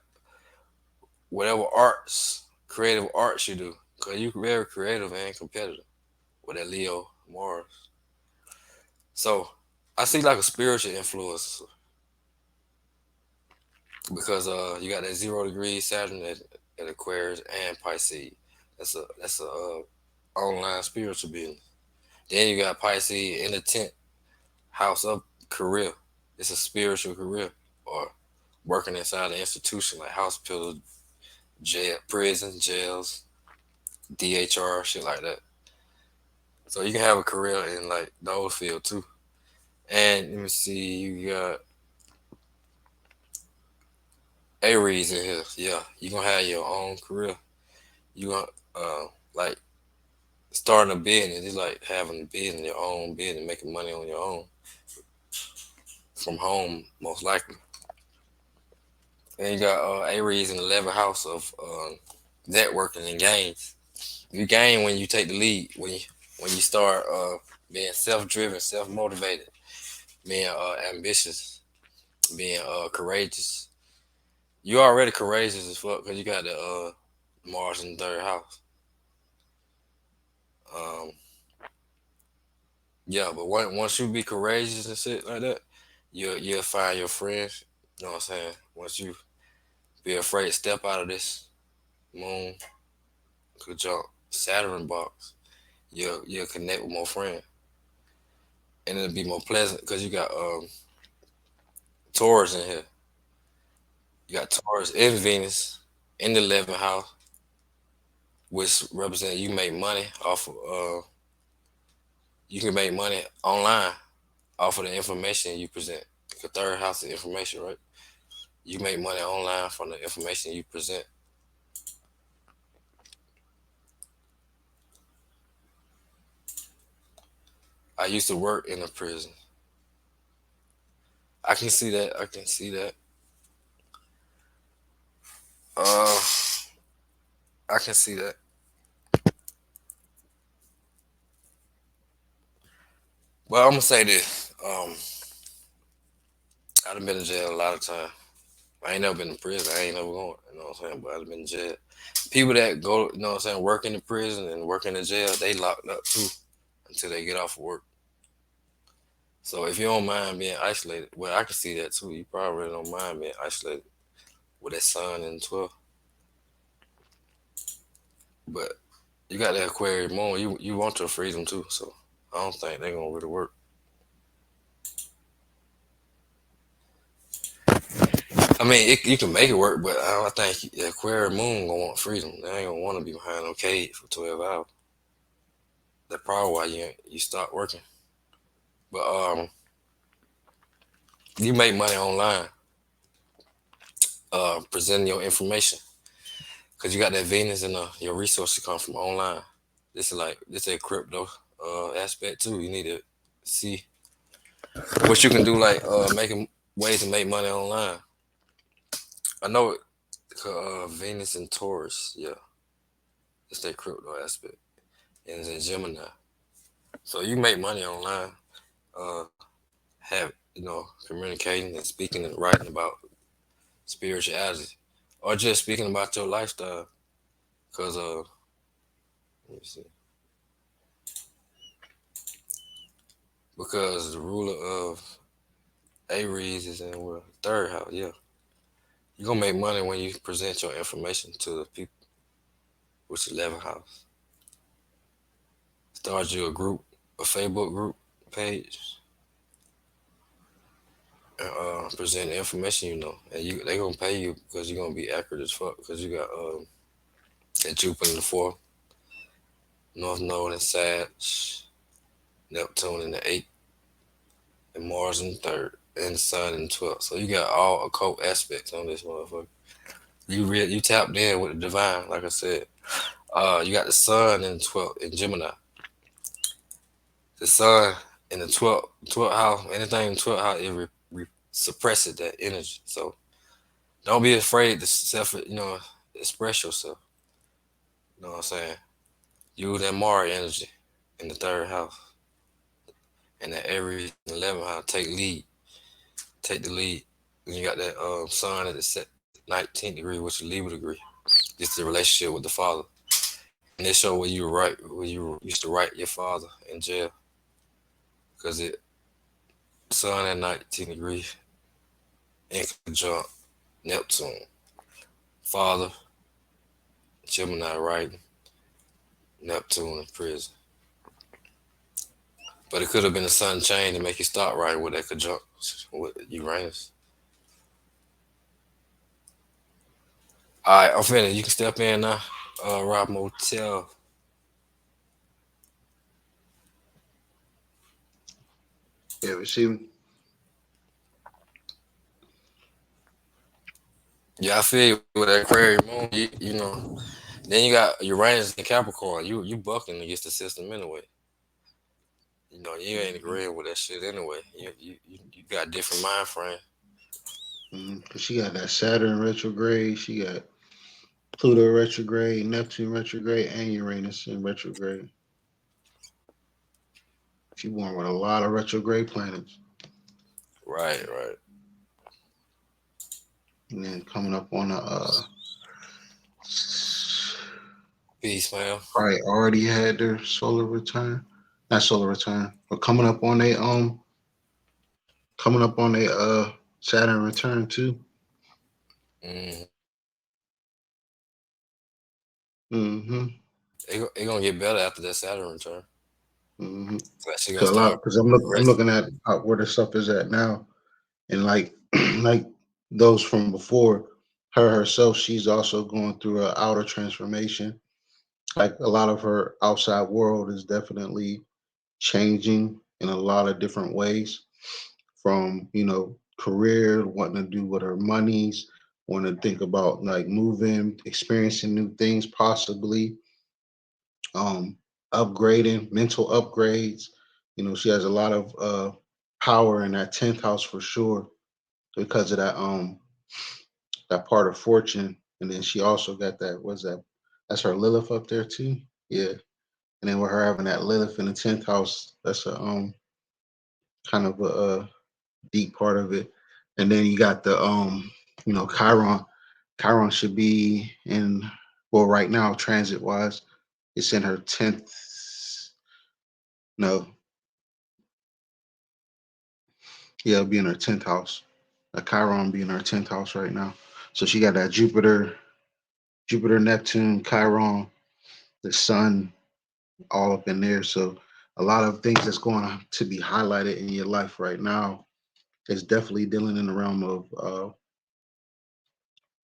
whatever arts, creative arts you do, cause you very creative and competitive with that Leo Mars. So I see like a spiritual influence because you got that 0 degree Saturn at Aquarius and Pisces. That's a online spiritual business. Then you got Pisces in the 10th house of career. It's a spiritual career or working inside an institution like hospital, jail, prison, jails, DHR, shit like that. So you can have a career in like those field too. And let me see, you got Aries in here. Yeah, you gonna have your own career. You gonna like starting a business. It's like having a business, your own business, making money on your own from home, most likely. And you got Aries in the 11th house of networking and gains. You gain when you take the lead. When you start being self-driven, self-motivated, being ambitious, being courageous. You already courageous as fuck because you got the Mars in the third house. Um, yeah, but once you be courageous and shit like that, you'll find your friends. You know what I'm saying? Once you be afraid, step out of this moon conjunct Saturn box. You'll connect with more friends, and it'll be more pleasant because you got Taurus in here. You got Taurus and Venus in the 11th house, which represent you make money off of you can make money online off of the information you present. The third house is information, right? You make money online from the information you present. I used to work in a prison. I can see that. I can see that. Uh, I can see that. Well, I'm gonna say this. I've been in jail a lot of times. I ain't never been in prison. I ain't never going. You know what I'm saying? But I've been in jail. People that go, you know what I'm saying, work in the prison and work in the jail, they locked up too until they get off of work. So if you don't mind being isolated, well, I can see that too. You probably really don't mind being isolated with that sun in 12. But you got that Aquarius moon. You want your freedom too. So I don't think they're gonna really work. I mean, you can make it work, but I don't think the Aquarius moon gonna want freedom. They ain't gonna want to be behind no cage for 12 hours. That's probably why you start working. But you make money online, presenting your information, cause you got that Venus and your resources come from online. This a crypto aspect too. You need to see what you can do, like making ways to make money online. I know it, Venus and Taurus, yeah, it's that crypto aspect, and it's in Gemini. So you make money online, uh, have communicating and speaking and writing about spirituality, or just speaking about your lifestyle. Cause let me see, because the ruler of Aries is in what, third house. Yeah, you're gonna make money when you present your information to the people, which is 11th house. Start you a group, a Facebook group page, and present the information and they gonna pay you because you're gonna be accurate as fuck because you got that Jupiter in the fourth, North Node in Sag, Neptune in the eighth, and Mars in the third, and the Sun in the 12th. So you got all occult aspects on this motherfucker. You tapped in with the divine, like I said. You got the Sun in the 12th in Gemini. The Sun in the 12th house. Anything in the 12th house, it suppresses that energy. So don't be afraid to express yourself. You know what I'm saying? Use that Mars energy in the third house, and that Aries in the 11th house. Take the lead. And you got that Sun at the 19th degree, which is Libra degree. This is the relationship with the father, and this show where you used to write your father in jail, because it Sun at 19th degree in conjunct Neptune, father, Gemini writing, Neptune in prison. But it could have been a sun change to make you start writing with that conjunct with Uranus. All right, I'm finished. You can step in now. Rob Motel. Yeah, we see. Yeah, I feel you with that Aquarius moon. You know, then you got Uranus and Capricorn. You bucking against the system anyway. You know, you ain't Mm-hmm. agreeing with that shit anyway. You got different mind frame. Mm-hmm. Cause she got that Saturn retrograde. She got Pluto retrograde, Neptune retrograde, and Uranus in retrograde. She born with a lot of retrograde planets. Right, right. And then coming up on a Peace, man. probably already had their solar return. Not solar return, but coming up on a Saturn return too. Mm. Mm-hmm. It gonna get better after that Saturn return. Mm-hmm. Like she gonna Cause a lot start because I'm progressing. looking at where the stuff is at now, and like like those from before her herself, she's also going through an outer transformation. Like a lot of her outside world is definitely changing in a lot of different ways, from career, wanting to do with her monies, want to think about like moving, experiencing new things, possibly um upgrading, mental upgrades. She has a lot of power in that 10th house for sure, because of that part of fortune. And then she also got that, what's that, that's her Lilith up there too. Yeah. And then with her having that Lilith in the 10th house, that's a kind of a deep part of it. And then you got the Chiron. Chiron should be in, well, right now, transit wise, it's in her 10th. No, yeah, it'll be in her 10th house. Chiron be in her 10th house right now. So she got that Jupiter, Neptune, Chiron, the sun, all up in there. So a lot of things that's going to be highlighted in your life right now is definitely dealing in the realm of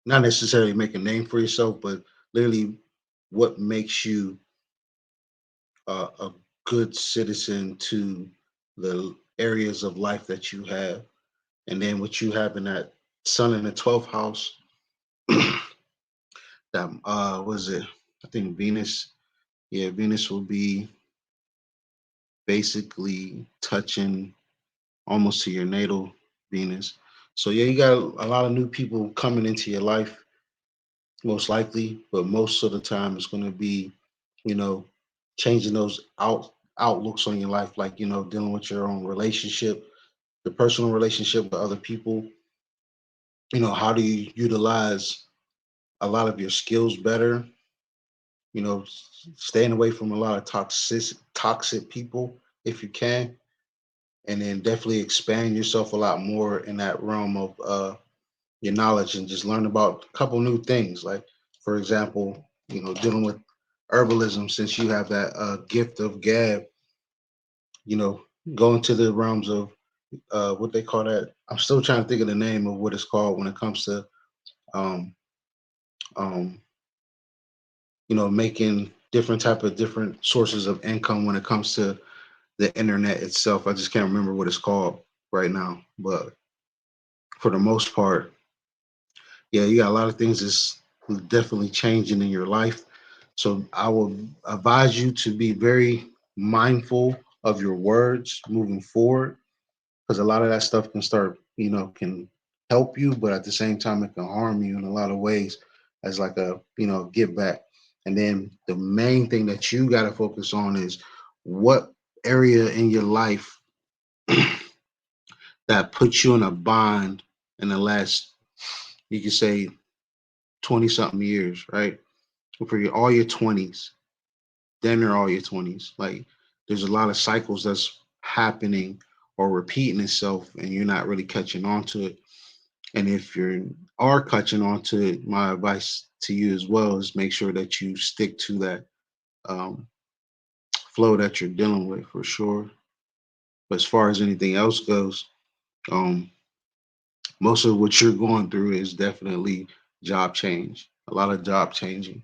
not necessarily make a name for yourself, but literally what makes you a good citizen to the areas of life that you have. And then what you have in that sun in the 12th house, that was it? I think Venus. Yeah, Venus will be basically touching almost to your natal Venus. So yeah, you got a lot of new people coming into your life, most likely, but most of the time it's going to be, you know, changing those outlooks on your life, like dealing with your own relationship, the personal relationship with other people. How do you utilize a lot of your skills better? Staying away from a lot of toxic people if you can, and then definitely expand yourself a lot more in that realm of your knowledge, and just learn about a couple new things. Like, for example, dealing with herbalism, since you have that gift of gab, you know, go into the realms of what they call that. I'm still trying to think of the name of what it's called when it comes to um, um, making different sources of income when it comes to the internet itself. I just can't remember what it's called right now, but for the most part, yeah, you got a lot of things that's definitely changing in your life. So I will advise you to be very mindful of your words moving forward, because a lot of that stuff can can help you, but at the same time, it can harm you in a lot of ways as like a, give back. And then the main thing that you got to focus on is what area in your life that puts you in a bond in the last, you could say, 20 something years, right? For all your 20s, then they're all your 20s. Like, there's a lot of cycles that's happening or repeating itself, and you're not really catching on to it. And if you are catching on to it, my advice to you as well is make sure that you stick to that um, flow that you're dealing with for sure. But as far as anything else goes, um, most of what you're going through is definitely job change, a lot of job changing,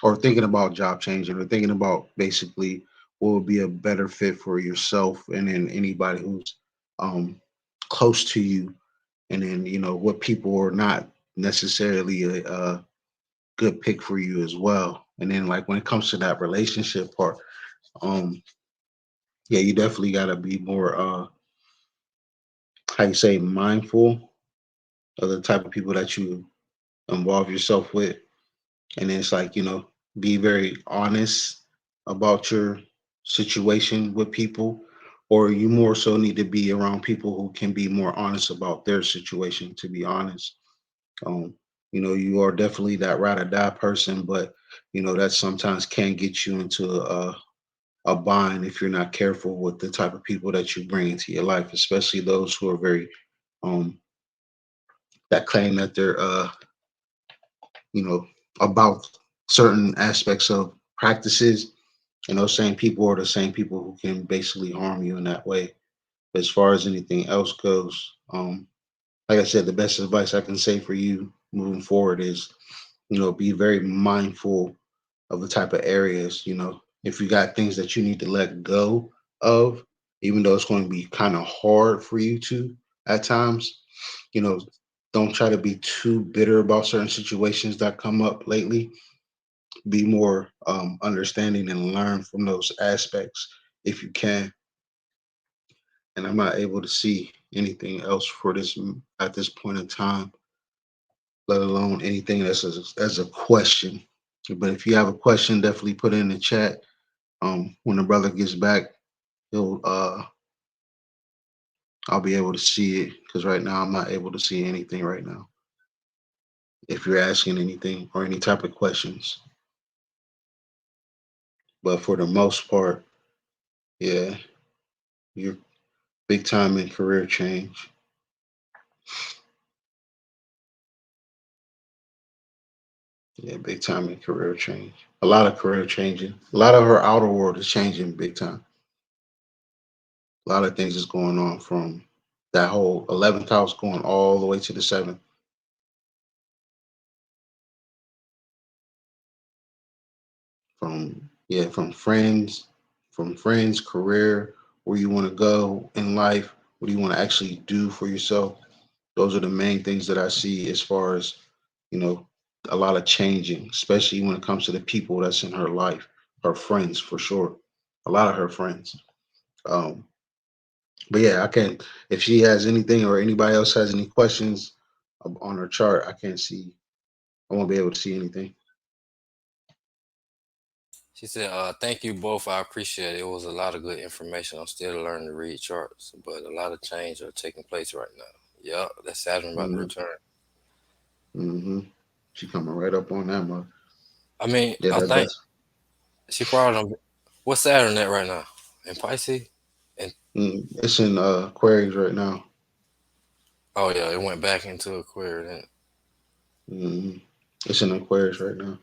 or thinking about job changing, or thinking about basically what would be a better fit for yourself, and then anybody who's um, close to you, and then what people are not. necessarily a good pick for you as well. And then like when it comes to that relationship part, um, yeah, you definitely gotta be more how you say mindful of the type of people that you involve yourself with. And then it's like, be very honest about your situation with people, or you more so need to be around people who can be more honest about their situation, to be honest. Um, you are definitely that ride or die person, but that sometimes can get you into a bind if you're not careful with the type of people that you bring into your life, especially those who are very um that claim that they're you know about certain aspects of practices, and those same people are the same people who can basically harm you in that way. As far as anything else goes, like I said, the best advice I can say for you moving forward is, be very mindful of the type of areas, if you got things that you need to let go of, even though it's going to be kind of hard for you to at times, you know, don't try to be too bitter about certain situations that come up lately. Be more understanding and learn from those aspects if you can. And I'm not able to see anything else for this at this point in time, let alone anything that's as a question. But if you have a question, definitely put it in the chat. When the brother gets back, he'll I'll be able to see it, because right now I'm not able to see anything right now. If you're asking anything or any type of questions, but for the most part, yeah, you're big time in career change. Yeah, big time in career change. A lot of career changing. A lot of her outer world is changing big time. A lot of things is going on from that whole 11th house going all the way to the seventh. From friends, career, where you want to go in life, what do you want to actually do for yourself. Those are the main things that I see as far as, you know, a lot of changing, especially when it comes to the people that's in her life, her friends for sure, a lot of her friends. Um, but yeah, I can't. If she has anything or anybody else has any questions on her chart, I can't see. I won't be able to see anything. She said, "Thank you both. I appreciate it. It was a lot of good information. I'm still learning to read charts, but a lot of change are taking place right now. Yup, that Saturn about to Mm-hmm. return. Mm-hmm. She coming right up on that one. I mean, Yeah, I think that's she probably don't. What's Saturn at right now? In Pisces? And it's in Aquarius right now. oh yeah, it went back into Aquarius. Then. Hmm. It's in Aquarius right now.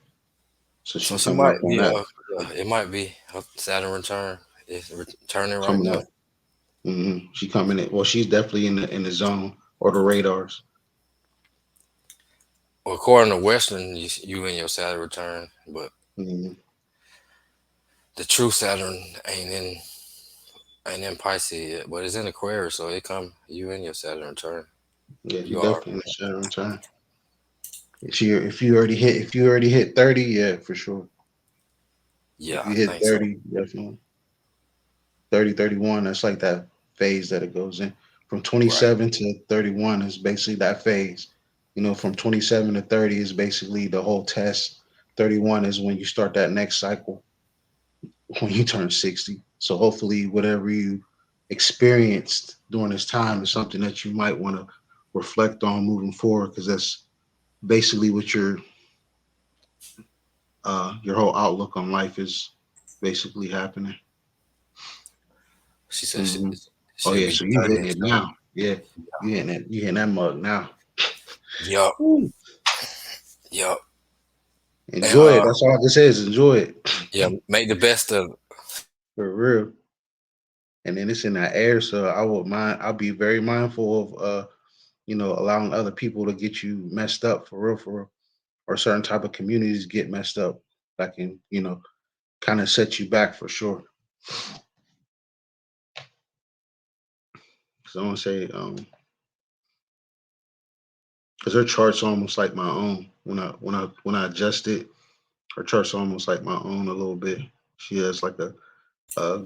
So So she she coming might up on be. that. Yeah, it might be a Saturn return. It's returning right Coming now. up. She coming in. Well, she's definitely in the zone or the radars. Well, according to Western, you in your Saturn return, but Hmm. the true Saturn ain't in Pisces yet, but it's in Aquarius, so it come you in your Saturn return. Yeah, she You are. definitely in the Saturn time. If you already hit 30, yeah, for sure. Yeah, If I you hit think so. 30, definitely 30, 31. That's like that phase that it goes in. From Right. 27 to 31 is basically that phase. From 27 to 30 is basically the whole test. 31 is when you start that next cycle when you turn 60. So hopefully whatever you experienced during this time is something that you might want to reflect on moving forward, because that's basically what your whole outlook on life is basically happening. She said Hmm. Oh she'll yeah, be so you 30 hitting in it June. now. Yeah, you hitting that mug now. Yup. Woo. Yup. And Enjoy it. That's all I can say is enjoy it. yeah, make the best of it. For real. And then it's in that air, so I'll be very mindful of allowing other people to get you messed up for real, or certain type of communities get messed up that can, kind of set you back for sure. So I want to say, because her chart's almost like my own. When I adjust it, her chart's almost like my own a little bit. She has like a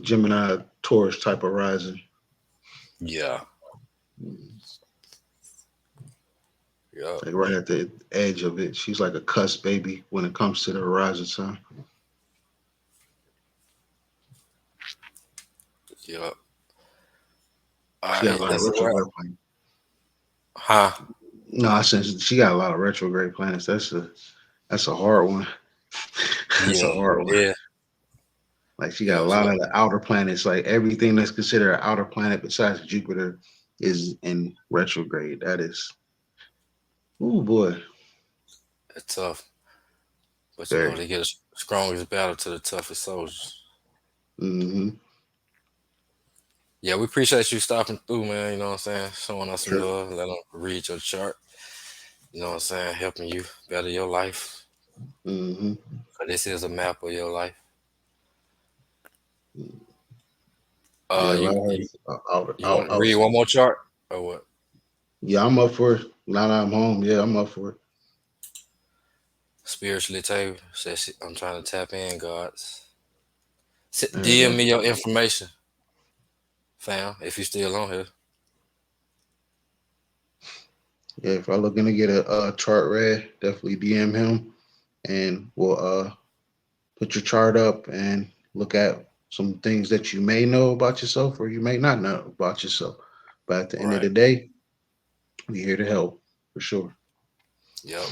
Gemini Taurus type of rising, Yeah. Yep. like right at the edge of it. She's like a cuss baby when it comes to the horizon sign. Yep. All She got right. a lot of That's a wrap. retrograde planets. Huh? No, I sense she got a lot of retrograde planets. That's a hard one. That's a Yeah. hard one. Yeah. Like she got a Yeah. lot of the outer planets. Like everything that's considered an outer planet besides Jupiter is in retrograde. That is, oh boy, It's tough. But very. they get a strongest battle to the toughest soldiers. Mm-hmm. Yeah, we appreciate you stopping through, man. You know what I'm saying? Showing us some Sure. love, let them read your chart. You know what I'm saying? Helping you better your life. Mm-hmm. 'Cause this is a map of your life. Yeah, a lot You of outer, you want to read outside. one more chart or what? Yeah, I'm up for it. Now that I'm home, yeah, I'm up for it. Spiritually table says I'm trying to tap in, gods. Yeah, DM me your information, fam. If you still on here, yeah. If I'm looking to get a chart read, definitely DM him, and we'll put your chart up and look at some things that you may know about yourself or you may not know about yourself. But at the end of right? the day, we're here to help for sure. Yep,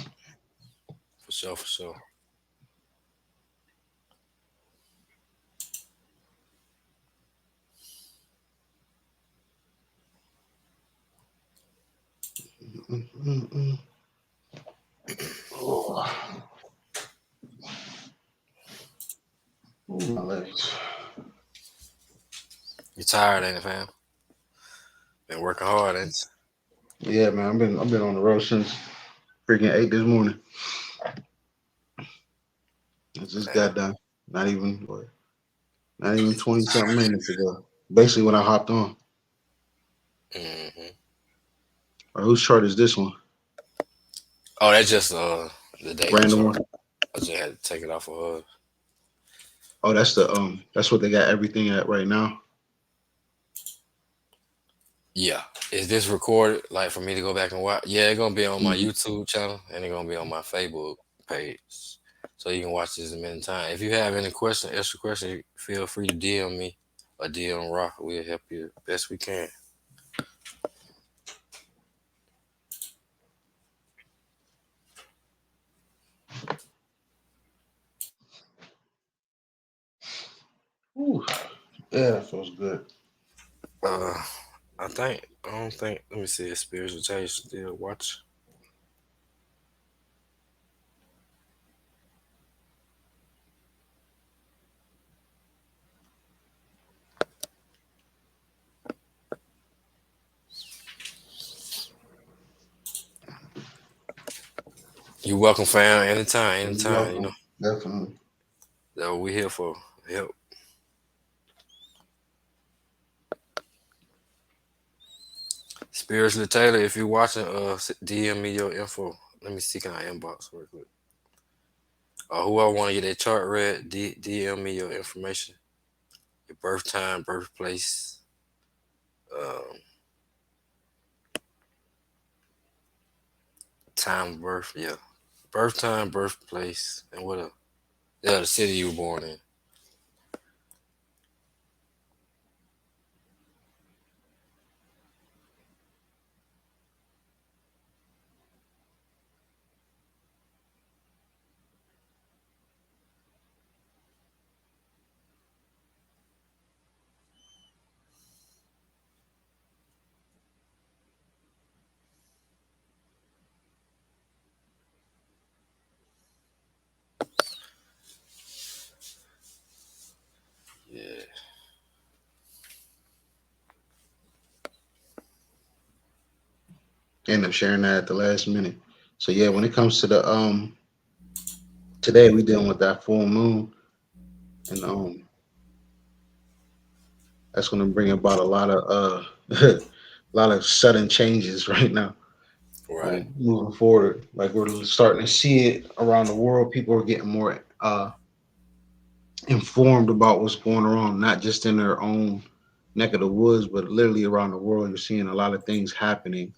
for sure, for sure. Mm-mm-mm. Oh, my legs. You tired, ain't it, fam? Been working hard, ain't it? Yeah, man. I've been on the road since freaking 8 this morning. I just Damn. got done. Not even what, not even 20 something minutes ago. Basically when I hopped on. Hmm. Or whose chart is this one? Oh, that's just the daily Random chart. one. I just had to take it off of her. Oh, that's what they got everything at right now. Yeah. Is this recorded like for me to go back and watch? Yeah, it's gonna be on my Hmm. YouTube channel and it's gonna be on my Facebook page. So you can watch this as many times. If you have any question, extra question, feel free to DM me or DM Rock. We'll help you best we can. Ooh, yeah, that feels good. Uh I don't think let me see if spiritual taste still watch. You welcome fam You're anytime, you know. welcome. Definitely. That's what we here for. Help. Spiritually Taylor, if you watching, DM me your info. Let me see can I inbox real quick. Who I want to get that chart read, DM me your information, your birth time, birthplace, um, time of birth, yeah, birth time, birthplace, and what else? Yeah, the city you were born in. Yeah, End up sharing that at the last minute. So yeah, when it comes to the today we dealing with that full moon and that's gonna bring about a lot of a lot of sudden changes right now. Right. like moving forward. Like we're starting to see it around the world. People are getting more informed about what's going on, not just in their own neck of the woods, but literally around the world. You're seeing a lot of things happening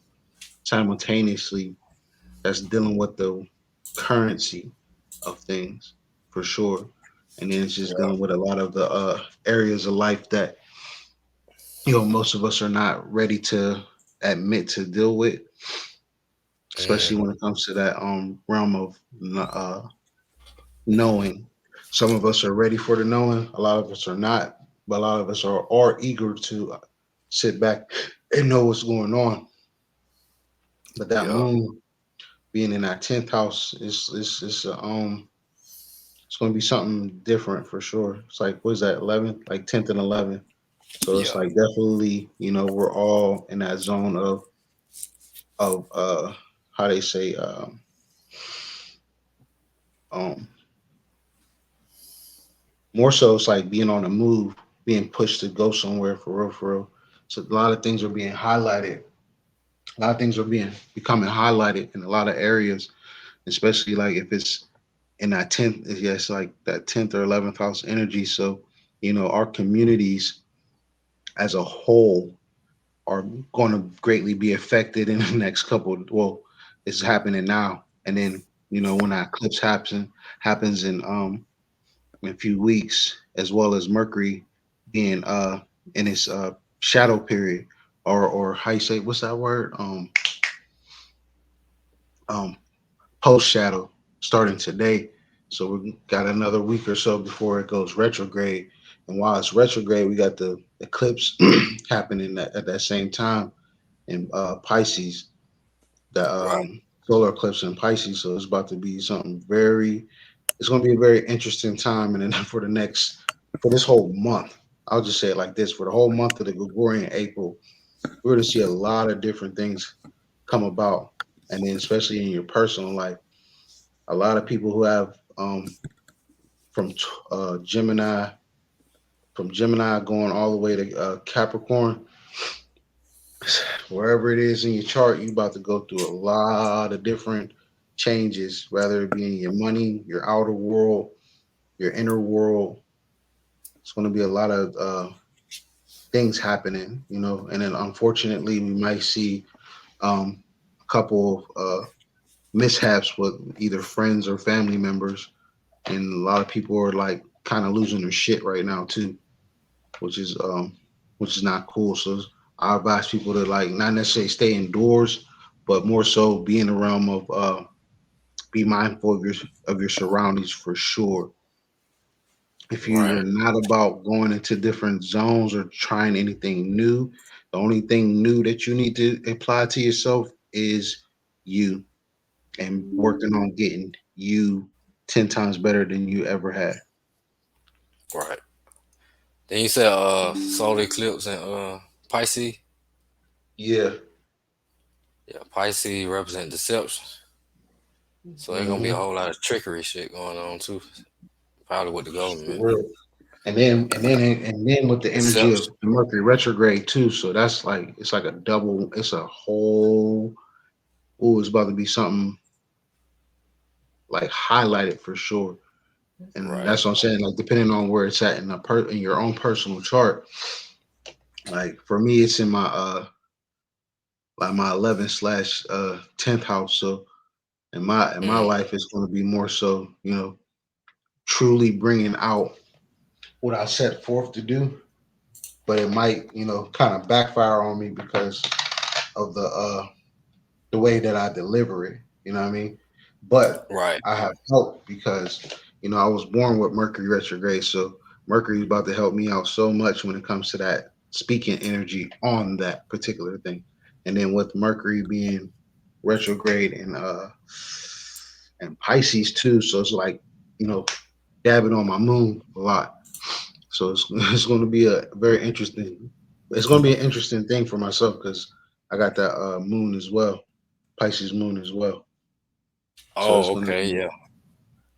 simultaneously that's dealing with the currency of things for sure. And then it's just Yeah. dealing with a lot of the areas of life that most of us are not ready to admit to deal with, especially Mm, when it comes to that realm of knowing. Some of us are ready for the knowing, a lot of us are not, but a lot of us are eager to sit back and know what's going on. But that yeah. moon being in that 10th house is it's going to be something different for sure. It's like, what is that, 11th, like 10th and 11th. So it's Yeah. like definitely, we're all in that zone of how they say um more so it's like being on the move, being pushed to go somewhere for real, for real. So a lot of things are being highlighted. A lot of things are being becoming highlighted in a lot of areas, especially like if it's in that 10th, yes, like that 10th or 11th house energy. So, our communities as a whole are going to greatly be affected in the next couple. Well, it's happening now, and then when that eclipse happens in a few weeks, as well as Mercury being in its shadow period, or how you say, what's that word, um post shadow, starting today. So we got another week or so before it goes retrograde. And while it's retrograde, we got the eclipse happening at that same time in Pisces, the Right. solar eclipse in Pisces. So it's about to be something very. It's going to be a very interesting time, and then for this whole month, I'll just say it like this: for the whole month of the Gregorian April, we're going to see a lot of different things come about, and then especially in your personal life, a lot of people who have from Gemini, going all the way to Capricorn, wherever it is in your chart, you about to go through a lot of different changes, whether it be in your money, your outer world, your inner world. It's going to be a lot of things happening, and then unfortunately, we might see a couple of mishaps with either friends or family members, and a lot of people are like kind of losing their shit right now too, which is not cool. So I advise people to like not necessarily stay indoors, but more so be in the realm of be mindful of your surroundings for sure. If you Right. are not about going into different zones or trying anything new, the only thing new that you need to apply to yourself is you, and working on getting you 10 times better than you ever had. Right. Then you said solar eclipse and Pisces. Yeah. Yeah, Pisces represent deception. So there's gonna be a Hmm. whole lot of trickery shit going on too. Probably with the For government. real. And then with the energy of Deception. the Mercury retrograde too. So that's like it's like a double. It's a whole. Ooh, it's about to be something like highlighted for sure. And Right. that's what I'm saying. Like depending on where it's at in your own personal chart. Like for me, it's in my like my 11th slash 10th house. So in my Mm, life, it's going to be more so truly bringing out what I set forth to do. But it might kind of backfire on me because of the way that I deliver it. You know what I mean? But right. I have help because I was born with Mercury retrograde, so Mercury is about to help me out so much when it comes to that speaking energy on that particular thing. And then with Mercury being retrograde and Pisces too, so it's like you know dabbing on my moon a lot. So it's it's going to be a very interesting. It's going to be an interesting thing for myself because I got that moon as well, Pisces moon as well. So it's Oh, gonna okay, be. yeah.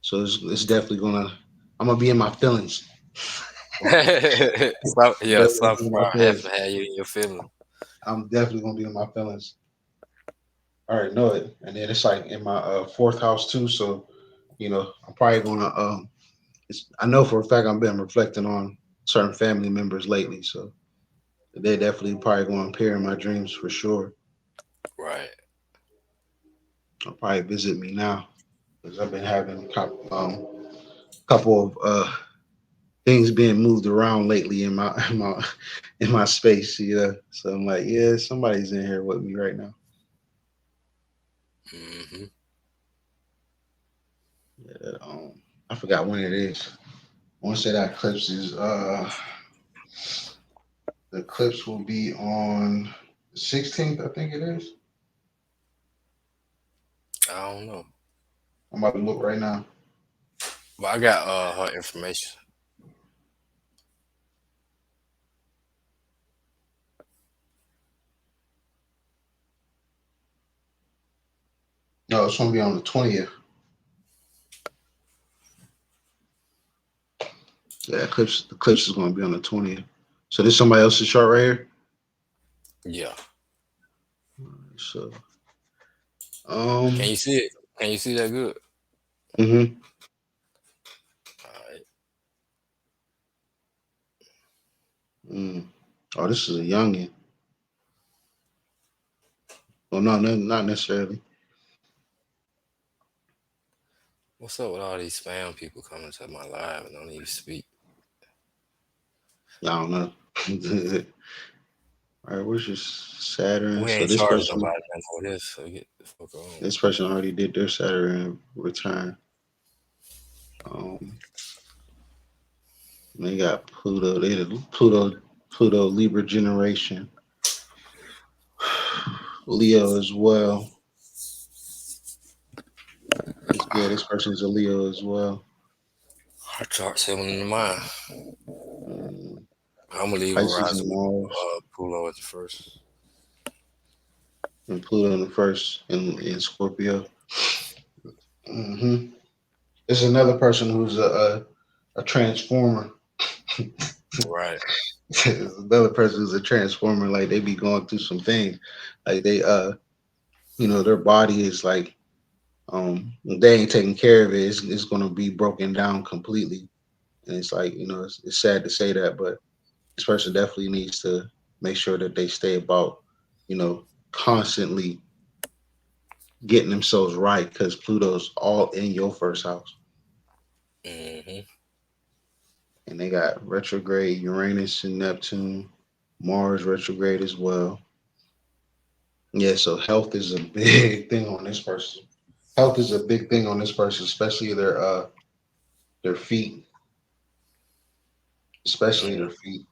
So it's definitely gonna. I'm gonna be in my feelings. Yeah, Definitely something be in my probably feelings. happened to have you in your feelings. I'm definitely gonna be in my feelings. I already know it. And then it's like in my fourth house too. So I'm probably gonna. I know for a fact I've been reflecting on certain family members lately. So they definitely probably going to appear in my dreams for sure. Right. I'll probably visit me now because I've been having couple of things being moved around lately in my in my space. So I'm like, yeah, somebody's in here with me right now. Hmm. Yeah, I forgot when it is. I want to say that eclipse is the eclipse will be on the 16th, I think it is. I don't know, I'm about to look right now. but I got her information. No, it's gonna be on the 20th. Yeah, eclipse is gonna be on the 20th. So this somebody else's chart right here. Yeah. So Can um you see it? Can you see that good? mm-hmm. All right. mm. Oh, this is a youngin. Well, no, not necessarily. What's up with all these spam people coming to my live and don't even speak? I don't know. All right, where's your Saturn? We So ain't charging nobody nothing for this, so get the fuck on. this person already did their Saturn return. Um, they got Pluto. They did Pluto Libra generation. Leo as well. Yeah, this person's a Leo as well. Our chart similar to mine. Um, I'm gonna leave Pisces Horizon and with Mars, Pluto at the first. and Pluto in the first in Scorpio. This is another person who's a transformer. Right. There's another person who's a transformer. Like they be going through some things. Like their body is like they ain't taking care of it. It's gonna be broken down completely. And it's like it's sad to say that, but this person definitely needs to make sure that they stay about you know constantly getting themselves right because Pluto's all in your first house. Hmm. And they got retrograde Uranus and Neptune, Mars retrograde as well. Yeah, so health is a big thing on this person. Health is a big thing on this person, especially their feet, especially their feet.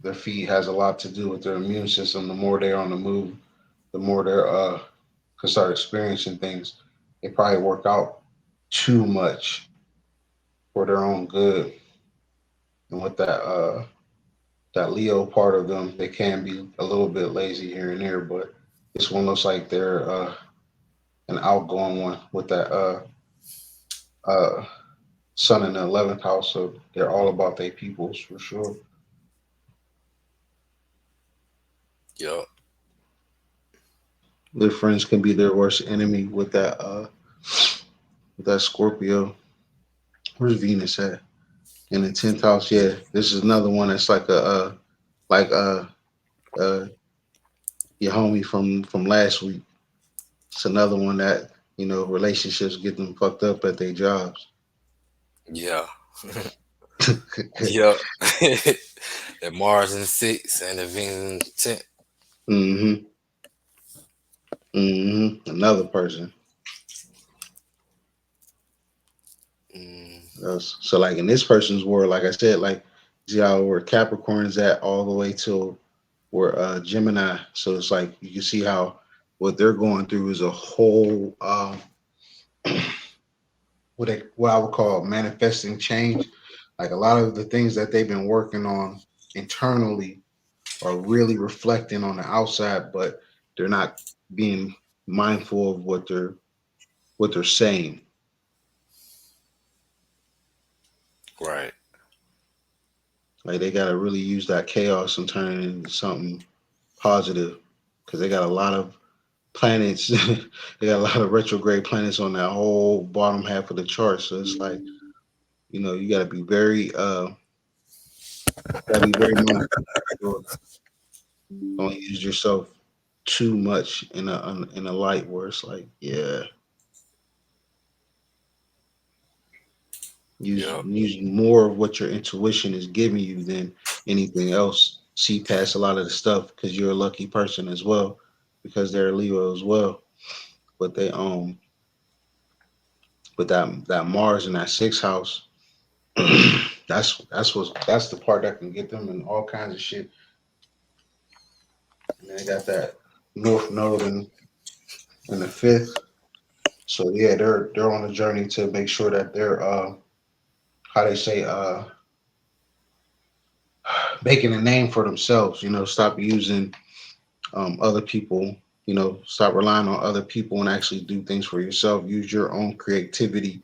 Their feet has a lot to do with their immune system. The more they're on the move, the more they're can start experiencing things. They probably work out too much for their own good, and with that Leo part of them, they can be a little bit lazy here and there. But this one looks like they're an outgoing one with that uh, Sun in the 11th house, so they're all about their peoples for sure. Yup. Their friends can be their worst enemy with that Scorpio. Where's Venus at? In the 10th house, yeah. This is another one that's like like uh your homie from last week. It's another one that relationships get them fucked up at their jobs. Yeah. Yup. That Mars in six and the Venus in 10th. hmm Another person. Mm, So like in this person's world, like I said, like see how where Capricorn's at all the way till where Gemini. So it's like you can see how what they're going through is a whole what I would call manifesting change. Like a lot of the things that they've been working on internally are really reflecting on the outside, but they're not being mindful of what they're saying. right. Like they got to really use that chaos and turn it into something positive because they got planets. They got a lot of retrograde planets on that whole bottom half of the chart. So it's like, you gotta be very mindful. Don't use yourself too much in a light where it's like, yeah, Yep. use more of what your intuition is giving you than anything else. See past a lot of the stuff because you're a lucky person as well, because they're a Leo as well. But but that Mars in that sixth house, that's the part that can get them in all kinds of shit. And then they got that North Node in the fifth. So yeah, they're on a journey to make sure that they're how they say making a name for themselves. Stop using other people. Stop relying on other people and actually do things for yourself. Use your own creativity.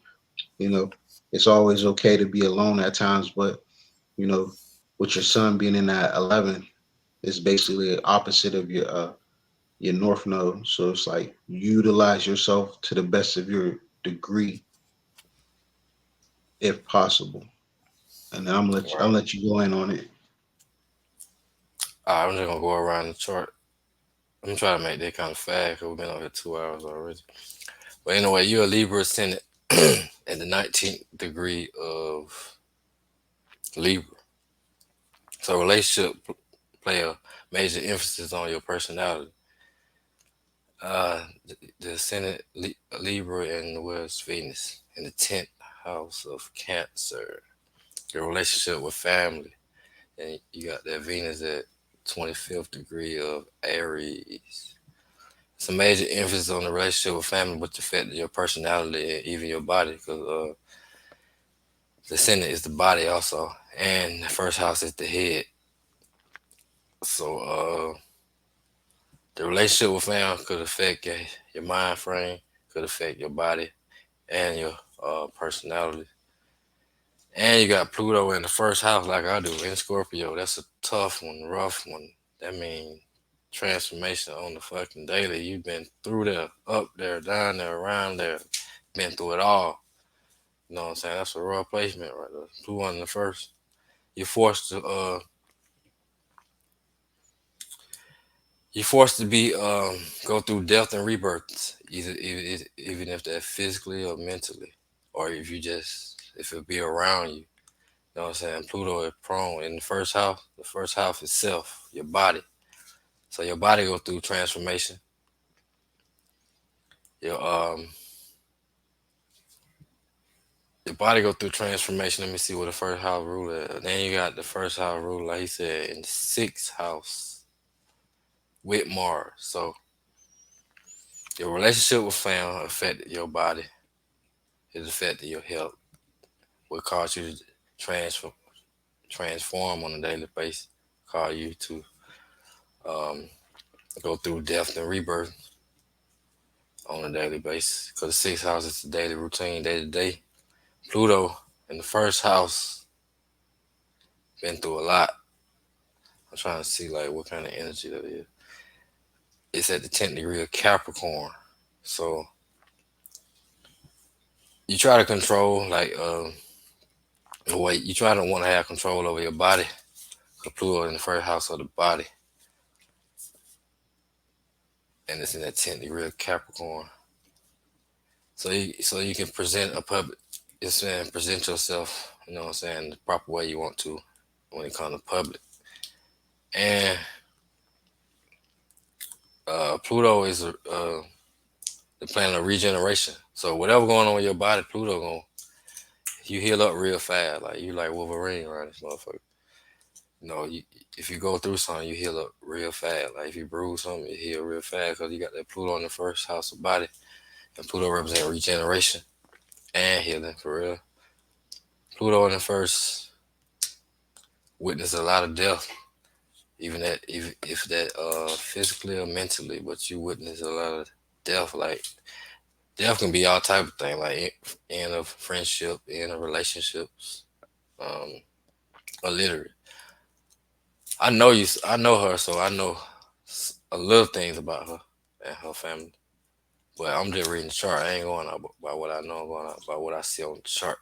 You know, it's always okay to be alone at times, but you know, with your son being in that 11, it's basically the opposite of your North Node. So it's like utilize yourself to the best of your degree, if possible. And then I'm Right. let you go in on it. I'm just gonna go around the chart. I'm trying to make that kind of fast because we've been on here 2 hours already. But anyway, you're a Libra ascendant at the 19th degree of Libra. So relationship play a major emphasis on your personality. The ascendant Libra and where's Venus in the 10th house of Cancer. Your relationship with family. And you got that Venus at 25th degree of Aries. It's a major emphasis on the relationship with family, which affects your personality and even your body, because the ascendant is the body also, and the first house is the head. So the relationship with family could affect your mind frame, could affect your body and your personality. And you got Pluto in the first house, like I do, in Scorpio. That's a tough one, rough one. That means transformation on the fucking daily. You've been through there, up there, down there, around there, been through it all. You know what I'm saying? That's a rough placement right there. Pluto in the first. You're forced to you're forced to be go through death and rebirths, even if they're physically or mentally, or if you just if it be around you. You know what I'm saying? Pluto is prone in the first house. The first house is self, your body. So your body go through transformation. Your your body go through transformation. Let me see what the first house ruler is. Then you got the first house ruler, like he said, in the sixth house with Mars. So your relationship with family affected your body. It affected your health. What cause you to transform on a daily basis. Cause you to um, go through death and rebirth on a daily basis. Because the sixth house is the daily routine, day to day. Pluto in the first house been through a lot. I'm trying to see like what kind of energy that is. It's at the 10th degree of Capricorn. So you try to control like the way you try to want to have control over your body. 'Cause Pluto in the first house of the body, and it's in that 10th degree of Capricorn. So you can present a public, it's saying present yourself. You know what I'm saying, the proper way you want to when it comes to public. And Pluto is the planet of regeneration. So whatever going on with your body, Pluto going you heal up real fast. Like you like Wolverine, right? This motherfucker. If you go through something, you heal up real fast. Like if you bruise something, you heal real fast because you got that Pluto in the first house of body, and Pluto represents regeneration and healing for real. Pluto in the first witness a lot of death, even that if that physically or mentally, but you witness a lot of death. Like death can be all type of thing, like end of friendship, end of relationships, um, or literally. I know you. I know her, so I know a little things about her. and her family. But I'm just reading the chart. I ain't going out by what I know. I'm going out by what I see on the chart.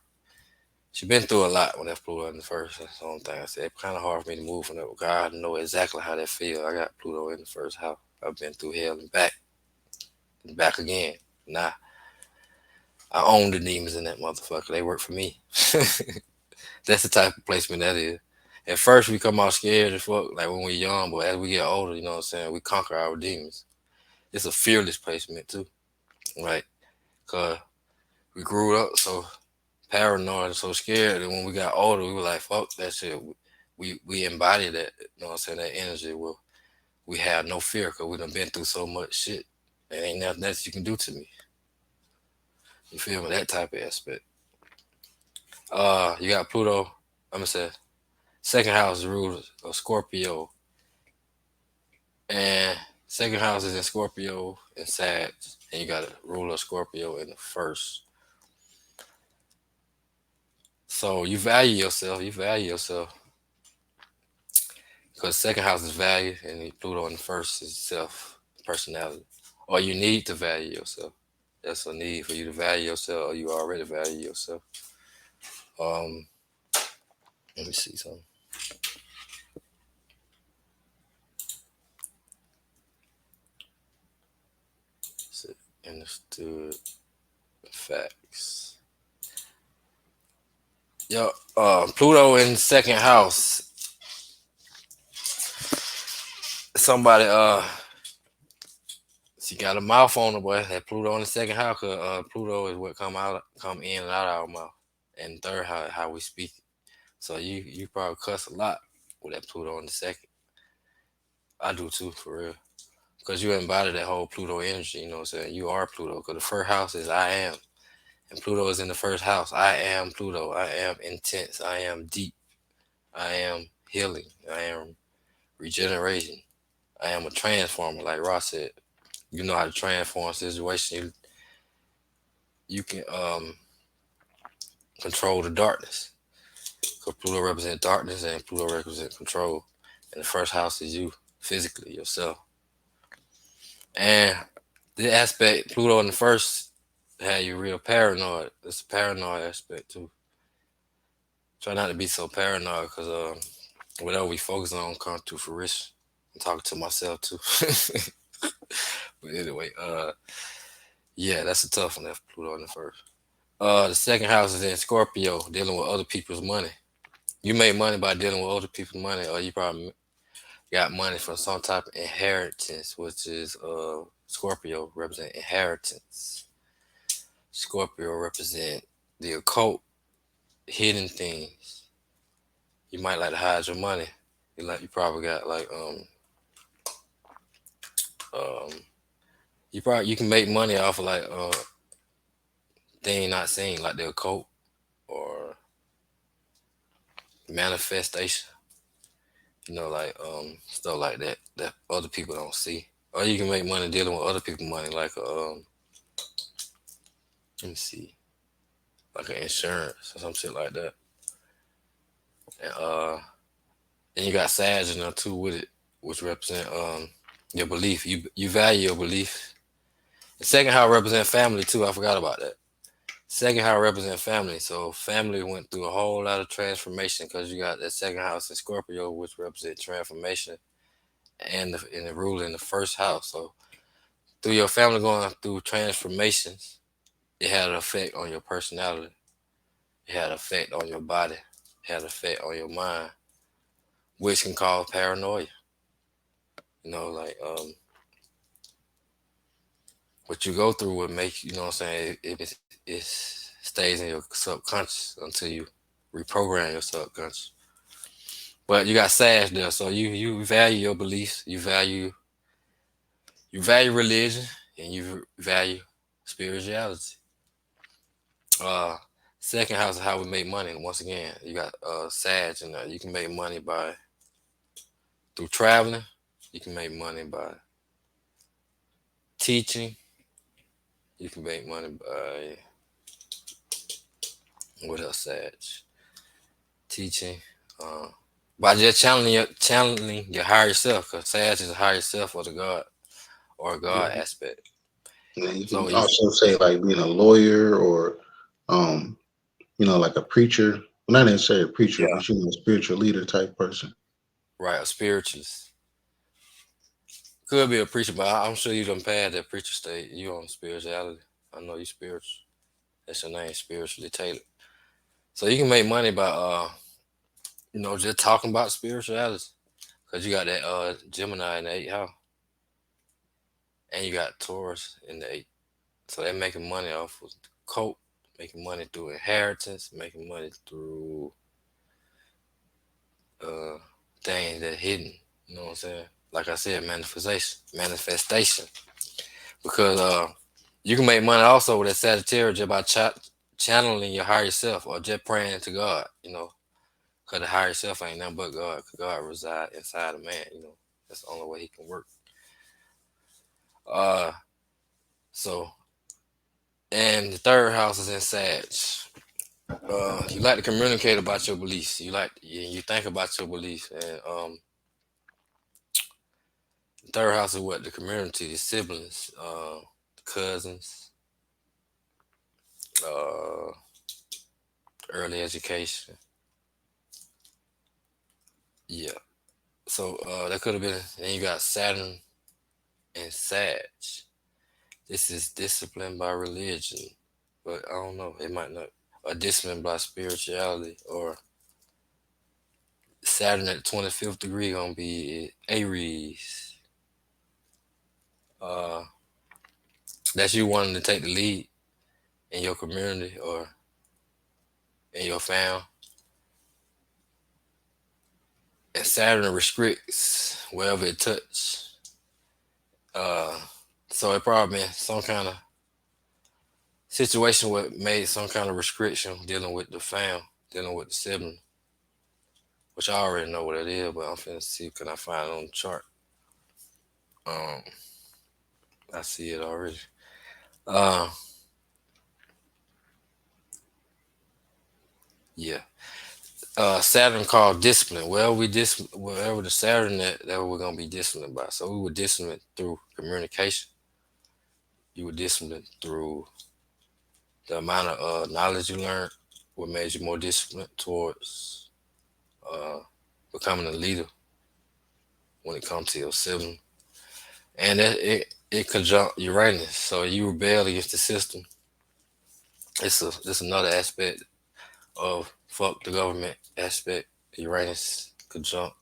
She been through a lot when that Pluto in the first. That's the only thing I said. It's kind of hard for me to move from that. God know exactly how that feel. I got Pluto in the first house. I've been through hell and back again. Nah, I own the demons in that motherfucker. They work for me. That's the type of placement that is. At first, we come out scared as fuck, like when we're young, but as we get older, you know what I'm saying, we conquer our demons. It's a fearless placement, too. Like, cause we grew up so paranoid and so scared, and when we got older, we were like, fuck that shit. We embody that, you know what I'm saying, that energy. Well, we have no fear because we done been through so much shit. There ain't nothing else you can do to me. You feel me? That type of aspect. You got Pluto. I'm gonna say second house is ruled of Scorpio, and second house is in Scorpio and Sag, and you got a ruler of Scorpio in the first. So you value yourself. You value yourself because second house is value, and Pluto in the first is self, personality. Or you need to value yourself. That's a need for you to value yourself, or you already value yourself. Um, Let me see something. Understood facts. Yo, Pluto in second house. Somebody, she got a mouth on her, boy. That Pluto in the second house, cause Pluto is what come in and out of our mouth, and third how we speak. So you probably cuss a lot with that Pluto in the second. I do too, for real. Because you embody that whole Pluto energy, you know what I'm saying? You are Pluto. Because the first house is I am. And Pluto is in the first house. I am Pluto. I am intense. I am deep. I am healing. I am regeneration. I am a transformer, like Ross said. You know how to transform situation. You can control the darkness. Because Pluto represents darkness and Pluto represents control. And the first house is you, physically, yourself. And the aspect, Pluto in the first had you real paranoid. It's a paranoid aspect too. Try not to be so paranoid because whatever we focus on comes to fruition. I'm talking to myself too. But anyway, yeah, that's a tough one. That's Pluto in the first. The second house is in Scorpio, dealing with other people's money. You make money by dealing with other people's money, or you probably got money from some type of inheritance, which is Scorpio represent inheritance. Scorpio represent the occult, hidden things. You might like to hide your money. You probably got like um you can make money off of like thing not seen like the occult or manifestation. Like stuff like that other people don't see. Or you can make money dealing with other people's money, like let me see, like an insurance or some shit like that. And you got Sag in there too with it, which represent your belief. You value your belief. The second house represent family too. I forgot about that. Second house represent family. So family went through a whole lot of transformation because you got that second house in Scorpio, which represent transformation, and the ruler in the first house. So through your family going through transformations, it had an effect on your personality. It had an effect on your body. It had an effect on your mind, which can cause paranoia. Like what you go through would make you know what I'm saying. It stays in your subconscious until you reprogram your subconscious. But you got Sag there, so you value your beliefs, you value religion, and you value spirituality. Uh, Second house is how we make money. And once again, you got Sag, and you can make money by through traveling. You can make money by teaching. You can make money by what else? Sag teaching. Uh, by just channeling your higher self, because Sag is a higher self or the God or a God Mhm. aspect. And you So can you also say like being a lawyer or, um, like a preacher. Well, not necessarily a preacher, yeah, but a spiritual leader type person. right, a spiritualist. Could be a preacher, but I'm sure you done passed that preacher state. You on spirituality. I know you spiritual. That's your name, spiritually tailored. So you can make money by just talking about spirituality. Cause you got that Gemini in the eighth house, and you got Taurus in the eighth. So they're making money off of the cult, making money through inheritance, making money through uh things that hidden. You know what I'm saying? Like I said, manifestation. Because you can make money also with that Sagittarius just by channeling your higher self or just praying to God. Because the higher self ain't nothing but God. 'Cause God reside inside a man. That's the only way he can work. Uh, so and the third house is in Sag. You like to communicate about your beliefs. You think about your beliefs, and the third house is what the community, the siblings, cousins, uh, early education. Yeah. So that could have been. Then you got Saturn and Sag. This is discipline by religion, but I don't know. It might not. Or discipline by spirituality, or Saturn at 25th degree gonna be Aries. Uh, that's you wanting to take the lead in your community or in your family. And Saturn restricts wherever it touch. Uh, so it probably been some kind of situation where made some kind of restriction dealing with the fam, dealing with the sibling, which I already know what it is, but I'm finna see can I find it on the chart. Um, I see it already. Uh, yeah. Saturn called discipline. Well, wherever the Saturn that we're gonna be disciplined by. So we were disciplined through communication. You were disciplined through the amount of knowledge you learned. What made you more disciplined towards uh, becoming a leader when it comes to your sibling, and it conjunct Uranus. So you rebel against the system. It's another aspect of fuck the government aspect. Uranus conjunct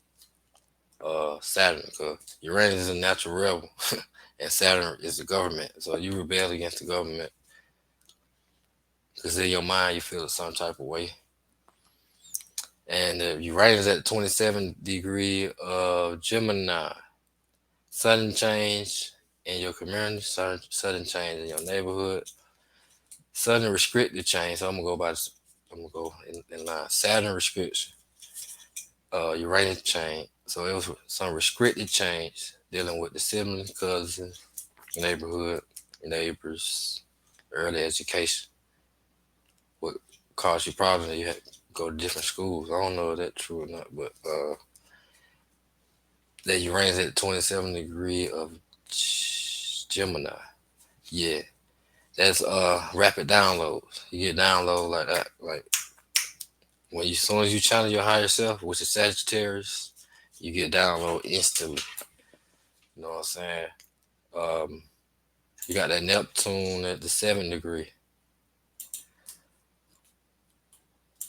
Saturn, because Uranus is a natural rebel, and Saturn is the government. So you rebel against the government because in your mind you feel some type of way. And Uranus at 27 degree of Gemini, sudden change in your community, sudden change in your neighborhood, sudden restricted change. So I'm gonna go in line. Saturn restriction, Uranus change. So it was some restricted change dealing with the siblings, cousins, neighborhood, neighbors, early education. What caused you problems? You had to go to different schools. I don't know if that's true or not, but that Uranus at 27 degree of Gemini. Yeah, that's rapid downloads. You get download like that, like when you, as soon as you channel your higher self, which is Sagittarius, you get download instantly. You know what I'm saying? Um, you got that Neptune at the 7th degree.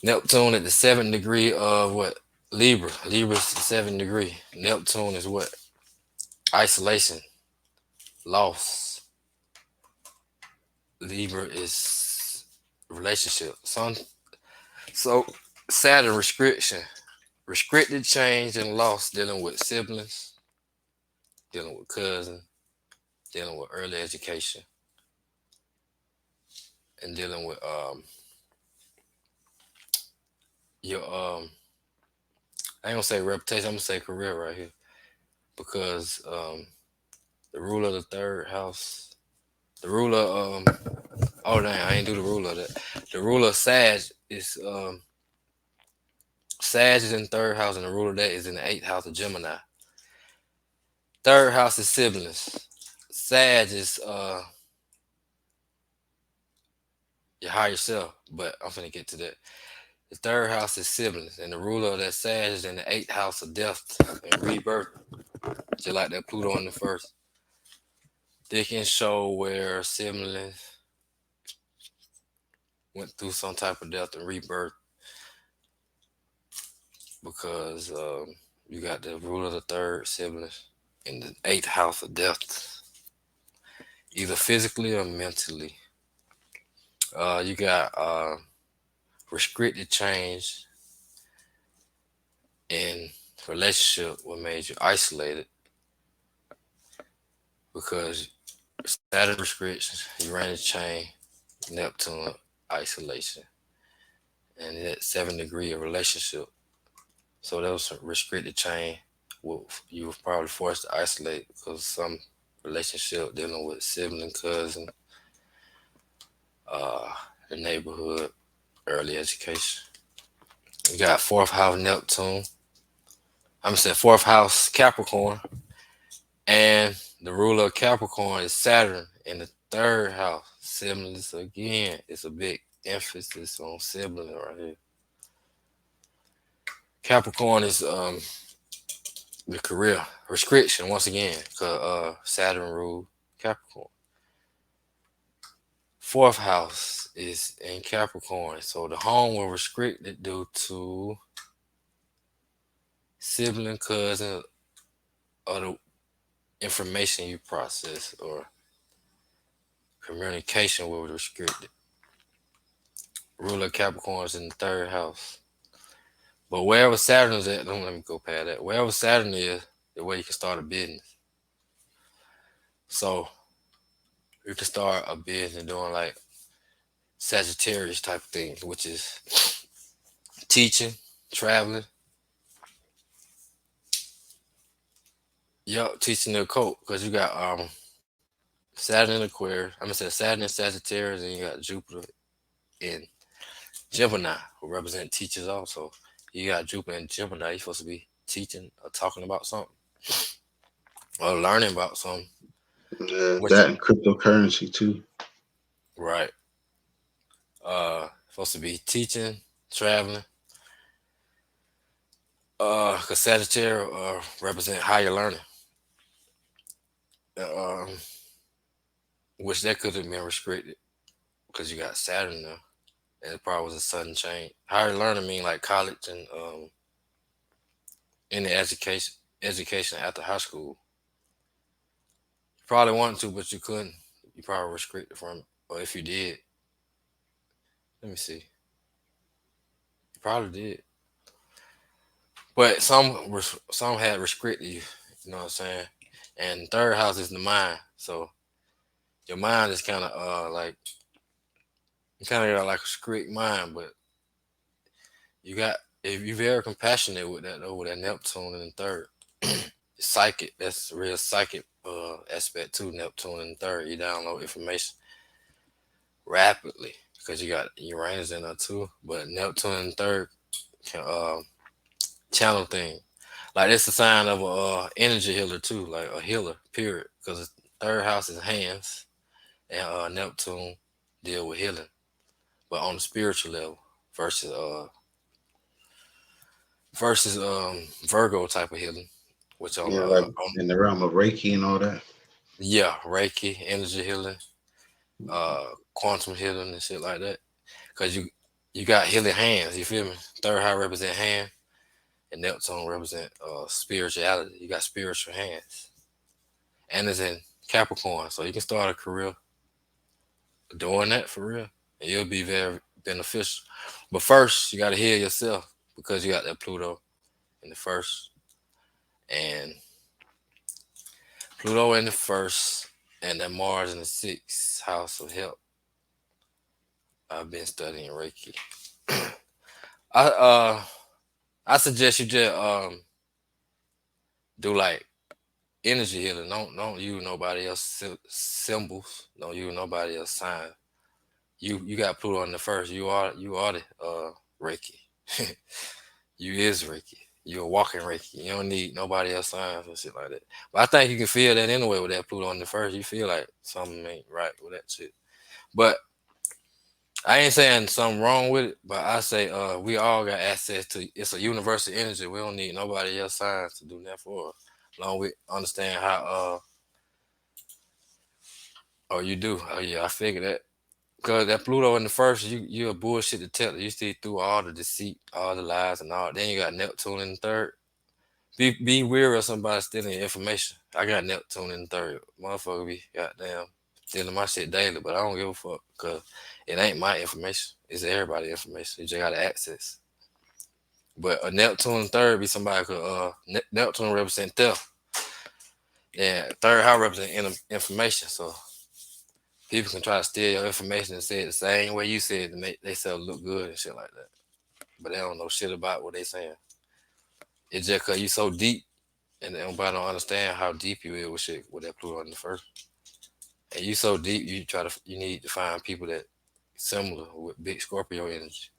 Neptune at the 7th degree of what? Libra. Libra's the 7th degree. Neptune is what? Isolation, loss. Libra is relationship. So Saturn restriction, restricted change and loss, dealing with siblings, dealing with cousins, dealing with early education, and dealing with your I ain't gonna say reputation. I'm gonna say career right here because the ruler of the third house, the ruler oh dang, I ain't do the ruler of that. The ruler of Sag is Sag is in third house, and the ruler of that is in the eighth house of Gemini. Third house is siblings. Sag is your higher self, but I'm finna get to that. The third house is siblings, and the ruler of that Sag is in the eighth house of death and rebirth, just like that Pluto in the first. They can show where siblings went through some type of death and rebirth because you got the ruler of the third siblings in the eighth house of death, either physically or mentally. You got restricted change in relationship what made you isolated because Saturn restrictions, Uranus change, Neptune isolation, and that 7 degree of relationship. So that was some restricted chain. Well, you were probably forced to isolate because some relationship dealing with sibling, cousin, uh, the neighborhood, early education. You got fourth house Neptune. I'm gonna say fourth house Capricorn, and the ruler of Capricorn is Saturn in the third house. Siblings again. It's a big emphasis on sibling right here. Capricorn is the career restriction once again, cause Saturn ruled Capricorn. Fourth house is in Capricorn, so the home was restricted due to sibling, cousin, or the information you process or communication was restricted. Ruler of Capricorn is in the third house. But wherever Saturn is at, don't let me go past that. Wherever Saturn is, the way you can start a business. So you can start a business doing like Sagittarius type of things, which is teaching, traveling. Yup, teaching the occult because you got Saturn in Aquarius. I'm gonna say Saturn in Sagittarius, and you got Jupiter in Gemini, who represent teachers also. You got Jupiter in Gemini. You're supposed to be teaching or talking about something or learning about something. Which That and cryptocurrency too. right, supposed to be teaching, traveling. Cause Sagittarius represent higher learning. Um, which that could have been restricted because you got Saturn there, and it probably was a sudden change. Higher learning mean like college and in the education after high school. You probably wanted to, but you couldn't. You probably restricted from it. Or if you did, let me see. You probably did. But some had restricted you. You know what I'm saying? And third house is the mind. So your mind is kind of like you kind of got like a strict mind, but you got if you're very compassionate with that over that Neptune in the third. Psychic, that's real psychic aspect too. Neptune in the third, you download information rapidly because you got Uranus in there too. But Neptune in the third can channel thing. Like it's a sign of a energy healer too, like a healer. Period. Because the third house is hands, and Neptune deal with healing, but on the spiritual level versus Virgo type of healing, which Yeah, like on in the realm of Reiki and all that. yeah, Reiki, energy healing, quantum healing and shit like that. Cause you got healing hands. You feel me? Third house represent hand, and Neptune represent spirituality. You got spiritual hands, and it's in Capricorn, so you can start a career doing that for real, and it'll be very beneficial. But first, you got to heal yourself because you got that Pluto in the first, and Pluto in the first, and that Mars in the sixth house of health. I've been studying Reiki. I I suggest you just do like energy healing. Don't use nobody else symbols. Don't use nobody else sign. You got Pluto in the first. You are the Reiki. You is Reiki. You're a walking Reiki. You don't need nobody else signs and shit like that. But I think you can feel that anyway with that Pluto in the first. You feel like something ain't right with that shit. But I ain't saying something wrong with it, but I say we all got access to it's a universal energy. We don't need nobody else signs to do that for us. As long as we understand how oh you do. Oh yeah, I figured that. Cause that Pluto in the first, you a bullshit detector. You see through all the deceit, all the lies and all. Then you got Neptune in the third. Be weary of somebody stealing your information. I got Neptune in the third. Motherfucker be goddamn stealing my shit daily, but I don't give a fuck because it ain't my information. It's everybody's information. You just got access. But a Neptune third be somebody could Neptune represent theft. Yeah, third house represent information. So people can try to steal your information and say it the same way you said to make they self look good and shit like that. But they don't know shit about what they saying. It's just cause you so deep and nobody don't understand how deep you is with shit with that Pluto in the first. And you so deep, you need to find people that similar with big Scorpio energy.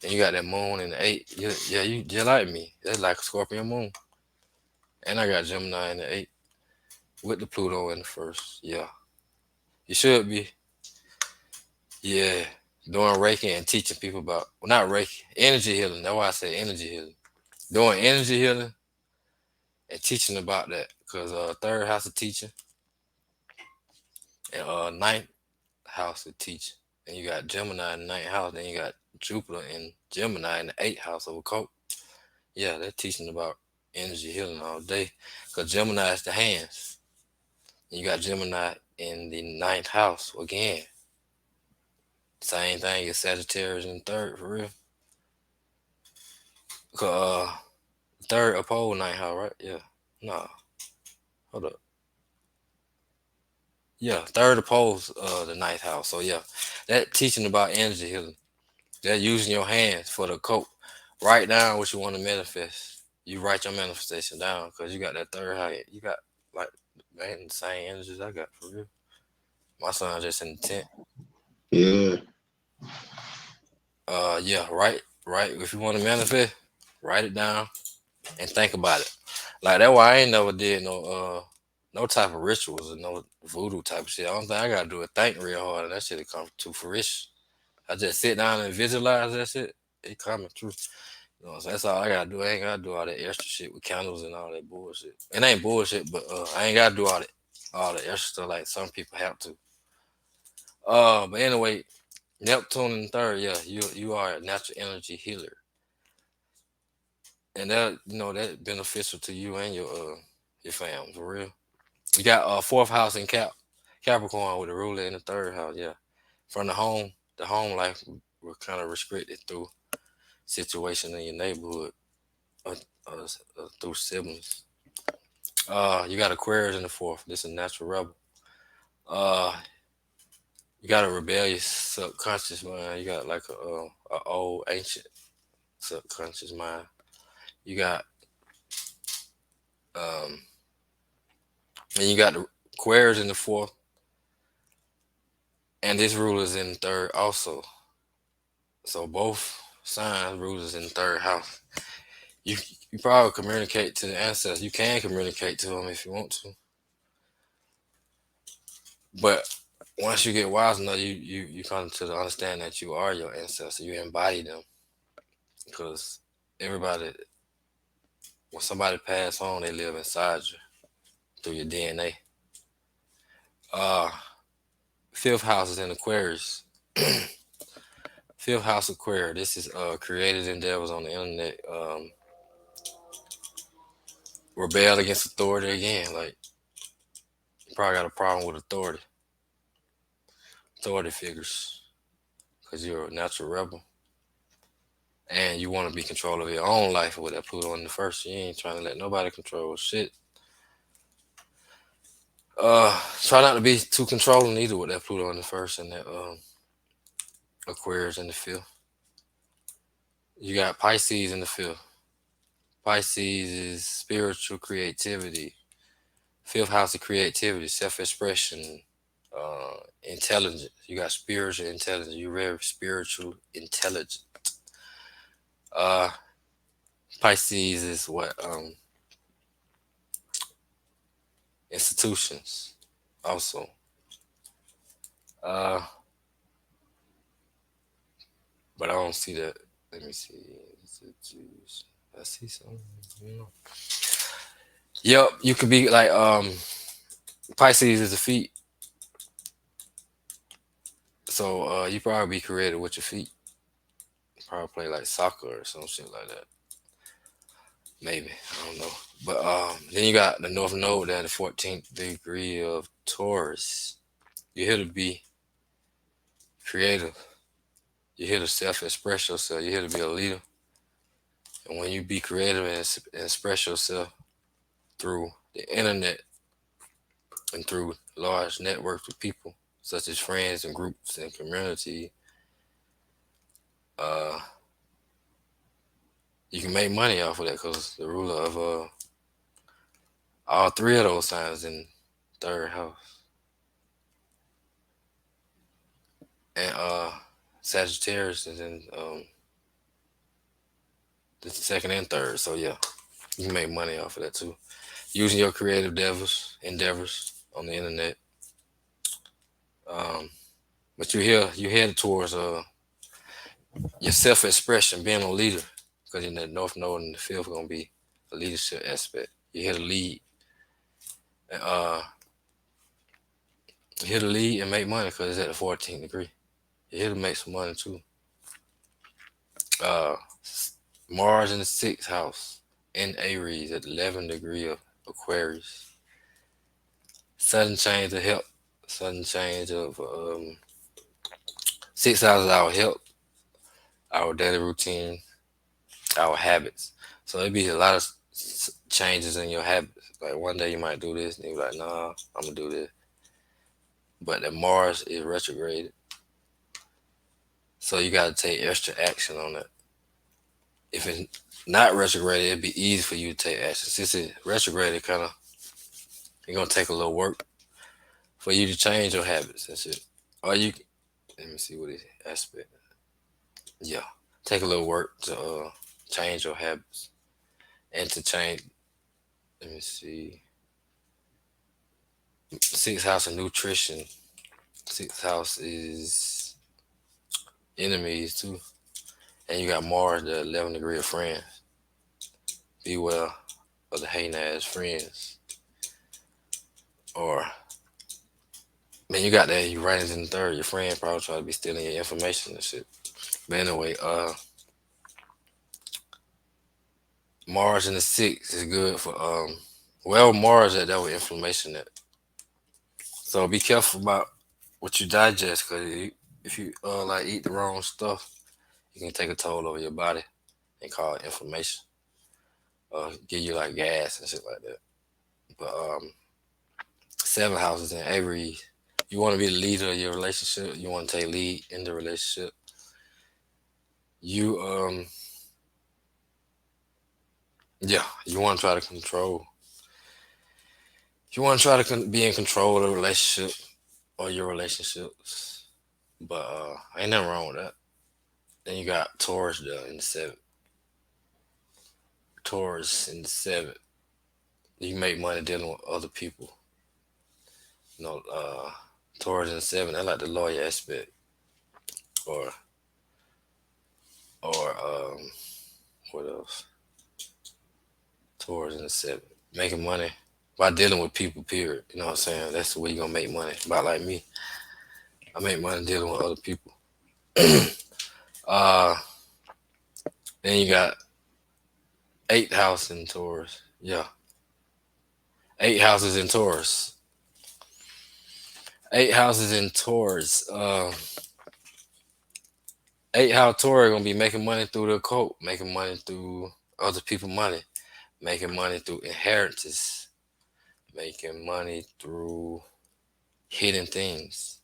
And you got that moon in the eight. Yeah, you just like me. That's like a Scorpio moon. And I got Gemini in the eight with the Pluto in the first. Yeah, you should be. Yeah, doing Reiki and teaching people about well, not Reiki, energy healing. That's why I say energy healing. Doing energy healing and teaching about that because third house of teaching and ninth house of teaching. And you got Gemini in the ninth house. Then you got Jupiter in Gemini in the eighth house of a occult. Yeah, they're teaching about energy healing all day because Gemini is the hands. And you got Gemini in the ninth house again. Same thing as Sagittarius in third for real. 'Cause, third opposed ninth house, right? Yeah. Nah, hold up. Yeah, third opposed the ninth house. So yeah, that teaching about energy healing. They're using your hands for the cope. Write down what you want to manifest. You write your manifestation down because you got that third house. You got like man the same energies I got for real. My son just in the tent. Yeah. Yeah, right. If you want to manifest, write it down and think about it. Like that's why I ain't never did no type of rituals or no voodoo type of shit. I don't think I gotta do it think real hard and that shit come to fruition. I just sit down and visualize that shit. It coming true. You know what I'm saying? That's all I gotta do. I ain't gotta do all that extra shit with candles and all that bullshit. It ain't bullshit, but I ain't gotta do all the extra stuff like some people have to. But anyway, Neptune in third, yeah, you are a natural energy healer, and that that beneficial to you and your fam for real. You got fourth house in Capricorn with the ruler in the third house, yeah. From the home life we're kind of restricted through situation in your neighborhood uh, through siblings. You got Aquarius in the fourth. This is a natural rebel. Uh, you got a rebellious subconscious mind. You got like a old ancient subconscious mind. You got um, and you got the Aquarius in the fourth, and this ruler is in the third also. So both signs rulers in the third house. You you probably communicate to the ancestors. You can communicate to them if you want to, but once you get wise enough, you come to the understand that you are your ancestor. You embody them because everybody, when somebody pass on, they live inside you through your DNA. Uh, fifth house is in Aquarius. Fifth house Aquarius. This is created endeavors on the internet. Rebel against authority again. Like you probably got a problem with authority figures, because you're a natural rebel and you want to be control of your own life with that Pluto in the first. You ain't trying to let nobody control shit. Try not to be too controlling either with that Pluto in the first and that Aquarius in the fifth. You got Pisces in the fifth. Pisces is spiritual creativity. Fifth house of creativity, self-expression, intelligence. You got spiritual intelligence. You're very spiritual intelligent. Uh, Pisces is what institutions also. Uh, but I don't see that. Let me see. I see something. No. Yep, you could be like Pisces is the feet, so you probably be creative with your feet. Probably play like soccer or some shit like that. Maybe I don't know. But then you got the North Node at the 14th degree of Taurus. You're here to be creative. You're here to self-express yourself. You're here to be a leader. And when you be creative and express yourself through the internet and through large networks of people, such as friends and groups and community, uh, you can make money off of that because the ruler of all three of those signs in third house and Sagittarius is in the second and third. So yeah, you can make money off of that too, using your creative endeavors on the internet. Um, but you headed towards your self expression, being a leader, because in the North Node and the fifth gonna be a leadership aspect. You're here to lead, you're here to lead and make money because it's at the 14th degree. You're here to make some money too. Uh, Mars in the sixth house in Aries at the 11th degree of Aquarius. Sudden change of health, sudden change of six houses, our health, our daily routine, our habits. So it'd be a lot of changes in your habits. Like one day you might do this, and you're like, nah, I'm gonna do this. But the Mars is retrograded, so you gotta take extra action on it. If it's not retrograded, it'd be easy for you to take action. Since it's retrograded, kind of, it's gonna take a little work for you to change your habits and shit. Or you, let me see what is aspect. Yeah, take a little work to change your habits and to change. Let me see. Sixth house of nutrition. Sixth house is enemies too, and you got Mars, the 11th degree of friends. Beware of the hating ass friends. Or man, you got that Uranus in the third. Your friend probably try to be stealing your information and shit. But anyway, Mars in the sixth is good for well Mars at that with inflammation at. So be careful about what you digest because if you like eat the wrong stuff, it can take a toll over your body and cause inflammation. Give you like gas and shit like that. But seven houses in Aries, you want to be the leader of your relationship. You want to take lead in the relationship. You yeah, you want to try to control. You want to try to be in control of the relationship or your relationships. But ain't nothing wrong with that. Then you got Taurus there in the seventh. Taurus in the seventh. You make money dealing with other people. You know, Taurus in the seventh. I like the lawyer aspect, or or what else? Taurus in the seventh. Making money by dealing with people. Period. You know what I'm saying? That's the way you gonna make money. About like me, I make money dealing with other people. uh, then you got eighth house in Taurus. Yeah, eight houses in Taurus. Eight houses in Taurus. Eight house Taurus gonna be making money through the occult, making money through other people money, making money through inheritances, making money through hidden things.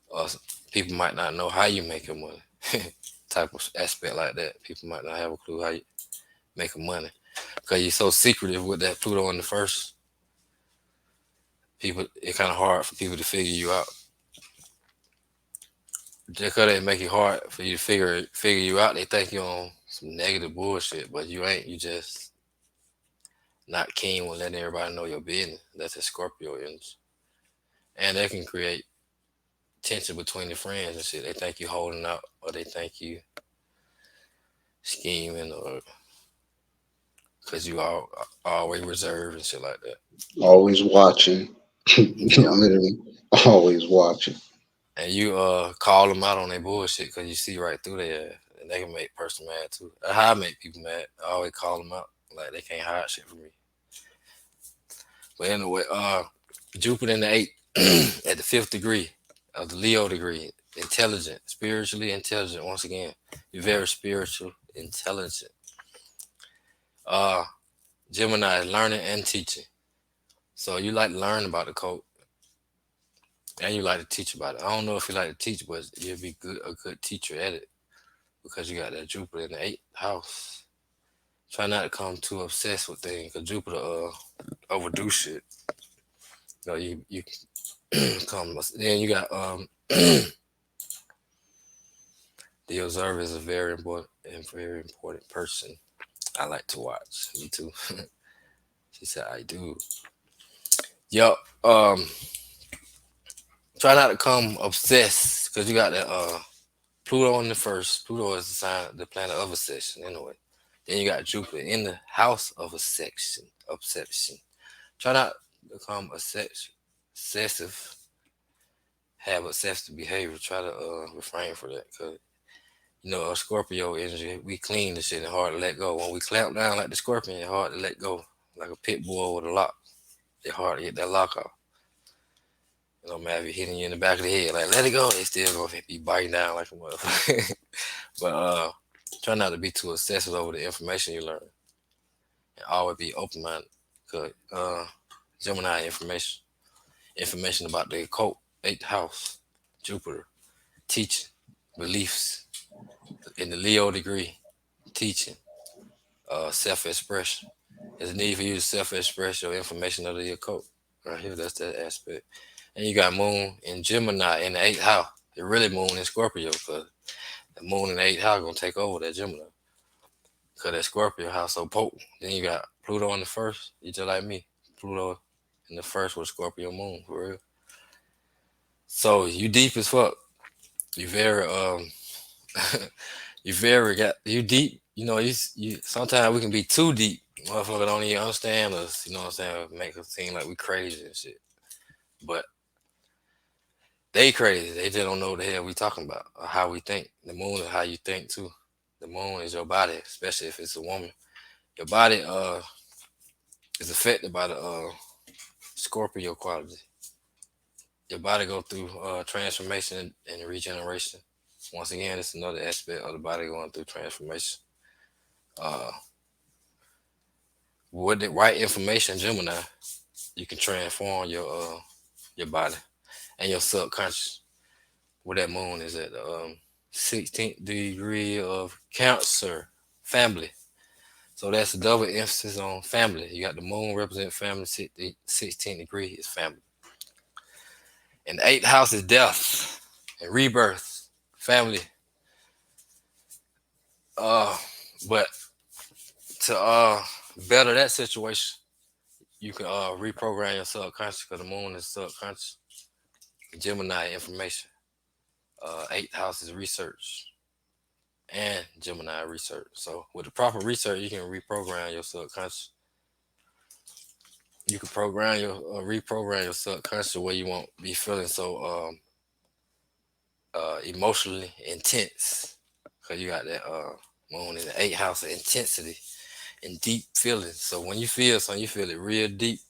Or people might not know how you making money. Type of aspect like that. People might not have a clue how you making money because you're so secretive with that Pluto in the first. People, it's kind of hard for people to figure you out. Just because they make it hard for you to figure you out, they think you're on some negative bullshit, but you ain't. You just not keen with letting everybody know your business. That's a Scorpio energy, and that can create tension between the friends and shit. They think you holding out, or they think you scheming, or because you all always reserved and shit like that. Always watching. Yeah. Literally, always watching. And you call them out on their bullshit because you see right through their ass. And they can make person mad too. That's how I make people mad. I always call them out. Like they can't hide shit from me. But anyway, Jupiter in the eighth at the fifth degree of the Leo degree. Intelligent, spiritually intelligent. Once again, you're very spiritual, intelligent. Uh Gemini is learning and teaching. So you like to learn about the code and you like to teach about it. I don't know if you like to teach, but you'll be a good teacher at it because you got that Jupiter in the eighth house. Try not to come too obsessed with things because Jupiter overdo shit. You come then you got the observer is a very important and very important person. I like to watch. Me too. She said I do. Yup. Try not to come obsessed because you got that Pluto in the first. Pluto is the sign, the planet of obsession. Anyway, then you got Jupiter in the house of obsession. Obsession. Try not to become obsessive, have obsessive behavior. Try to refrain from that because a Scorpio energy. We clean the shit and hard to let go. When we clamp down like the Scorpion, it's hard to let go. Like a pit bull with a lock. It's hard to get that lock off. Man, if you're hitting you in the back of the head, like let it go, they still gonna be biting down like a motherfucker. But try not to be too obsessive over the information you learn, and always be open minded. Cause Gemini information about the occult, eighth house, Jupiter, teaching, beliefs in the Leo degree, teaching, self expression. There's a need for you to self express your information of the occult. Right here, that's that aspect. And you got Moon in Gemini in the eighth house. It really Moon in Scorpio because the Moon in the eighth house gonna take over that Gemini. Cause that Scorpio house so potent. Then you got Pluto in the first. You just like me. Pluto in the first with Scorpio Moon for real. So you deep as fuck. You very you very got you deep. You sometimes we can be too deep. Motherfucker don't even understand us. You know what I'm saying? Make us seem like we crazy and shit. But they crazy. They just don't know what the hell we talking about or how we think. The moon is how you think too. The moon is your body, especially if it's a woman. Your body is affected by the Scorpio quality. Your body go through transformation and regeneration. Once again, it's another aspect of the body going through transformation. Uh, with the right information, Gemini, you can transform your body and your subconscious. Where that moon is at the 16th degree of Cancer, family. So that's a double emphasis on family. You got the moon represent family, 16th degree is family. And the eighth house is death and rebirth, family. Uh, but to better that situation, you can reprogram your subconscious because the moon is subconscious. Gemini information. Eighth house is research and Gemini research. So with the proper research, you can reprogram your subconscious. You can program your reprogram your subconscious where you won't be feeling so emotionally intense because you got that moon in the eighth house of intensity and deep feelings. So when you feel something, you feel it real deep.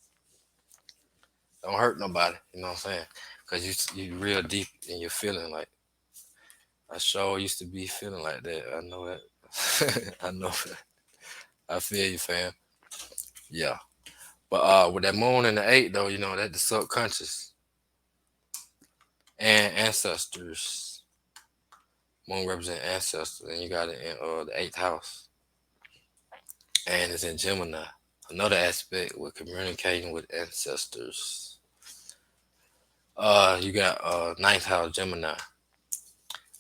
Don't hurt nobody. You know what I'm saying? Because you real deep in your feeling. Like I sure used to be feeling like that. I know that. I know that. I feel you, fam. Yeah. But with that moon in the eight though, that the subconscious and ancestors. Moon represent ancestors, and you got it in the eighth house, and it's in Gemini. Another aspect with communicating with ancestors. You got ninth house Gemini,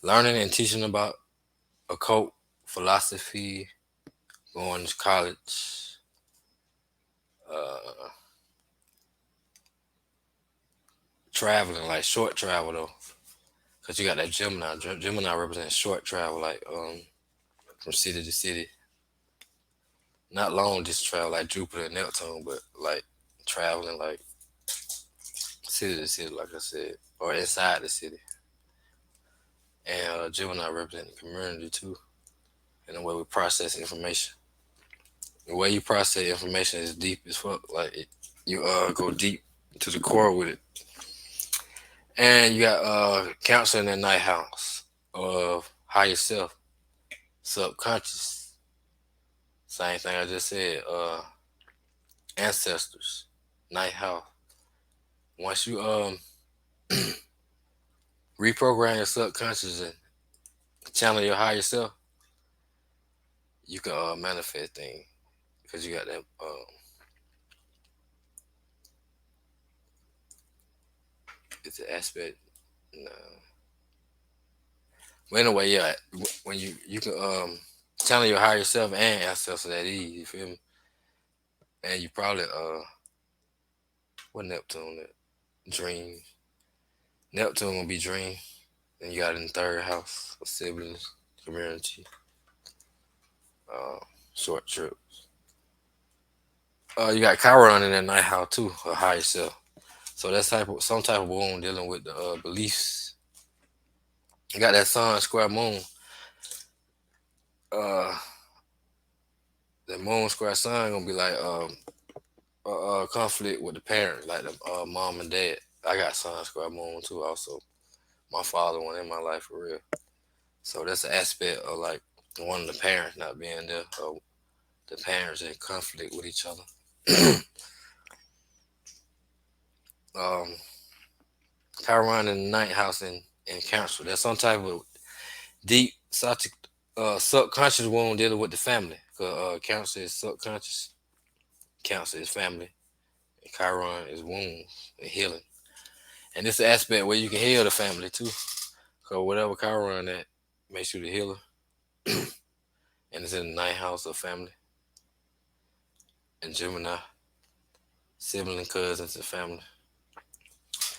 learning and teaching about occult philosophy, going to college, uh, traveling, like short travel though. Cause you got that Gemini. Gemini represents short travel, like from city to city. Not long distance travel like Jupiter and Neptune, but like traveling like city to city, like I said, or inside the city. And Gemini represents the community too, and the way we process information. The way you process information is deep as fuck. Like you go deep to the core with it. And you got Cancer in the ninth house of higher self, subconscious. Same thing I just said. Ancestors, ninth house. Once you reprogram your subconscious and channel your higher self, you can manifest things because you got that. It's an aspect. No. But anyway, yeah. When you can channel your higher self and ancestors at ease, you feel me? And you probably what Neptune that dreams. Neptune gonna be dream. And you got it in the third house of siblings, community, uh, short trip. You got Chiron in that ninth house too, a higher self. So that's type of some type of wound dealing with the beliefs. You got that Sun square Moon. Uh, the Moon square Sun gonna be like conflict with the parents, like the mom and dad. I got Sun square Moon too. Also, my father one in my life for real. So that's an aspect of like one of the parents not being there, or the parents in conflict with each other. um, Chiron in the ninth house in Cancer. There's some type of deep subconscious wound dealing with the family. Cause Cancer is subconscious. Cancer is family. And Chiron is wounds and healing. And this aspect where you can heal the family too. Cause whatever Chiron that makes you the healer. And it's in the ninth house of family. And Gemini, sibling, cousins, and family.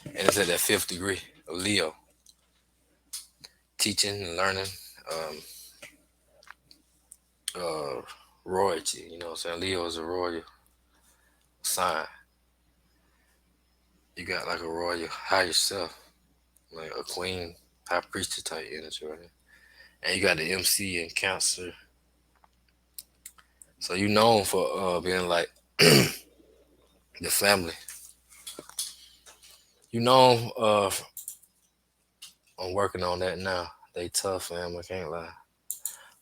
And it's at that fifth degree of Leo. Teaching and learning. Um, uh, Royalty. You know what I'm saying? Leo is a royal sign. You got like a royal higher self, like a queen, high priestess type energy, right? And you got the MC and Cancer. So you known for being like the family. You know, I'm working on that now. They tough, fam. I can't lie.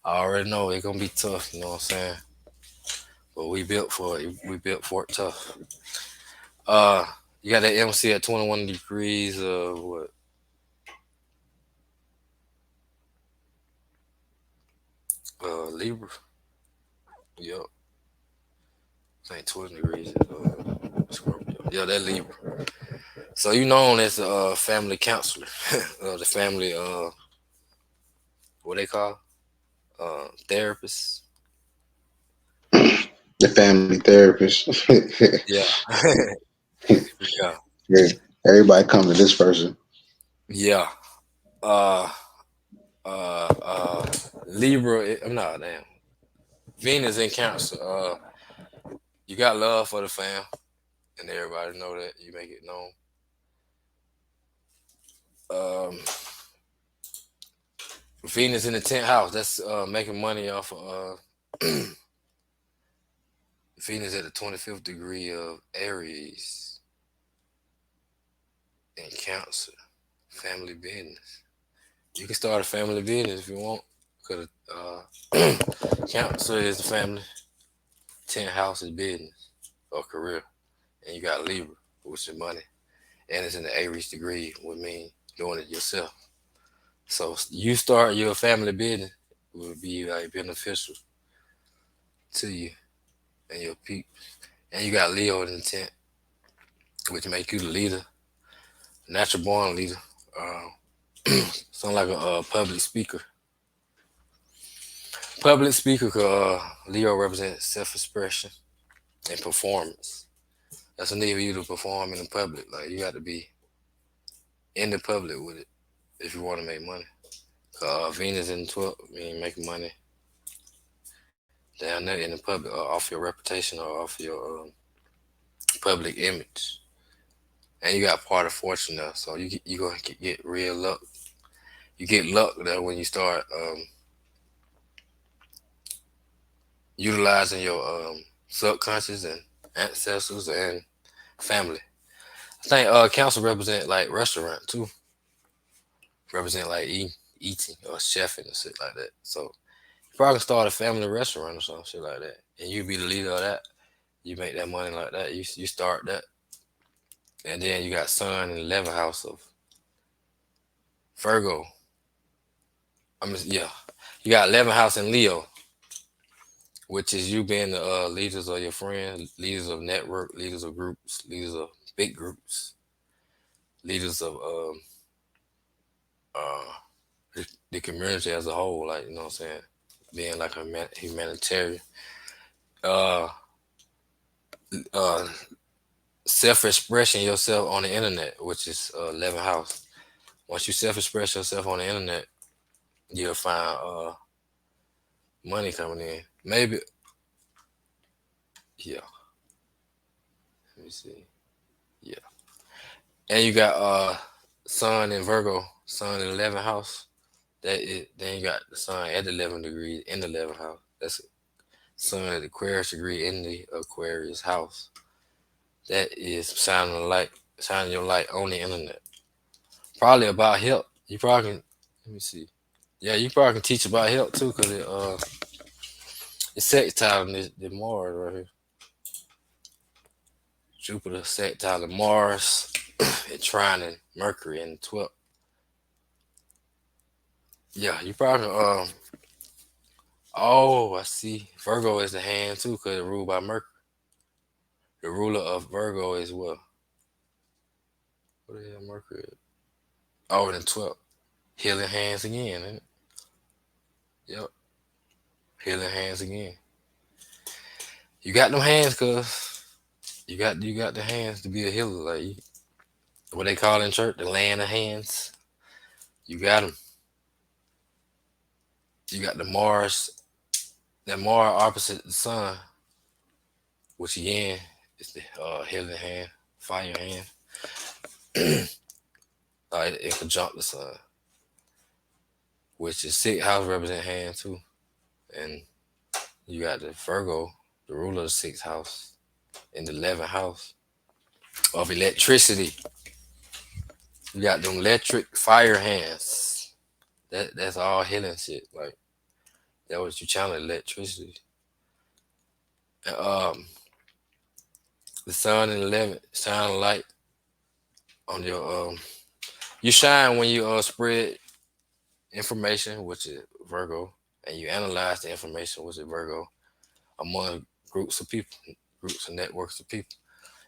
I already know it's gonna be tough. You know what I'm saying? But we built for it. We built for it tough. Uh, you got that MC at 21 degrees of what? Libra. Yup. I think 20 degrees is Scorpio. Yeah, that Libra. So you known as a family counselor, the family what they call therapist. The family therapist. Yeah, yeah, Yeah. Everybody come to this person. yeah. Uh, Libra. I'm not damn. Venus in Cancer. You got love for the fam, and everybody know that. You make it known. Venus in the 10th house. That's making money off of Venus at the 25th degree of Aries in Cancer. Family business. You can start a family business if you want. Cause Cancer is the family. 10th house is business or career, and you got Libra, which is money, and it's in the Aries degree, which means doing it yourself. So you start your family business will be like beneficial to you and your people. And you got Leo in the 10th, which make you the leader, natural born leader. Sound like a public speaker. Public speaker, Leo represents self-expression and performance. That's a need for you to perform in the public. Like you got to be in the public with it if you want to make money. Venus in 12 mean making money down there in the public, or off your reputation or off your public image. And you got part of fortune there, so you gonna get real luck. You get luck there when you start utilizing your subconscious and ancestors and family. I think council represent like restaurant too, represent like eating or chefing and shit like that. So you probably start a family restaurant or some shit like that, and you be the leader of that. You make that money like that. You start that, and then you got Sun in the 11th house of Virgo. I mean, yeah, you got 11th house in Leo, which is you being the leaders of your friends, leaders of network, leaders of groups, leaders of big groups, leaders of uh, the community as a whole. Like you know what I'm saying, being like a humanitarian. Uh, uh, Self-expressing yourself on the internet, which is 11th house. Once you self-express yourself on the internet, you'll find money coming in. Maybe, yeah. Let me see. Yeah. And you got Sun in Virgo, Sun in 11th house. Then you got the Sun at 11 degrees in the 11th house. That's Sun at the Aquarius degree in the Aquarius house. That is shining a light, shining your light on the internet. Probably about health. You probably can. Let me see. Yeah, you probably can teach about health too, cause it's sextile in the Mars right here. Jupiter sextile to Mars, and trining Mercury in the 12th. Yeah, you probably oh, I see. Virgo is the hand too, cause it's ruled by Mercury. The ruler of Virgo is what? What the hell Mercury is? Oh, in the 12th. Healing hands again, ain't it? Yep. Healing hands again. You got them hands, cuz you got the hands to be a healer. Like what they call in church, the land of hands. You got them. You got the Mars, that Mars opposite the sun, which again is the healing hand, fire hand, in conjunct the sun, which is sixth house represent hand too. And you got the Virgo, the ruler of the sixth house, in the 11th house of electricity. You got them electric fire hands. That's all healing shit. Like that was you channel electricity. And, the sun in the 11th shine a light on your you shine when you spread information, which is Virgo, and you analyze the information, which is Virgo, among groups of people, groups and networks of people.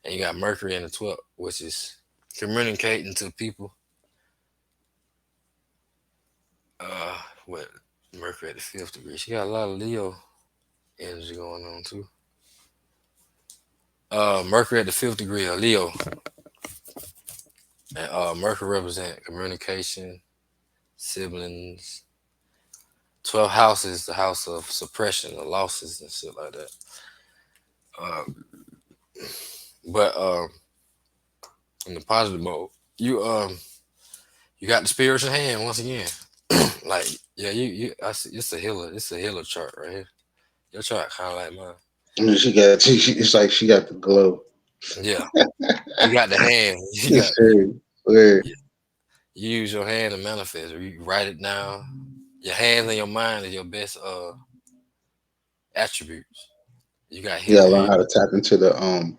And you got Mercury in the 12th, which is communicating to people. What Mercury at the 5th degree. She got a lot of Leo energy going on too. Mercury at the 5th degree of Leo, and Mercury represent communication, siblings. 12th house is the house of suppression, or losses, and shit like that. Uh, but in the positive mode, you got the spiritual hand once again. Like yeah, you I see, it's a healer. It's a healer chart right here. Your chart kind of like mine. And she got, it's like she got the glow. Yeah, you got the hand. You got It's very weird. you use your hand to manifest, or you write it down. Your hands and your mind is your best attributes. You got You healing gotta hand. learn how to tap into the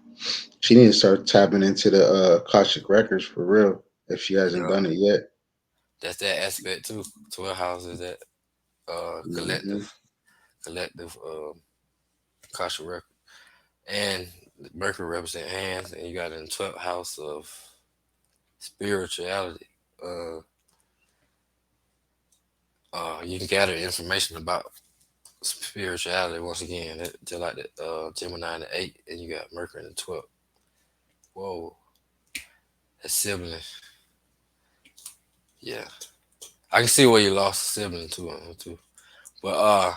she needs to start tapping into the Akashic records for real if she hasn't Yeah, done it yet. that's that aspect too. 12 houses that Hmm. collective Akasha record, and Mercury represent hands, and you got in 12th house of spirituality. Uh, you can gather information about spirituality once again. Just like the Gemini and the 8, and you got Mercury in the 12th. Whoa, that sibling. Yeah, I can see where you lost a sibling too. Too. But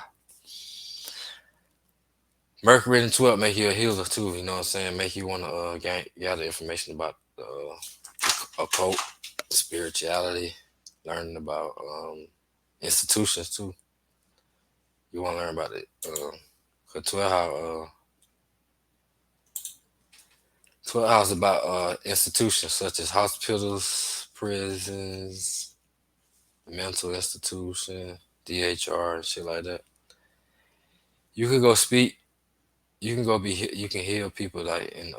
Mercury in the 12th make you a healer too. You know what I'm saying? Make you want to gather information about occult, spirituality, learning about institutions too. You want to learn about it. 'Cause 12 house about institutions such as hospitals, prisons, mental institution, DHR, and shit like that. You can go speak. You can go You can heal people like in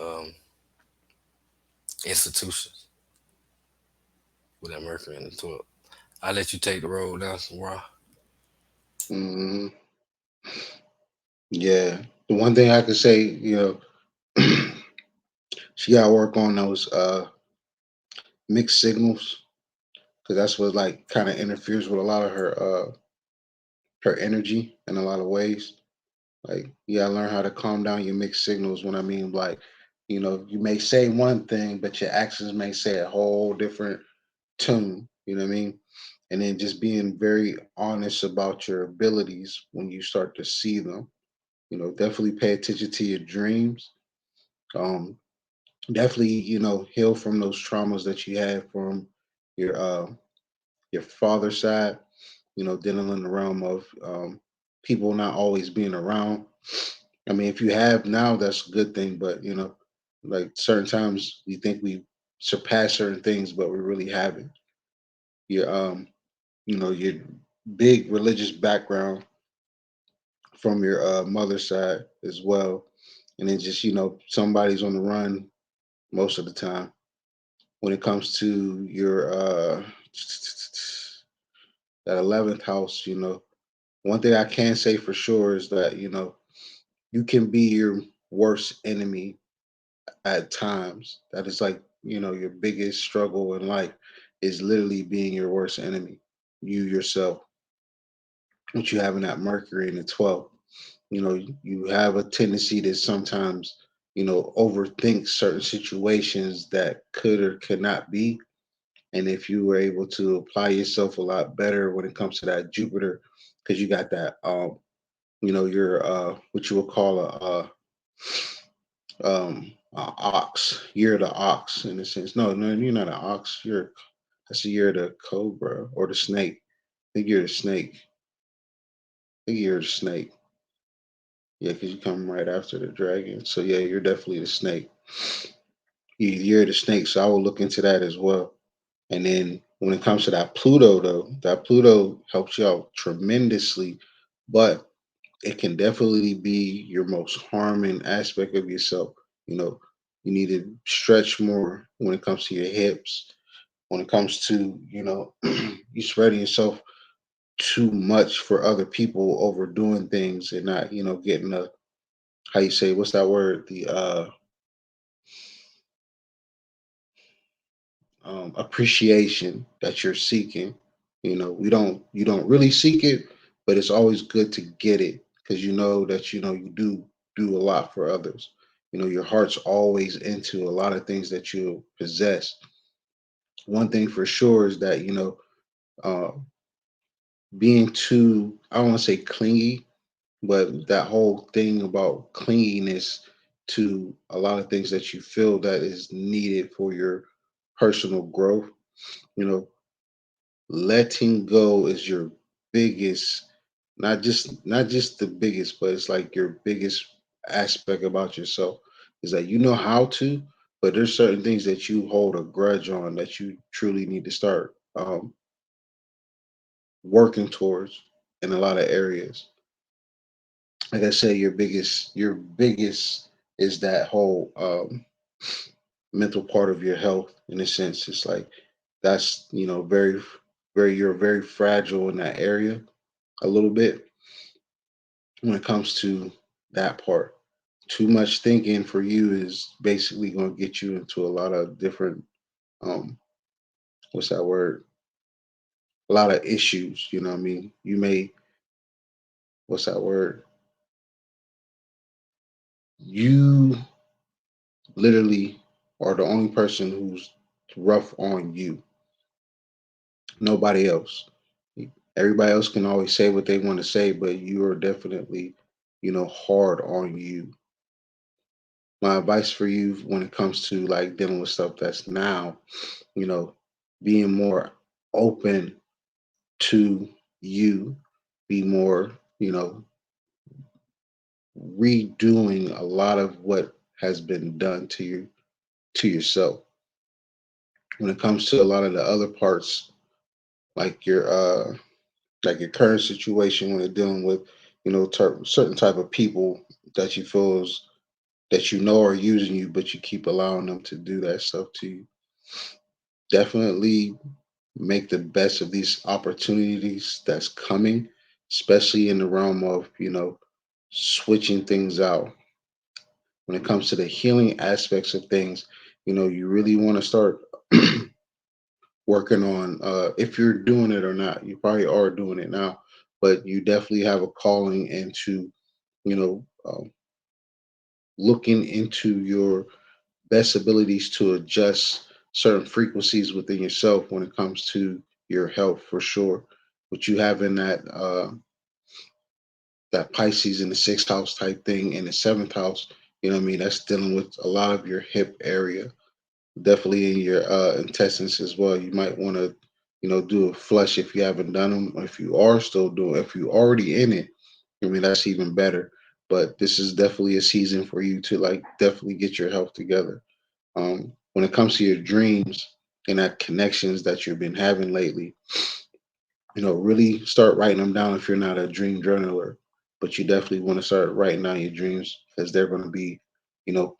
institutions with that Mercury in the 12. I let you take the road down some raw. Hmm. Yeah. The one thing I could say, she got to work on those mixed signals because that's what like kind of interferes with a lot of her energy in a lot of ways. Like you gotta learn how to calm down your mixed signals. When I mean like, you may say one thing, but your actions may say a whole different tune. You know what I mean? And then just being very honest about your abilities when you start to see them. Definitely pay attention to your dreams. Um, Definitely, heal from those traumas that you had from your your father's side. Dealing in the realm of people not always being around. I mean, if you have now, that's a good thing. But like certain times we think we surpass certain things, but we really haven't. Your your big religious background from your mother's side as well, and then just somebody's on the run most of the time. When it comes to your that 11th house, one thing I can say for sure is that you can be your worst enemy at times. That is like, your biggest struggle in life is literally being your worst enemy, you yourself, what you have in that Mercury in the 12th. You have a tendency to sometimes, overthink certain situations that could or could not be. And if you were able to apply yourself a lot better when it comes to that Jupiter, because you got that, you're what you would call a ox. You're the ox in a sense. No, no, you're not an ox. That's the year of the cobra or the snake. I think you're the snake. I think you're the snake. Yeah, because you come right after the dragon. So yeah, you're definitely the snake. You're the snake. So I will look into that as well. And then when it comes to that Pluto, though, that Pluto helps you out tremendously, but it can definitely be your most harming aspect of yourself. You know, you need to stretch more when it comes to your hips. When it comes to, you spreading yourself too much for other people, overdoing things and not, getting a, how you say, what's that word? The appreciation that you're seeking. You don't really seek it, but it's always good to get it because you know that you do a lot for others. Your heart's always into a lot of things that you possess. One thing for sure is that uh, being too, I don't want to say clingy, but that whole thing about clinginess to a lot of things that you feel that is needed for your personal growth. You know, letting go is your biggest, not just the biggest, but it's like your biggest aspect about yourself is that you know how to, but there's certain things that you hold a grudge on that you truly need to start working towards in a lot of areas. Like I said, your biggest is that whole mental part of your health. In a sense, it's like that's very you're very fragile in that area a little bit when it comes to that part. Too much thinking for you is basically going to get you into a lot of different um what's that word? A lot of issues. You know what I mean? You may what's that word? You literally are the only person who's rough on you. Nobody else. Everybody else can always say what they want to say, but you are definitely, hard on you. My advice for you when it comes to like dealing with stuff that's now, you know, being more open to you, be more, redoing a lot of what has been done to you to yourself. When it comes to a lot of the other parts, like your current situation when you're dealing with, certain type of people that you feel that you know are using you, but you keep allowing them to do that stuff to you. Definitely make the best of these opportunities that's coming, especially in the realm of, switching things out. When it comes to the healing aspects of things, you really want to start working on, if you're doing it or not. You probably are doing it now, but you definitely have a calling into, you know, um, looking into your best abilities to adjust certain frequencies within yourself when it comes to your health for sure. But you having that Pisces in the sixth house type thing in the seventh house, what I mean? That's dealing with a lot of your hip area, definitely in your intestines as well. You might want to, do a flush if you haven't done them. If you are still doing, if you're already in it, I mean that's even better. But this is definitely a season for you to like definitely get your health together. When it comes to your dreams and that connections that you've been having lately, really start writing them down if you're not a dream journaler. But you definitely want to start writing down your dreams because they're going to be,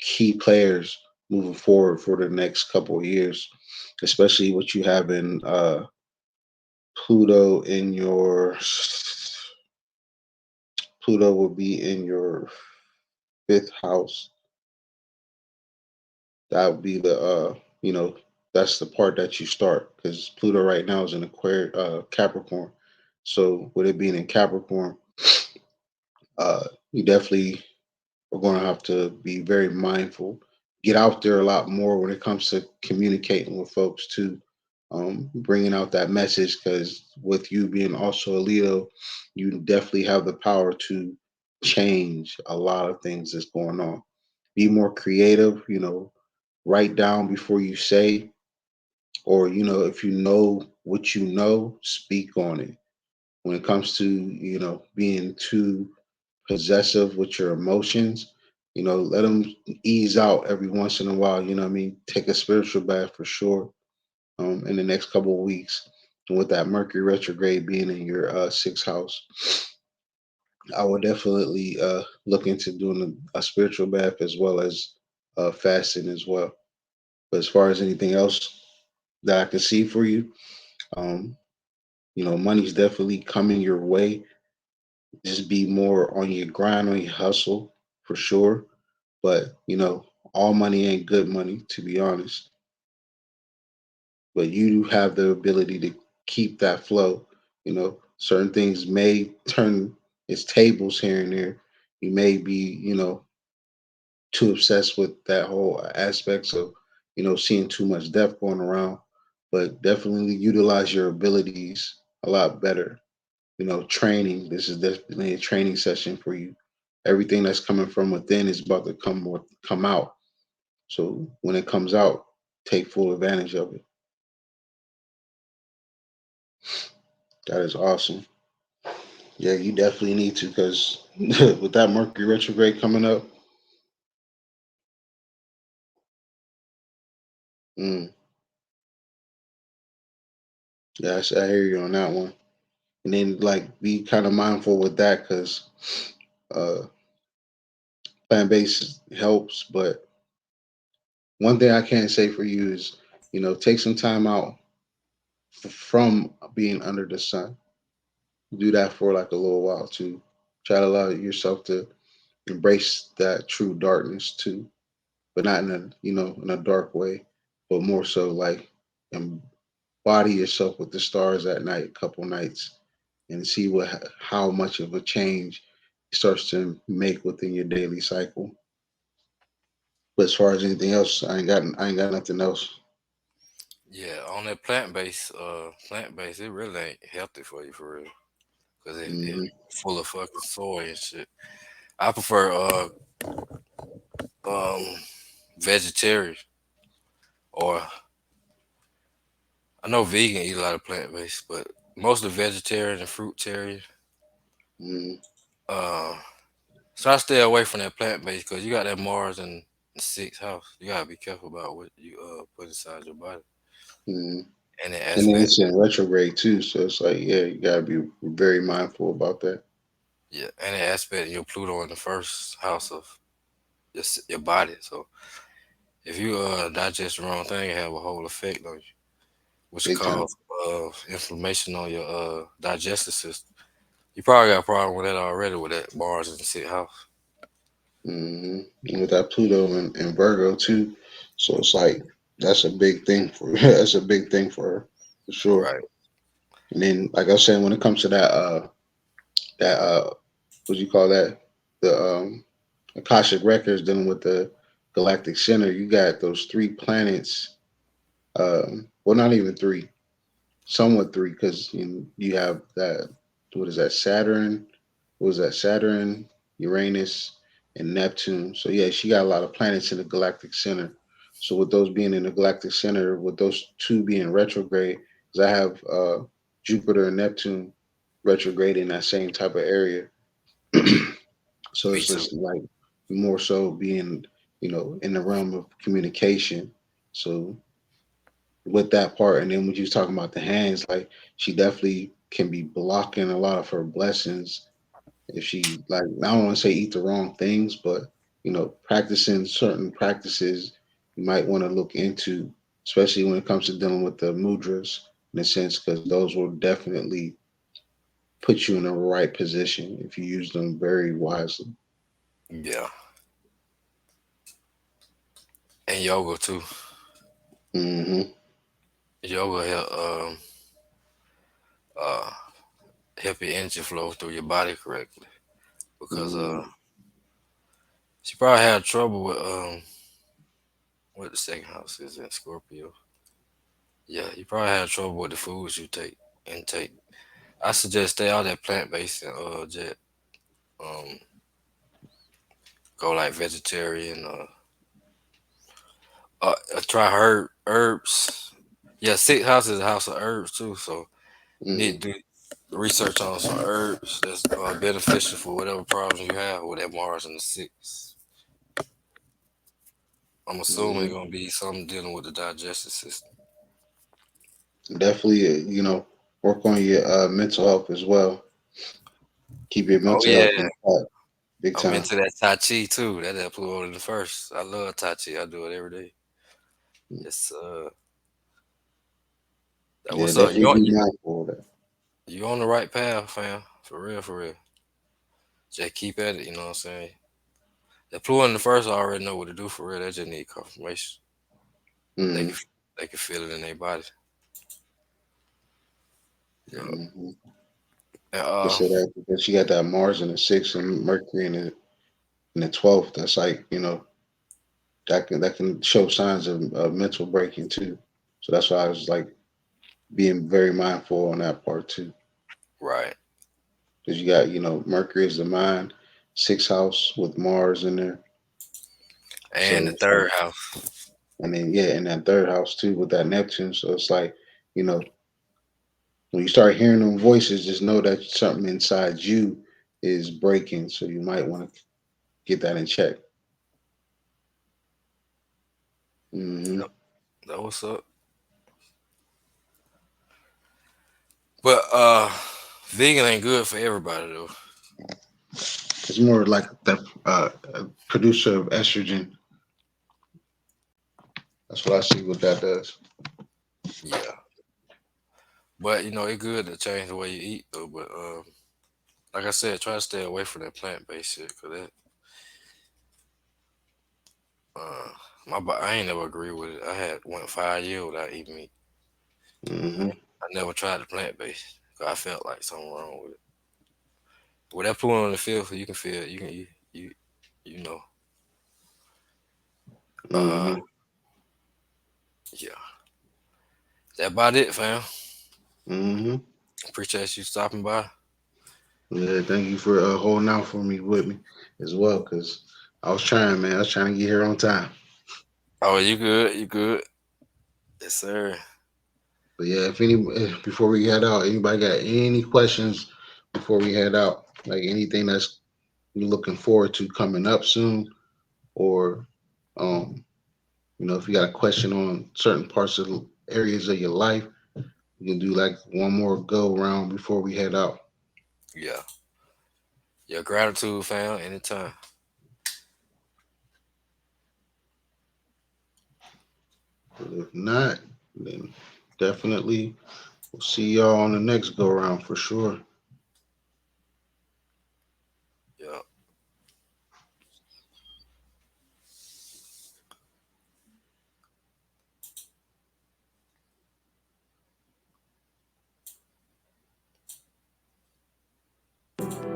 key players moving forward for the next couple of years, especially what you have in Pluto in your Pluto will be in your fifth house. That would be the that's the part that you start because Pluto right now is in Capricorn. So with it being in Capricorn, you definitely are going to have to be very mindful. Get out there a lot more when it comes to communicating with folks too. Bringing out that message because with you being also a Leo, you definitely have the power to change a lot of things that's going on. Be more creative, write down before you say, or if you know what you know, speak on it. When it comes to being too possessive with your emotions, let them ease out every once in a while. What I mean, take a spiritual bath for sure. In the next couple of weeks, and with that Mercury retrograde being in your sixth house, I will definitely look into doing a spiritual bath as well as fasting as well. But as far as anything else that I can see for you, um, money's definitely coming your way. Just be more on your grind, on your hustle for sure. But all money ain't good money, to be honest. But you have the ability to keep that flow. Certain things may turn its tables here and there. You may be, too obsessed with that whole aspects of, seeing too much death going around. But definitely utilize your abilities a lot better. Training. This is definitely a training session for you. Everything that's coming from within is about to come out. So when it comes out, take full advantage of it. That is awesome. Yeah, you definitely need to because with that Mercury retrograde coming up, mm, yes, I hear you on that one. And then like be kind of mindful with that because uh, plant based helps. But one thing I can say for you is, take some time out from being under the sun. Do that for like a little while too. Try to allow yourself to embrace that true darkness too, but not in a in a dark way, but more so like embody yourself with the stars at night, a couple nights. and see how much of a change it starts to make within your daily cycle. But as far as anything else, I ain't got nothing else. Yeah, on that plant based, it really ain't healthy for you for real, cause it Hmm. full of fucking soy and shit. I prefer um vegetarian, or I know vegan eat a lot of plant based, but mostly vegetarian and fruitarian. Hmm. Uh, so I stay away from that plant based because you got that Mars in the sixth house. You gotta be careful about what you put inside your body Hmm. and the And then aspect. it's in retrograde too, so it's like, yeah, you gotta be very mindful about that. Yeah, and the aspect of your Pluto in the first house of your body. So if you digest the wrong thing, it have a whole effect on you, which Big time. cause inflammation on your digestive system. You probably got a problem with that already with that Mars in the sixth house. Hmm. And with that Pluto and Virgo too, so it's like that's a big thing for that's a big thing for her for sure. Right. And then, like I was saying, when it comes to that what do you call that, the Akashic records dealing with the galactic center, you got those three planets. Well, not even three, somewhat three, because you have that. What is that? Saturn. What was that? Saturn, Uranus, and Neptune. So yeah, she got a lot of planets in the galactic center. So with those being in the galactic center, with those two being retrograde, because I have Jupiter and Neptune retrograde in that same type of area. So Me it's too. just like more so being, in the realm of communication. So with that part, and then when you was talking about the hands, like she definitely can be blocking a lot of her blessings if she, like, I don't want to say eat the wrong things, but practicing certain practices you might want to look into, especially when it comes to dealing with the mudras in a sense, because those will definitely put you in the right position if you use them very wisely. Yeah, and yoga too. Hmm. Yoga help uh help your energy flow through your body correctly because Hmm. she probably had trouble with the second house is in Scorpio. Yeah, you probably had trouble with the foods you intake. I suggest stay out that plant based and just um go like vegetarian. Try herbs. Yeah, sixth house is a house of herbs too, so you Hmm. need to do research on some herbs that's beneficial for whatever problems you have with that Mars in the sixth. I'm assuming Hmm. it's gonna be something dealing with the digestive system. Definitely, work on your mental health as well. Keep your Oh mental yeah, health in check, big I'm time. into that Tai Chi too. That Pluto in the first. I love Tai Chi. I do it every day. It's Yeah, what's up? definitely be mindful of that. You on the right path, fam. For real, for real. Just keep at it. You know what I'm saying? The Pluto in the first already know what to do for real. They just need confirmation. They Mm-hmm. can they can feel it in their body. Yeah. Mm-hmm. And, They said that because you got that Mars in the sixth and Mercury in the 12th. That's like, that can show signs of mental breaking too. So that's why I was like being very mindful on that part too. right. Because you got, Mercury is the mind, sixth house with Mars in there. And So the it's like, third house. and then yeah, in that third house too with that Neptune. So it's like, you know, when you start hearing them voices, just know that something inside you is breaking. So you might want to get that in check. Hmm. Yep. That what's up. But vegan ain't good for everybody though. It's more like the producer of estrogen. That's what I see what that does. Yeah. But it's good to change the way you eat though. But like I said, try to stay away from that plant based shit, cause that uh I ain't never agree with it. I had went 5 years without eating meat. Hmm. I never tried the plant based. 'Cause I felt like something wrong with it. With that pulling on the field, so you can feel it. You you know. Uh, Mm-hmm. yeah. That about it, fam. Mm-hmm. Appreciate you stopping by. Yeah, thank you for holding out for me with me as well, because I was trying, man. I was trying to get here on time. Oh, you good? You good? Yes, sir. But yeah, before we head out, anybody got any questions before we head out? Like anything that's you're looking forward to coming up soon, or um, if you got a question on certain parts of the areas of your life, we can do like one more go round before we head out. Yeah. Your gratitude, fam. Anytime. But if not, then definitely we'll see y'all on the next go round for sure. Yeah.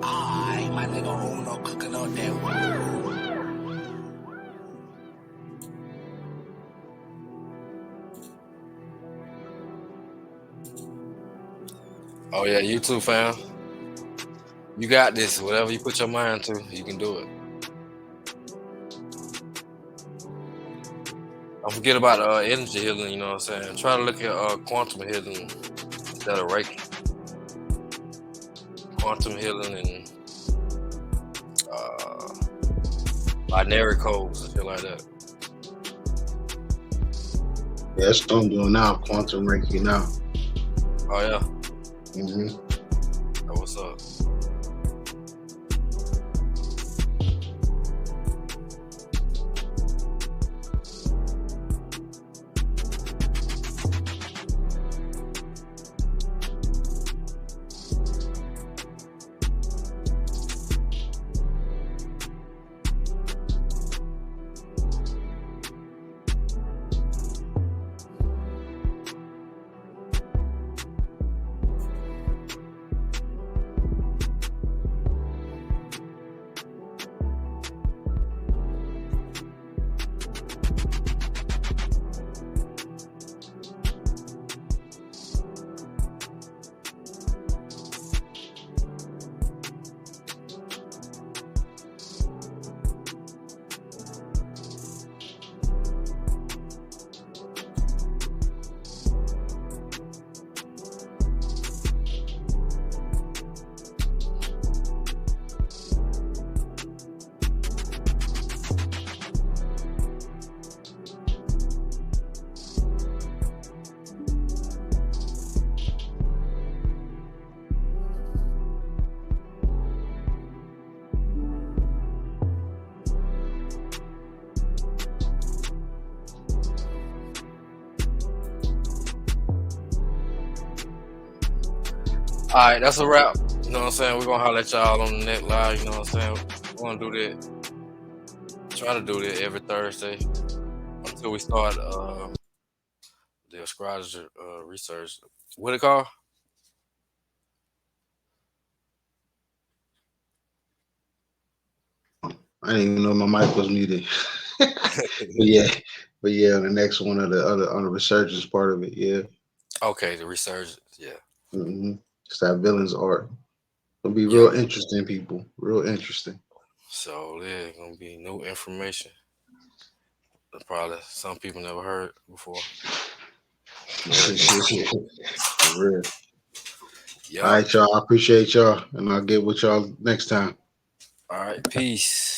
I, my nigga Uno cooking on that word. Oh yeah, you too, fam. You got this. Whatever you put your mind to, you can do it. Don't forget about energy healing. You know what I'm saying? Try to look at quantum healing instead of Reiki. Quantum healing and uh, binary codes and shit like that. Yeah, that's what I'm doing now. Quantum Reiki now. Oh yeah, Hmm. that what's up. All right, that's a wrap. You know what I'm saying? We're gonna holler at y'all on the next live. You know what I'm saying? We're gonna do that. Try to do that every Thursday until we start the astrology research. What it called? I didn't even know my mic was muted. But yeah, but yeah, the next one of the other on the resurgence part of it, yeah. Okay, the resurgence. Yeah. Hmm. It's that villains art. It'll be Yep. real interesting, people. Real interesting. So there's gonna be new information that probably some people never heard before. Very interesting. For real. All Yep. right, y'all. I appreciate y'all, and I'll get with y'all next time. All right. Peace.